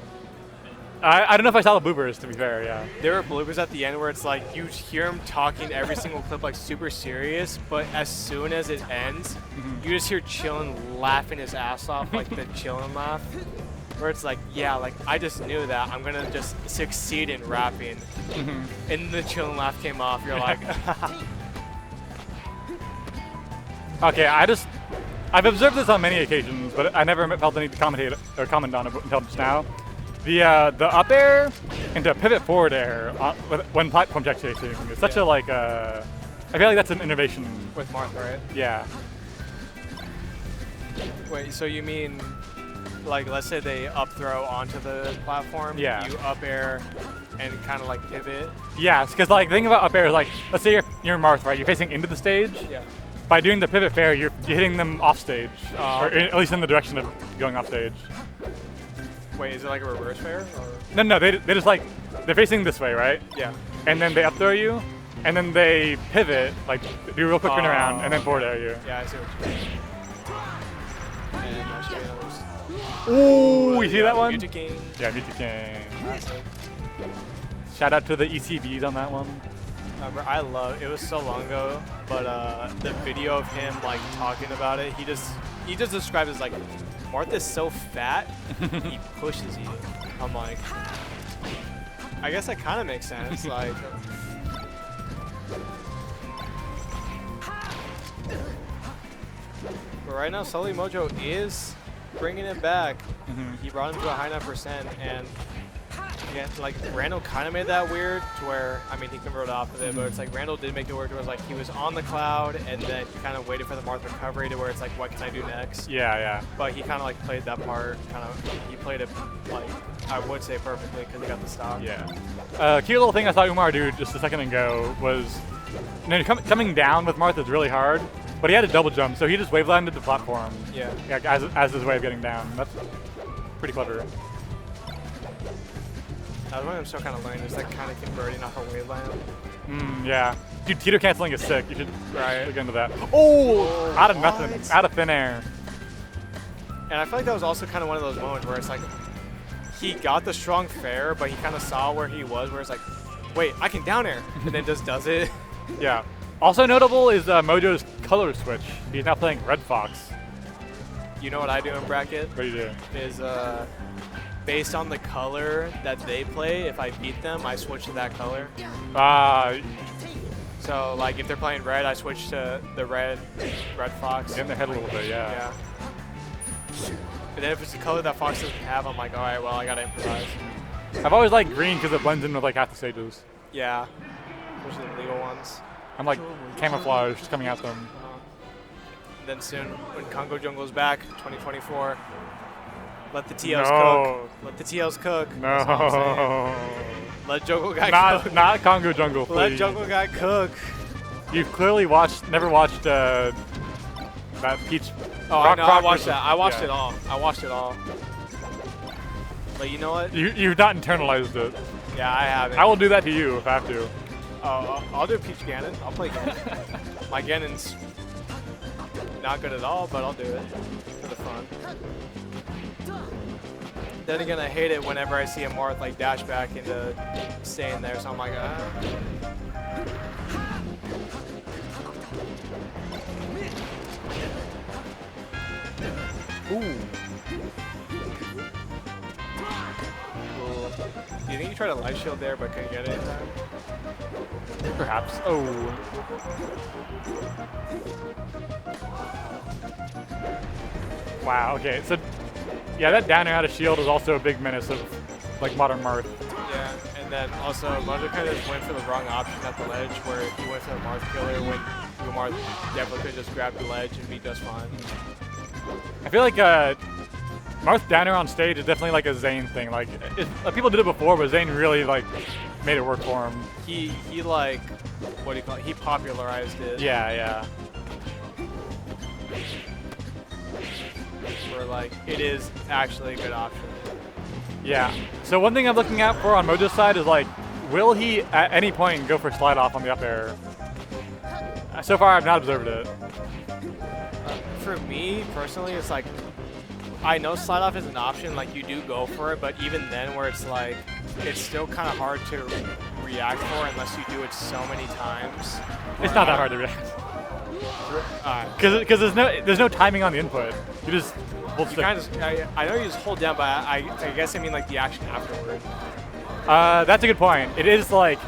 I don't know if I saw the bloopers, to be fair. Yeah. There were bloopers at the end where it's like you hear him talking every single clip like super serious, but as soon as it ends, you just hear Chillin' laughing his ass off, like the Chillin' laugh, where it's like, yeah, like I just knew that I'm gonna just succeed in rapping, and the Chillin' laugh came off. You're like, Okay, I've observed this on many occasions, but I never felt the need to commentate or comment on it until just now. The up air into pivot forward air when platform jack chasing is such a like I feel like that's an innovation. with Marth, right? Yeah. Wait, so you mean, like, let's say they up throw onto the platform, Yeah. you up air and kind of like pivot? Yeah, because like the thing about up air is like, let's say you're Marth, right? You're facing into the stage. Yeah. By doing the pivot fair, you're hitting them off stage, or Okay. at least in the direction of going off stage. Wait, is it like a reverse fair? Or? No, they just like they're facing this way, right? Yeah. And then they up throw you, and then they pivot, like do a real quick turnaround, and then forward air you. Yeah, I see what you mean. And I'll show you another. Ooh, you see that one? Music King. Yeah, Music King. Classic. Shout out to the ECBs on that one. I love it. Was so long ago, but the video of him like talking about it, he just described it as like, Marth is so fat, he pushes you. I'm like, I guess that kind of makes sense. Like, but right now, slowly MOJOE is bringing him back. He brought him to a high enough %, and Yeah, like Randall kind of made that weird to where, I mean, he converted off of it, but it's like Randall did make it work. It was like he was on the cloud and then he kind of waited for the Marth recovery to where it's like, what can I do next? Yeah, yeah. But he kind of like played that part, he played it like, I would say perfectly because he got the stock. Yeah. Cute little thing I saw Umar do just a second ago was, you know, coming down with Marth is really hard, but he had a double jump, so he just wave landed the platform. Yeah. As his way of getting down. That's pretty clever. That's one I'm still kind of learning, just like kind of converting off a wave land. Yeah. Dude, teeter canceling is sick. You should look into that. Oh, out of nothing, out of thin air. And I feel like that was also kind of one of those moments where it's like, he got the strong fair, but he kind of saw where he was, where it's like, wait, I can down air, and then just does it. Yeah. Also notable is MOJOE's color switch. He's now playing Red Fox. You know what I do in bracket? What do you do? Is based on the color that they play, if I beat them, I switch to that color. So like if they're playing red, I switch to the red Fox. Get in their head a little bit, yeah. But then if it's a color that Fox doesn't have, I'm like, all right, well, I gotta improvise. I've always liked green because it blends in with like half the stages. Yeah, especially the legal ones. I'm like camouflage just coming at them. Then soon, when Congo Jungle's back, 2024, let the TLs cook. Let the TLs cook. No. Let Jungle Guy cook. Not Congo Jungle, please. Let Jungle Guy cook. You've clearly never watched that Peach. Oh, I know. I watched that. I watched it all. I watched it all. But you know what? You've not internalized it. Yeah, I haven't. I will do that to you if I have to. Oh, I'll do Peach Ganon. I'll play Ganon. My Ganon's not good at all, but I'll do it for the fun. Then again, I hate it whenever I see a Marth like dash back into staying there, so I'm like, Ooh. Cool. Do you think you tried a light shield there but couldn't get it in time? Perhaps. Oh. Wow, okay. So, yeah, that down air out of shield is also a big menace of, like, modern Marth. Yeah, and then also, Mojo kind of just went for the wrong option at the ledge, where he went for the Marth killer when Umarth definitely could just grab the ledge and be just fine. I feel like Marth down air on stage is definitely like a Zane thing. Like, people did it before, but Zane really, like, made it work for him. He like, what do you call it? He popularized it. Yeah, yeah. Where, like, it is actually a good option. Yeah. So one thing I'm looking out for on Mojo's side is, like, will he at any point go for slide off on the up air? So far, I've not observed it. For me, personally, it's like, I know slide off is an option, like, you do go for it, but even then where it's like, it's still kind of hard to react for unless you do it so many times. It's not that hard to react. Because there's no timing on the input. You just hold stick. I know you just hold down, but I guess I mean like the action afterward. That's a good point. It is like,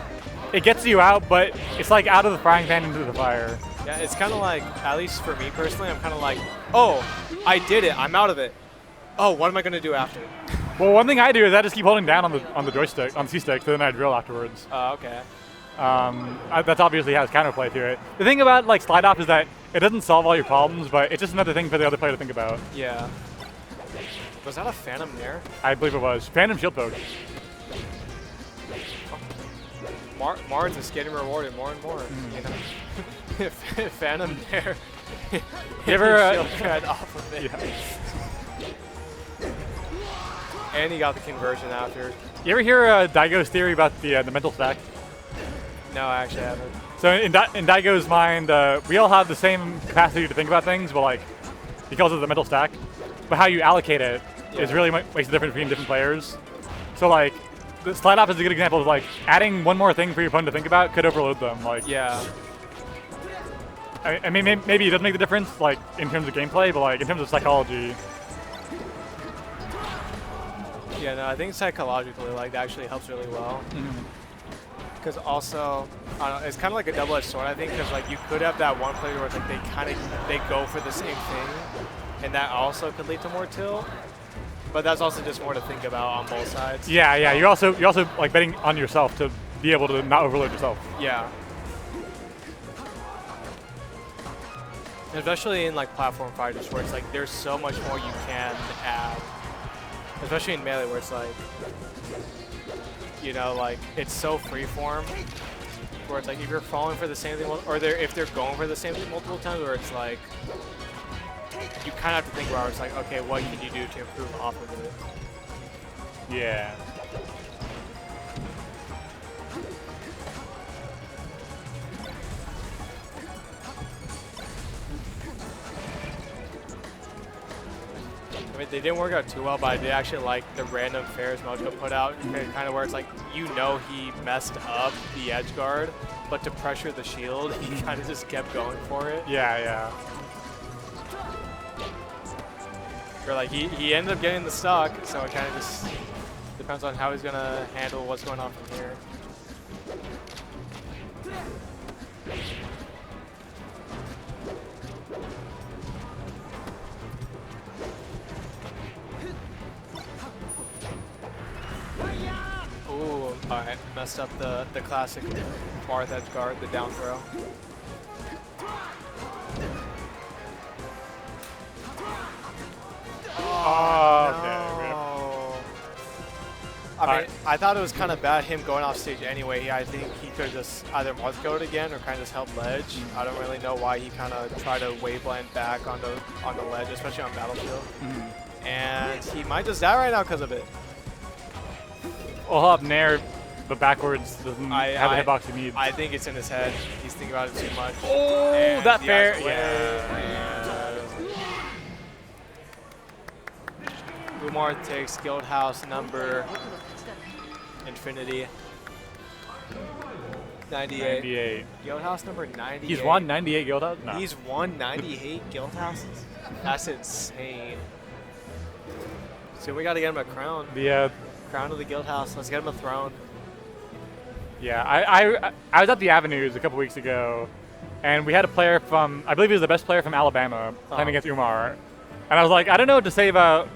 it gets you out, but it's like out of the frying pan into the fire. Yeah, it's kind of like, at least for me personally, I'm kind of like, oh, I did it, I'm out of it. Oh, what am I gonna do after? Well, one thing I do is I just keep holding down on the joystick, on C-stick, so then I drill afterwards. Oh, okay. That's obviously has counterplay to it. The thing about like slide off is that it doesn't solve all your problems, but it's just another thing for the other player to think about. Yeah. Was that a Phantom there? I believe it was. Phantom shield poke. Marth is getting rewarded more and more. You know? Phantom there. You ever shield thread off of it. Yeah. And he got the conversion after. You ever hear Daigo's theory about the mental stack? No, I actually haven't. So in Daigo's mind, we all have the same capacity to think about things, but like because of the mental stack. But how you allocate it is really makes a difference between different players. So like the slide off is a good example of like adding one more thing for your opponent to think about could overload them. Like yeah. I mean maybe it doesn't make the difference like in terms of gameplay, but like in terms of psychology. Yeah, no, I think psychologically, like, that actually helps really well. Because also, I don't know, it's kind of like a double-edged sword, I think, because, like, you could have that one player where it's like they go for the same thing, and that also could lead to more tilt. But that's also just more to think about on both sides. Yeah, yeah. You're also like betting on yourself to be able to not overload yourself. Yeah. Especially in like platform fighters where it's like there's so much more you can add. Especially in Melee where it's like, you know, like it's so freeform where it's like if you're falling for the same thing, or if they're going for the same thing multiple times, where it's like you kind of have to think about it. It's like, okay, what can you do to improve off of it? Yeah. I mean, they didn't work out too well, but I did actually like the random fairs MOJOE put out, kind of where it's like, you know, he messed up the edge guard, but to pressure the shield, he kind of just kept going for it. Yeah, yeah. Or like he ended up getting the stock, so it kind of just depends on how he's gonna handle what's going on from here. Ooh, alright, messed up the classic Marth edge guard, the down throw. Oh, okay. I mean, I thought it was kind of bad him going off stage anyway. I think he could just either Marth go it again or kind of just help ledge. I don't really know why he kind of tried to waveland back on the ledge, especially on Battlefield. And he might just die right now because of it. Well, he'll have Nair, but backwards doesn't have the hitbox he needs. I think it's in his head. He's thinking about it too much. Oh, And that he fair. has away. Yeah. Umarth takes Guildhouse number Infinity. 98. 98. Guildhouse number 98. He's won 98 Guildhouse? No. He's won 98 Guildhouses? That's insane. So we got to get him a crown. The Crown of the Guildhouse. Let's get him a throne. yeah, I was at the Avenues a couple weeks ago, and we had a player from, I believe he was the best player from Alabama, playing against Umar. And I was like, I don't know what to say about,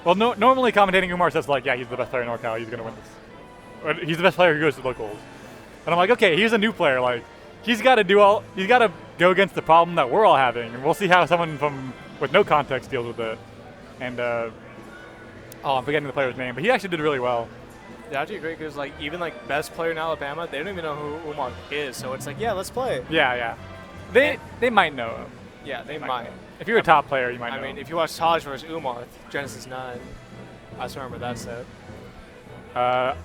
well, normally commentating Umar says like, yeah, he's the best player in NorCal, he's going to win this. Or he's the best player who goes to locals. And I'm like, okay, he's a new player, like, he's got to go against the problem that we're all having, and we'll see how someone with no context deals with it. And, oh, I'm forgetting the player's name, but he actually did really well. Yeah, actually great because like even like best player in Alabama, they don't even know who Umarth is. So it's like, yeah, let's play. Yeah, yeah. They might know him. Yeah, they might. If you're a top player, you might know I mean, him. if you watch HOCH versus Umarth, Genesis 9, I just remember that set. I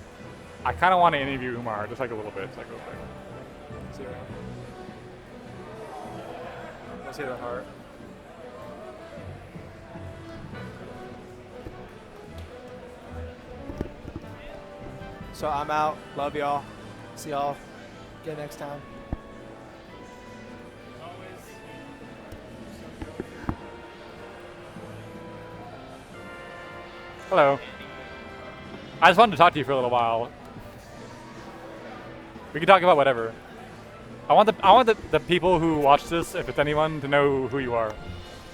kind of want to interview Umar, just like a little bit, like real quick. 0. Let's see the heart. So I'm out. Love y'all. See y'all again next time. Hello. I just wanted to talk to you for a little while. We can talk about whatever. I want the people who watch this, if it's anyone, to know who you are.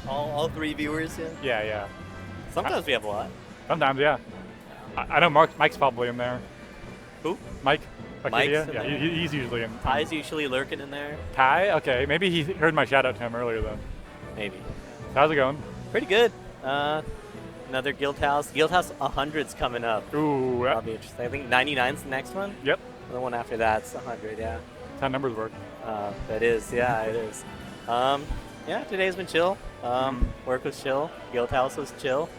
All 3 viewers, yeah? Yeah, yeah. Sometimes we have a lot. Sometimes, yeah. I know Mike's probably in there. Who? Mike? Mike's Yeah, in there? he's usually in. Ty's usually lurking in there. Ty? Okay, maybe he heard my shout out to him earlier then. Maybe. How's it going? Pretty good. Another Guildhouse. Guildhouse 100's coming up. Ooh. That'll be interesting. I think 99's the next one. Yep. The one after that's 100, yeah. That's how numbers work. That is, yeah, it is. Yeah, today's been chill. Work was chill. Guildhouse was chill.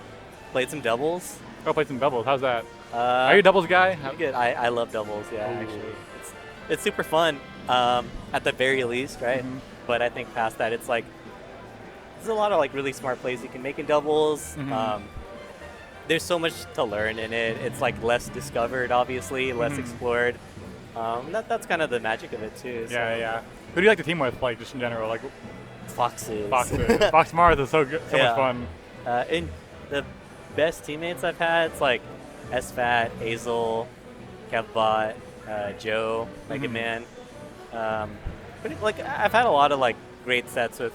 Played some doubles. Oh, played some doubles. How's that? Are you a doubles guy? Pretty good. I love doubles, yeah, Ooh. actually. It's super fun, at the very least, right? Mhm. But I think past that, it's like, there's a lot of like really smart plays you can make in doubles. Mhm. There's so much to learn in it. It's like less discovered, obviously, less Mhm. explored. That's kind of the magic of it too. So. Yeah, yeah. Who do you like to team with, like, just in general? Like, Foxes. Foxes. Fox Marth is so good, so Yeah. much fun. And the best teammates I've had, it's like SFAT, Hazel, Kevbot, Joe, Megaman. But like I've had a lot of like great sets with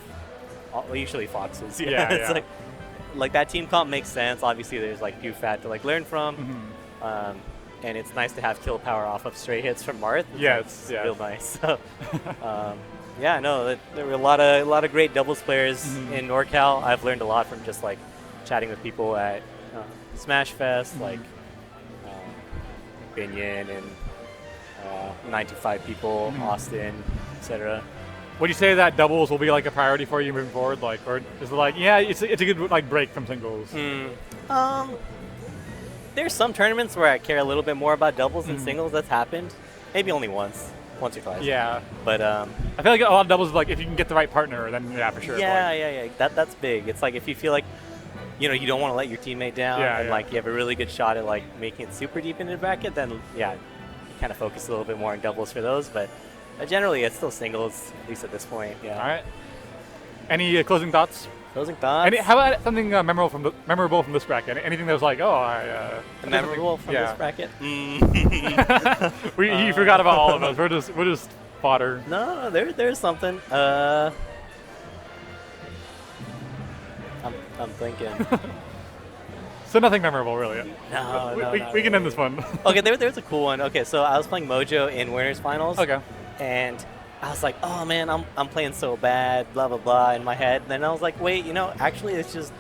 usually Foxes. Yeah, it's yeah. like like that team comp makes sense. Obviously, there's like few fat to like learn from, and it's nice to have kill power off of stray hits from Marth. It's real nice. So, yeah, no, there were a lot of great doubles players in NorCal. I've learned a lot from just like chatting with people at Smash Fest, like Binion and 925 people, Austin, etc. Would you say that doubles will be like a priority for you moving forward, like, or is it like, yeah, it's a good like break from singles? There's some tournaments where I care a little bit more about doubles than singles. That's happened, maybe only once or twice. Yeah, but I feel like a lot of doubles is like if you can get the right partner, then yeah, for sure. Yeah. That's big. It's like if you feel like you don't want to let your teammate down, and like you have a really good shot at like making it super deep into the bracket, then yeah, you kind of focus a little bit more on doubles for those, but. Generally, it's still singles, at least at this point. Yeah. All right. Any closing thoughts? Closing thoughts. How about something memorable from this bracket? Anything that was like, oh, memorable from this bracket? You forgot about all of us. We're just fodder. No, there's something. I'm thinking. So nothing memorable, really. No, we can end this one. Okay, there's a cool one. Okay, so I was playing MOJOE in winners finals. Okay. And I was like, oh man, I'm playing so bad, blah blah blah, in my head. And then I was like, wait, actually it's just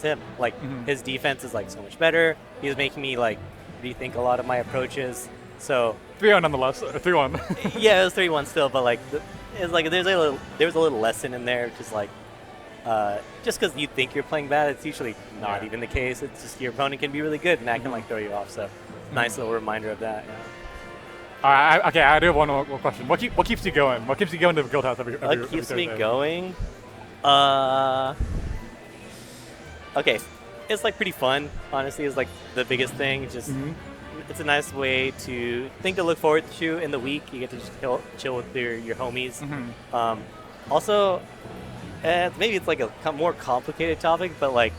him. Like his defense is like so much better. He was making me like rethink a lot of my approaches. So 3-0 nonetheless. 3-1. Yeah, it was 3-1 still, but like it's like there was a little lesson in there, just like. Just because you think you're playing bad, it's usually not even the case. It's just your opponent can be really good, and that can like throw you off. So, nice little reminder of that. Yeah. All right, okay, I do have one more question. What keeps you going? What keeps you going to the Guildhouse every What keeps me Thursday? going? Okay, it's like pretty fun. Honestly, is like the biggest thing. Just it's a nice way to think to look forward to in the week. You get to just chill with your homies. Also. Maybe it's like a more complicated topic, but like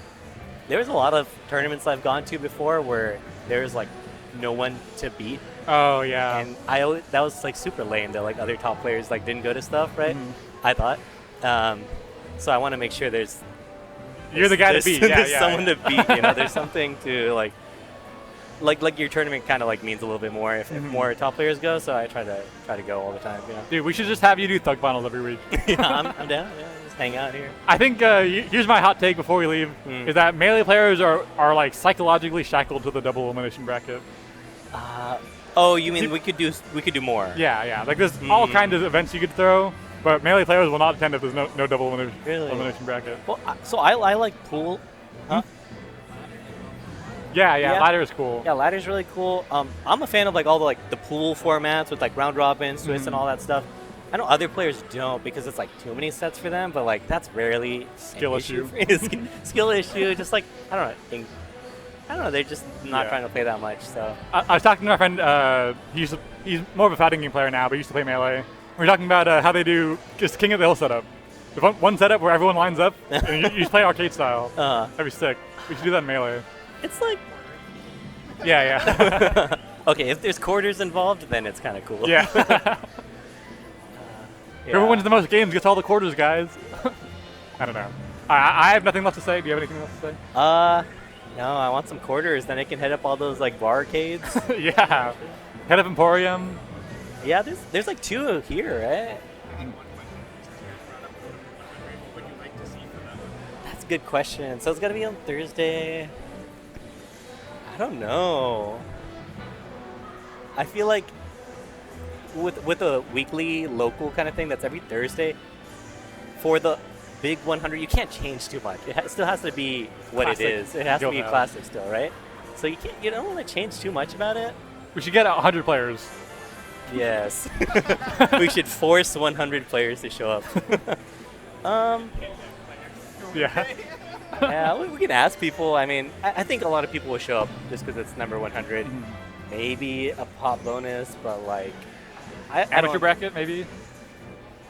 there's a lot of tournaments I've gone to before where there's like no one to beat. Oh yeah. And that was like super lame that like other top players like didn't go to stuff, right? I thought. So I want to make sure you're the guy to beat. There's someone to beat. There's something to like your tournament kind of like means a little bit more if more top players go. So I try to go all the time. Dude, we should just have you do Thug Finals every week. Yeah, I'm down. Yeah. Hang out here. I think here's my hot take before we leave: is that melee players are like psychologically shackled to the double elimination bracket. Oh, you mean we could do more? Yeah. Like there's all kinds of events you could throw, but melee players will not attend if there's no double elimination bracket. Well, so I like pool. Huh? Yeah, ladder is cool. Yeah, ladder's really cool. I'm a fan of like all the pool formats with like round robins, twists, and all that stuff. I know other players don't because it's like too many sets for them, but like that's rarely skill issue. Skill issue. Just like I don't know. They're just not trying to play that much. So I was talking to my friend. He's more of a fighting game player now, but he used to play melee. We were talking about how they do just King of the Hill setup. One setup where everyone lines up and you just play arcade style. That'd be sick. We should do that in melee. It's like yeah. Okay, if there's quarters involved, then it's kind of cool. Yeah. Whoever wins the most games gets all the quarters, guys. I don't know. I have nothing left to say. Do you have anything else to say? No, I want some quarters. Then I can head up all those like barcades. Yeah. Head up Emporium. Yeah, there's like 2 here, right? That's a good question. So it's gotta be on Thursday. I don't know. I feel like with a weekly local kind of thing that's every Thursday, for the big 100, you can't change too much. It still has to be what classic it is. It has to be classic still, right? So you don't want to change too much about it. We should get 100 players. Yes. We should force 100 players to show up. Yeah. Yeah, we can ask people. I mean, I think a lot of people will show up just because it's number 100. Maybe a pop bonus, but like... Amateur bracket, maybe?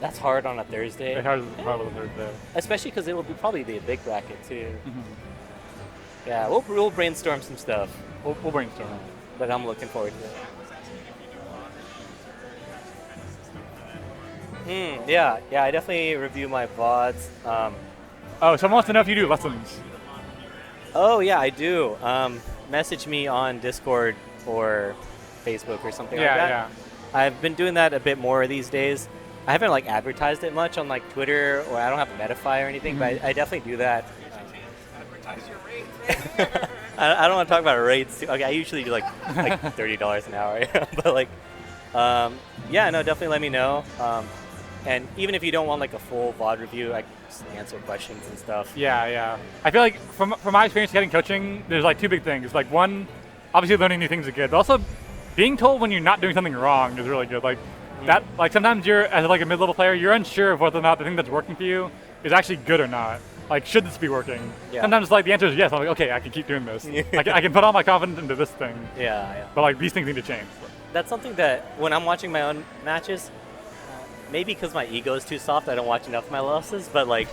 That's hard on a Thursday. It's hard on a Thursday. Especially because it will probably be a big bracket, too. Yeah, we'll brainstorm some stuff. We'll brainstorm. But I'm looking forward to it. Yeah, I definitely review my VODs. Oh, someone wants to know if you do lessons. Oh yeah, I do. Message me on Discord or Facebook or something like that. Yeah. I've been doing that a bit more these days. I haven't like advertised it much on like Twitter, or I don't have Metafy or anything, but I definitely do that. Advertise your rates. I don't want to talk about rates. Okay, I usually do like $30 an hour, but like, yeah, no, definitely let me know. And even if you don't want like a full VOD review, I can just answer questions and stuff. Yeah. I feel like from my experience getting coaching, there's like two big things. Like one, obviously learning new things is good, but also being told when you're not doing something wrong is really good. Like that, like sometimes you're as like a mid-level player, you're unsure of whether or not the thing that's working for you is actually good or not. Like, should this be working? Yeah. Sometimes like the answer is yes. I'm like, okay, I can keep doing this. I can put all my confidence into this thing. Yeah. But like these things need to change. That's something that when I'm watching my own matches, maybe because my ego is too soft, I don't watch enough of my losses. But like,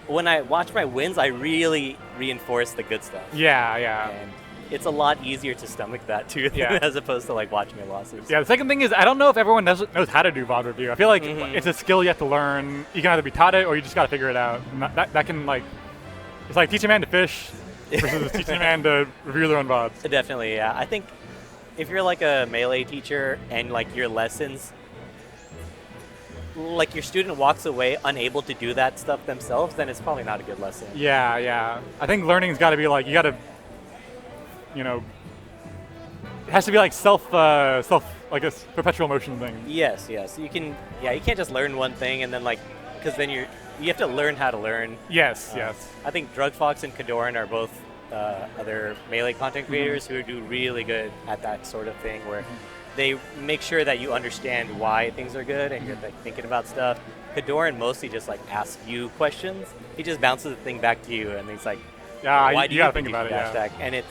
when I watch my wins, I really reinforce the good stuff. Yeah. And it's a lot easier to stomach that too, as opposed to like watching my losses. Yeah, the second thing is I don't know if everyone knows how to do VOD review. I feel like it's a skill you have to learn. You can either be taught it or you just got to figure it out. And that can like, it's like teaching a man to fish versus teaching a man to review their own VODs. Definitely, yeah. I think if you're like a Melee teacher and like your lessons, like your student walks away unable to do that stuff themselves, then it's probably not a good lesson. Yeah. I think learning's got to be like, you got to, you know, it has to be like self like a perpetual motion thing. Yes. You can't just learn one thing and then like, because then you have to learn how to learn. Yes. I think Drugfox and Kadoran are both other Melee content creators who do really good at that sort of thing, where they make sure that you understand why things are good and you're like thinking about stuff. Kadoran mostly just like asks you questions. He just bounces the thing back to you and he's like, why do you gotta think think about it? dash attack? And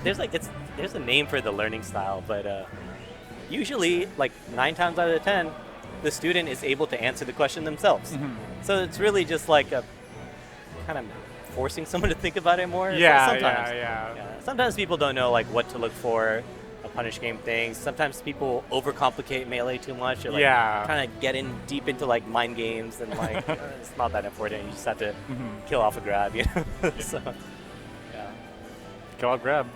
there's a name for the learning style, but usually like 9 times out of 10, the student is able to answer the question themselves. So it's really just like a kind of forcing someone to think about it more. Yeah. Sometimes people don't know like what to look for, punish game things. Sometimes people overcomplicate Melee too much, or like trying to get in deep into like mind games, and like it's not that important. You just have to kill off a grab, you know. So kill off grab.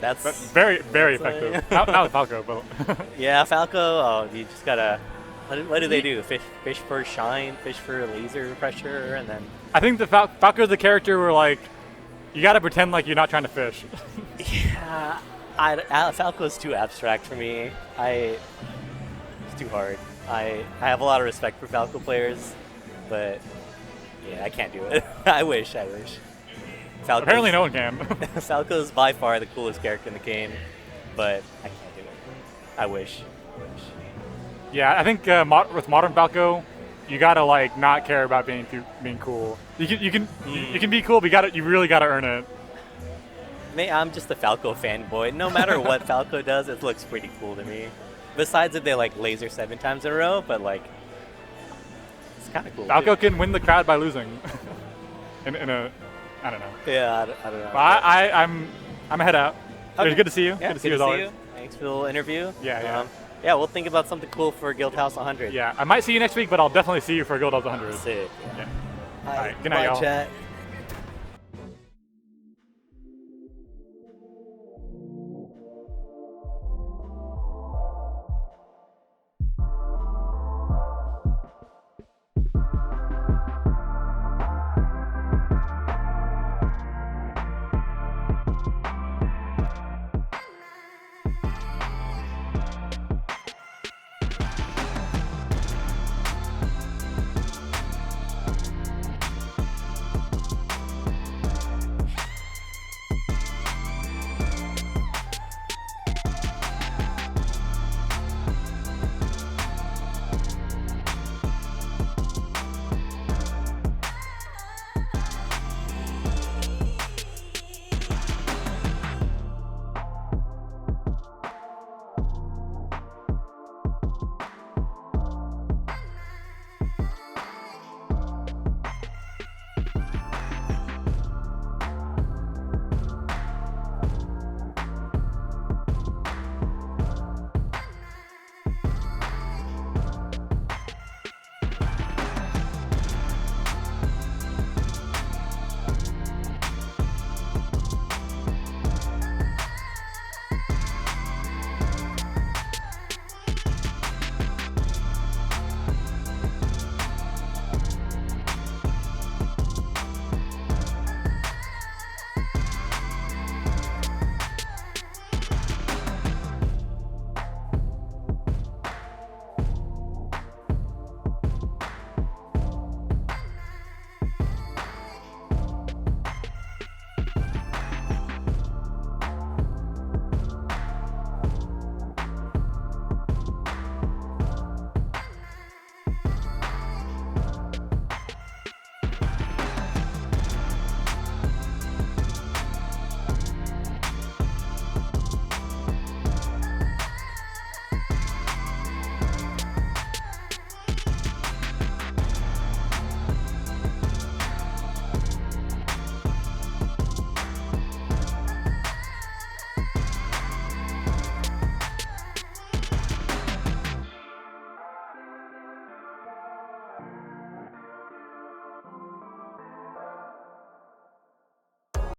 That's very effective. Not with Falco, but yeah, Falco. Oh, you just gotta. What do they do? Fish for shine, fish for laser pressure, and then. I think the Falco's the character where like you gotta pretend like you're not trying to fish. Yeah. Falco's too abstract for me. It's too hard. I have a lot of respect for Falco players, but yeah, I can't do it. I wish. Apparently no one can. Falco's by far the coolest character in the game, but I can't do it. I wish. Yeah, I think with modern Falco, you gotta like not care about being cool. You can be cool, but you really gotta earn it. I'm just a Falco fanboy. No matter what Falco does, it looks pretty cool to me. Besides if they like laser 7 times in a row, but like it's kind of cool. Falco can win the crowd by losing. in a, I don't know. Yeah, I don't know. Well, I'm a head out. Okay. It was good to see you. Yeah, good to see you as always. Thanks for the little interview. Yeah. Yeah, we'll think about something cool for Guildhouse 100. Yeah, I might see you next week, but I'll definitely see you for Guildhouse 100. Sick. Yeah. All right. Good night, y'all. Chat.